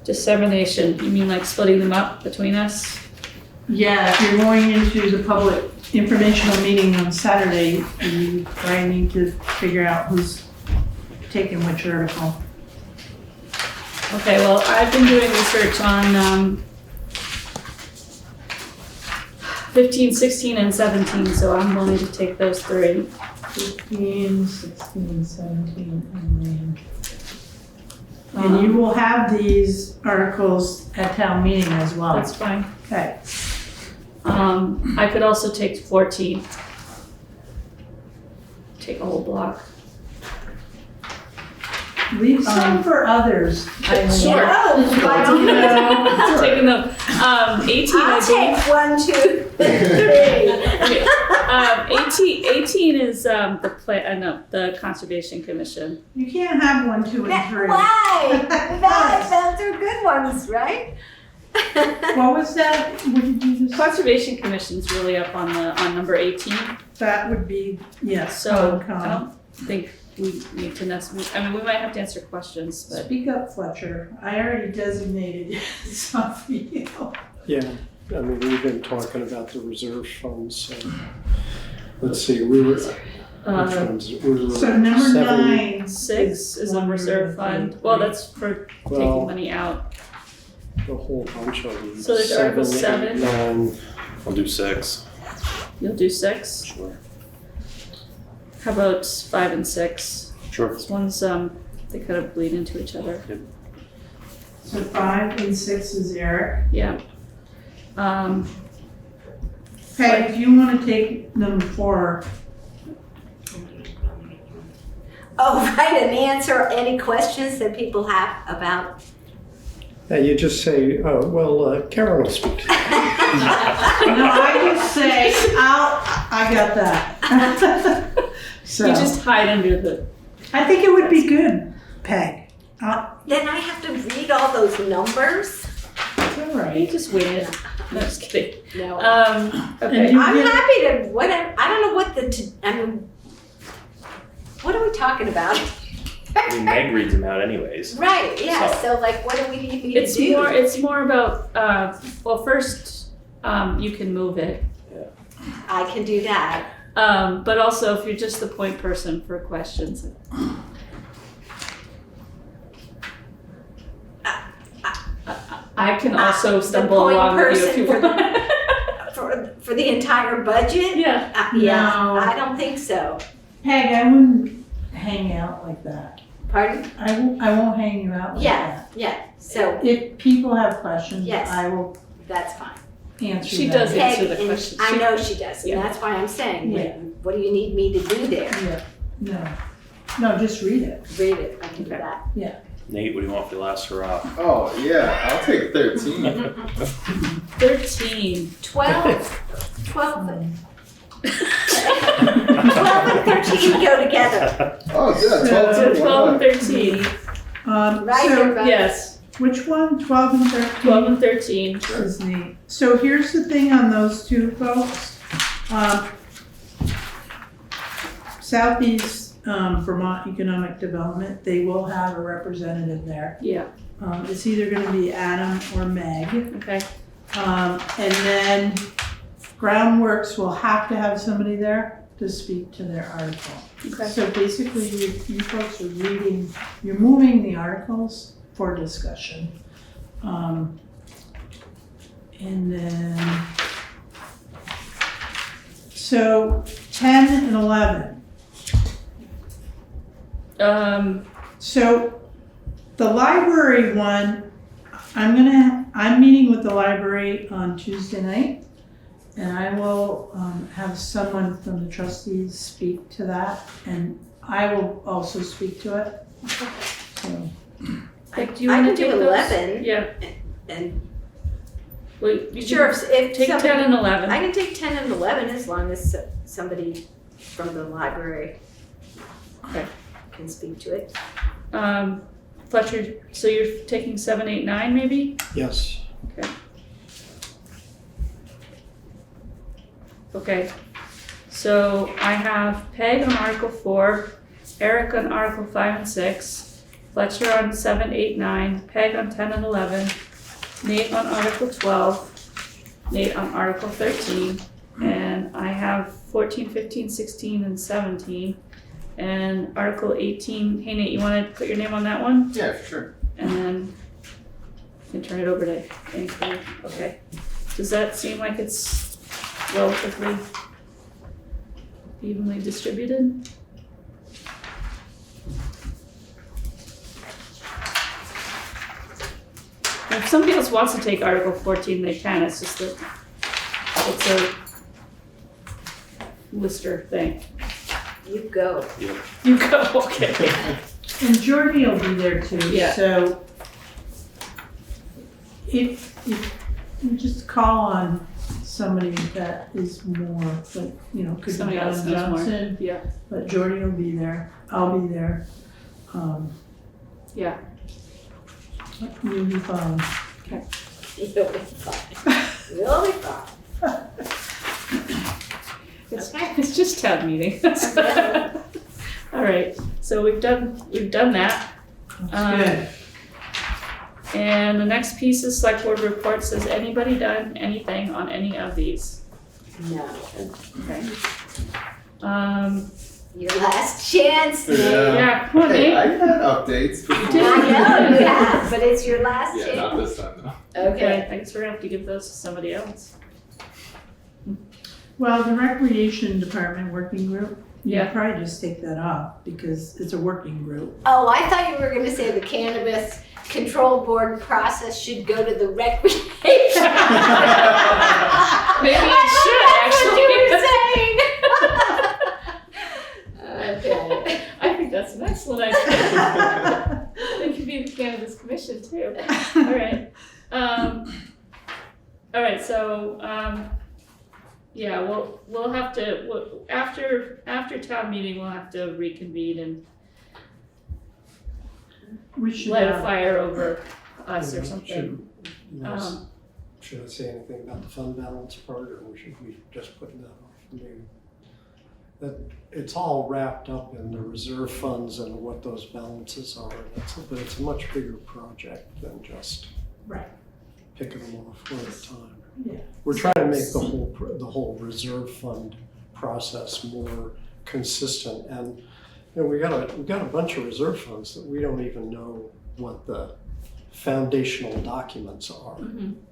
dissemination. You mean like splitting them up between us? Yeah, if you're going into the public informational meeting on Saturday, you probably need to figure out who's taking which article. Okay, well, I've been doing research on 15, 16, and 17, so I'm willing to take those three. 15, 16, 17, and then. And you will have these articles at town meeting as well. That's fine. Okay. I could also take 14. Take a whole block. Leave some for others. Sure. Taking them. 18. I'll take 1, 2, 3. 18 is the Conservation Commission. You can't have 1, 2, and 3. Why? Those are good ones, right? What was that? What did you just? Conservation Commission's really up on number 18. That would be, yes. So I don't think we need to necessarily, I mean, we might have to answer questions, but. Speak up, Fletcher. I already designated some for you. Yeah, I mean, we've been talking about the reserve funds, so let's see, we were, which ones? We were So number 7, 6 is a reserve fund. Well, that's for taking money out. a whole bunch of them. So there's Article 7. 8, 9. I'll do 6. You'll do 6? Sure. How about 5 and 6? Sure. This one's, they kind of bleed into each other. Yep. So 5 and 6 is Eric. Yeah. Hey, if you want to take number 4. Oh, right, and answer any questions that people have about. Yeah, you just say, oh, well, Karen will speak to you. No, I just say, I got that. So You just hide under the. I think it would be good, Peg. Then I have to read all those numbers? It's all You right. just wait it. No, just kidding. No. Okay. And I'm get- happy to, whatever, I don't know what what are we talking about? I mean, Meg reads them out anyways. Right, yeah, So- so like, what do we need me to It's do? more about, well, first, you can move it. I can do that. But also if you're just the point person for questions. I can also The stumble point along with you if person you for want. For the entire budget? Yeah. Yeah, No. I don't think so. Peg, I wouldn't hang out like that. Pardon? I won't hang you out like that. Yeah, so If people have questions, Yes. I will that's fine. answer She them. does answer Peg, the and questions. I know she does, and Yeah. that's why I'm saying, Yeah. what do you need me to do there? Yeah, no, just read it. Read it, I can do Okay. that. Nate, what do you want for the last hurrah? Oh, yeah, I'll take 13. 13. 12 and 13 go together. Oh, yeah, 12 So too. 12 and 13. Right, So, everybody? Yes. which one? 12 and 13? 12 and 13. Is neat. So here's the thing on those two folks. Southeast Vermont Economic Development, they will have a representative there. Yeah. It's either gonna be Adam or Meg. Okay. And then Groundworks will have to have somebody there to speak to their article. Okay. So basically, you folks are reading, you're moving the articles for discussion. And then, so 10 and 11. So the library one, I'm meeting with the library on Tuesday night. And I will have someone from the trustees speak to that, and I will also speak to it. So, Like, do you I want to can do take those? 11. Yeah. And Well, you sure, can if take somebody, 10 and 11. I can take 10 and 11 as long as somebody from the library Okay. can speak to it. Fletcher, so you're taking 7, 8, 9 maybe? Yes. Okay. Okay. So I have Peg on Article 4, Eric on Article 5 and 6, Fletcher on 7, 8, 9, Peg on 10 and 11, Nate on Article 12, Nate on Article 13, and I have 14, 15, 16, and 17. And Article 18, hey Nate, you wanna put your name on that one? Yeah, for sure. And then you can turn it over to anybody. Okay. Does that seem like it's relatively evenly distributed? If somebody else wants to take Article 14, they can. It's just that it's a lister thing. You go. You go, okay. And Jordy will be there too, Yeah. so if you just call on somebody that is more, like, you know, could be Somebody else John knows more. Johnson, Yeah, but Jordy will be there, I'll be there. yeah. You'll be fine. You'll be fine. You'll be fine. It's just town meeting. All right, so we've done that. That's good. And the next piece is Selectboard Reports. Has anybody done anything on any of these? No. Okay. Your last chance, Nate. Yeah, come on, Hey, Nate. I had updates before. I know you have, but it's your last Yeah, chance. not this time though. Okay, I guess we're gonna have to give those to somebody else. Well, the Recreation Department Working Group, you Yeah. could probably just take that off because it's a working group. Oh, I thought you were gonna say the Cannabis Control Board process should go to the recreation. Maybe it should, actually. Okay. I think that's an excellent idea. It could be the Cannabis Commission too. All right. All right. So yeah, we'll have to after town meeting we'll have to reconvene and We should light a have, fire over us or something. Should I say anything about the fund balance part, or should we just put that off? Maybe that it's all wrapped up in the reserve funds and what those balances are. But it's a much bigger project than just right. picking them off one at a time. Yeah. We're trying to make the whole reserve fund process more consistent, and you know, we got a bunch of reserve funds that we don't even know what the foundational documents are,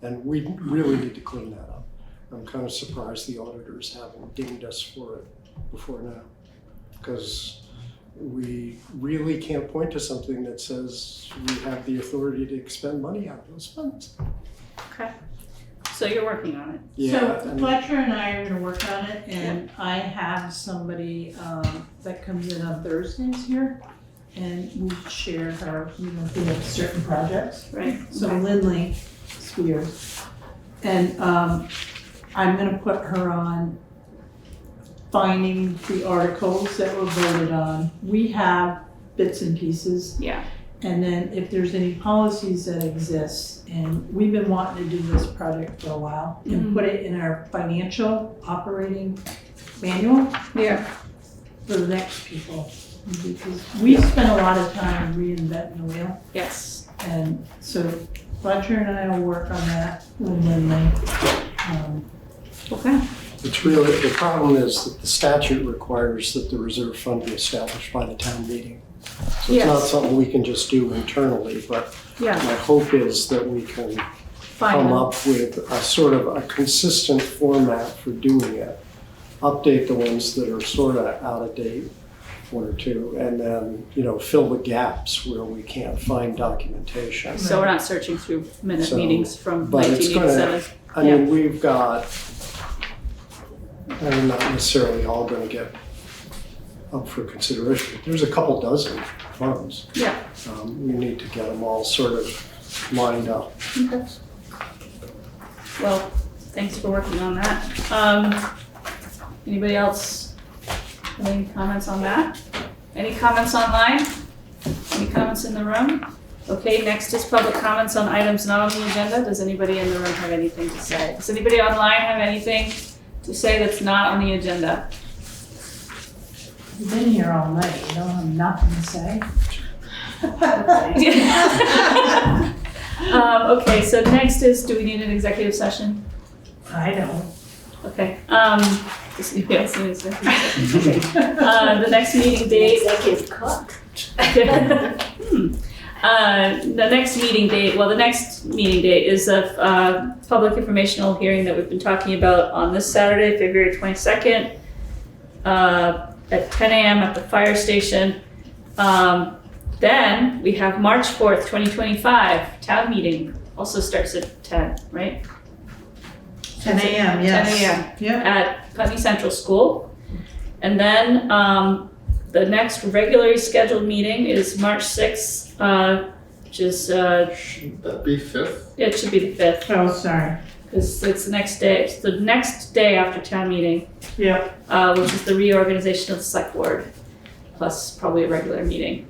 and we really need to clean that up. I'm kind of surprised the auditors haven't dinged us for it before now, because we really can't point to something that says we have the authority to expend money out of those funds. Okay. So you're working on it. Yeah, So Fletcher and I are gonna work on it, and I have somebody that comes in on Thursdays here, and we share her, you know, if we have certain projects. Right. So Lindley Spears, and I'm gonna put her on finding the articles that were voted on. We have bits and pieces. Yeah. And then if there's any policies that exist, and we've been wanting to do this project for a while, and put it in our financial operating manual. Yeah. For the next people, because we spent a lot of time reinventing the wheel. Yes. And so Fletcher and I will work on that with Lindley. Okay. it's really, the problem is that the statute requires that the reserve fund be established by the town meeting. So it's not something we can just do internally, but Yeah. my hope is that we can come up with a sort of a consistent format for doing it. Update the ones that are sort of out of date, one or two, and then, you know, fill the gaps where we can't find documentation. So we're not searching through So, meetings from but it's 1987. I mean, we've got, and not necessarily all gonna get up for consideration. There's a couple dozen funds. Yeah. We need to get them all sort of lined up. Okay. Well, thanks for working on that. Anybody else have any comments on that? Any comments online? Any comments in the room? Okay, next is public comments on items not on the agenda. Does anybody in the room have anything to say? Does anybody online have anything to say that's not on the agenda? You've been here all night, you don't have nothing to say? Okay, so next is, do we need an executive session? I don't. Okay, yes, okay. The next meeting date. Executive cook. The next meeting date is a public informational hearing that we've been talking about on this Saturday, February 22nd, at 10 a.m. at the fire station. Then we have March 4th, 2025, town meeting, also starts at 10, right? 10 a.m., yes. 10 a.m. Yep. at Putney Central School. And then the next regularly scheduled meeting is March 6th, which is, Shouldn't that be 5th? it should be the 5th, Oh, sorry. because it's the next day. It's the next day after town meeting, Yep. which is the reorganization of the select board, plus probably a regular meeting.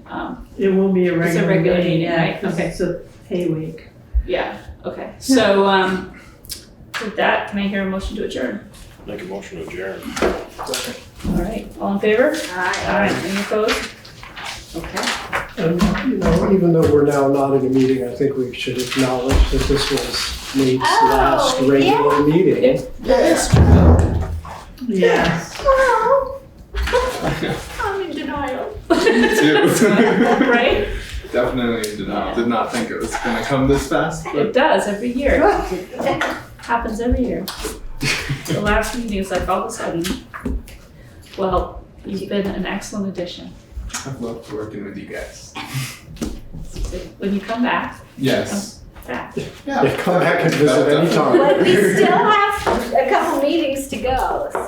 It will be a It's a regular regular meeting, meeting, yeah, right? 'cause Okay. it's a pay week. Yeah, okay. So with that, can I hear a motion to adjourn? Make a motion to adjourn. All right, all in favor? Aye. Any opposed? Okay. And, you know, even though we're now not in a meeting, I think we should acknowledge that this was Nate's last regular meeting. That's true. Yes. I'm in denial. Me too. Right? Definitely did not think it was gonna come this fast, but It does every year. Happens every year. The last meeting is like all of a sudden. Well, you've been an excellent addition. I've loved working with you guys. When you come back, Yes. back. Yeah, come back and visit anytime. But we still have a couple meetings to go.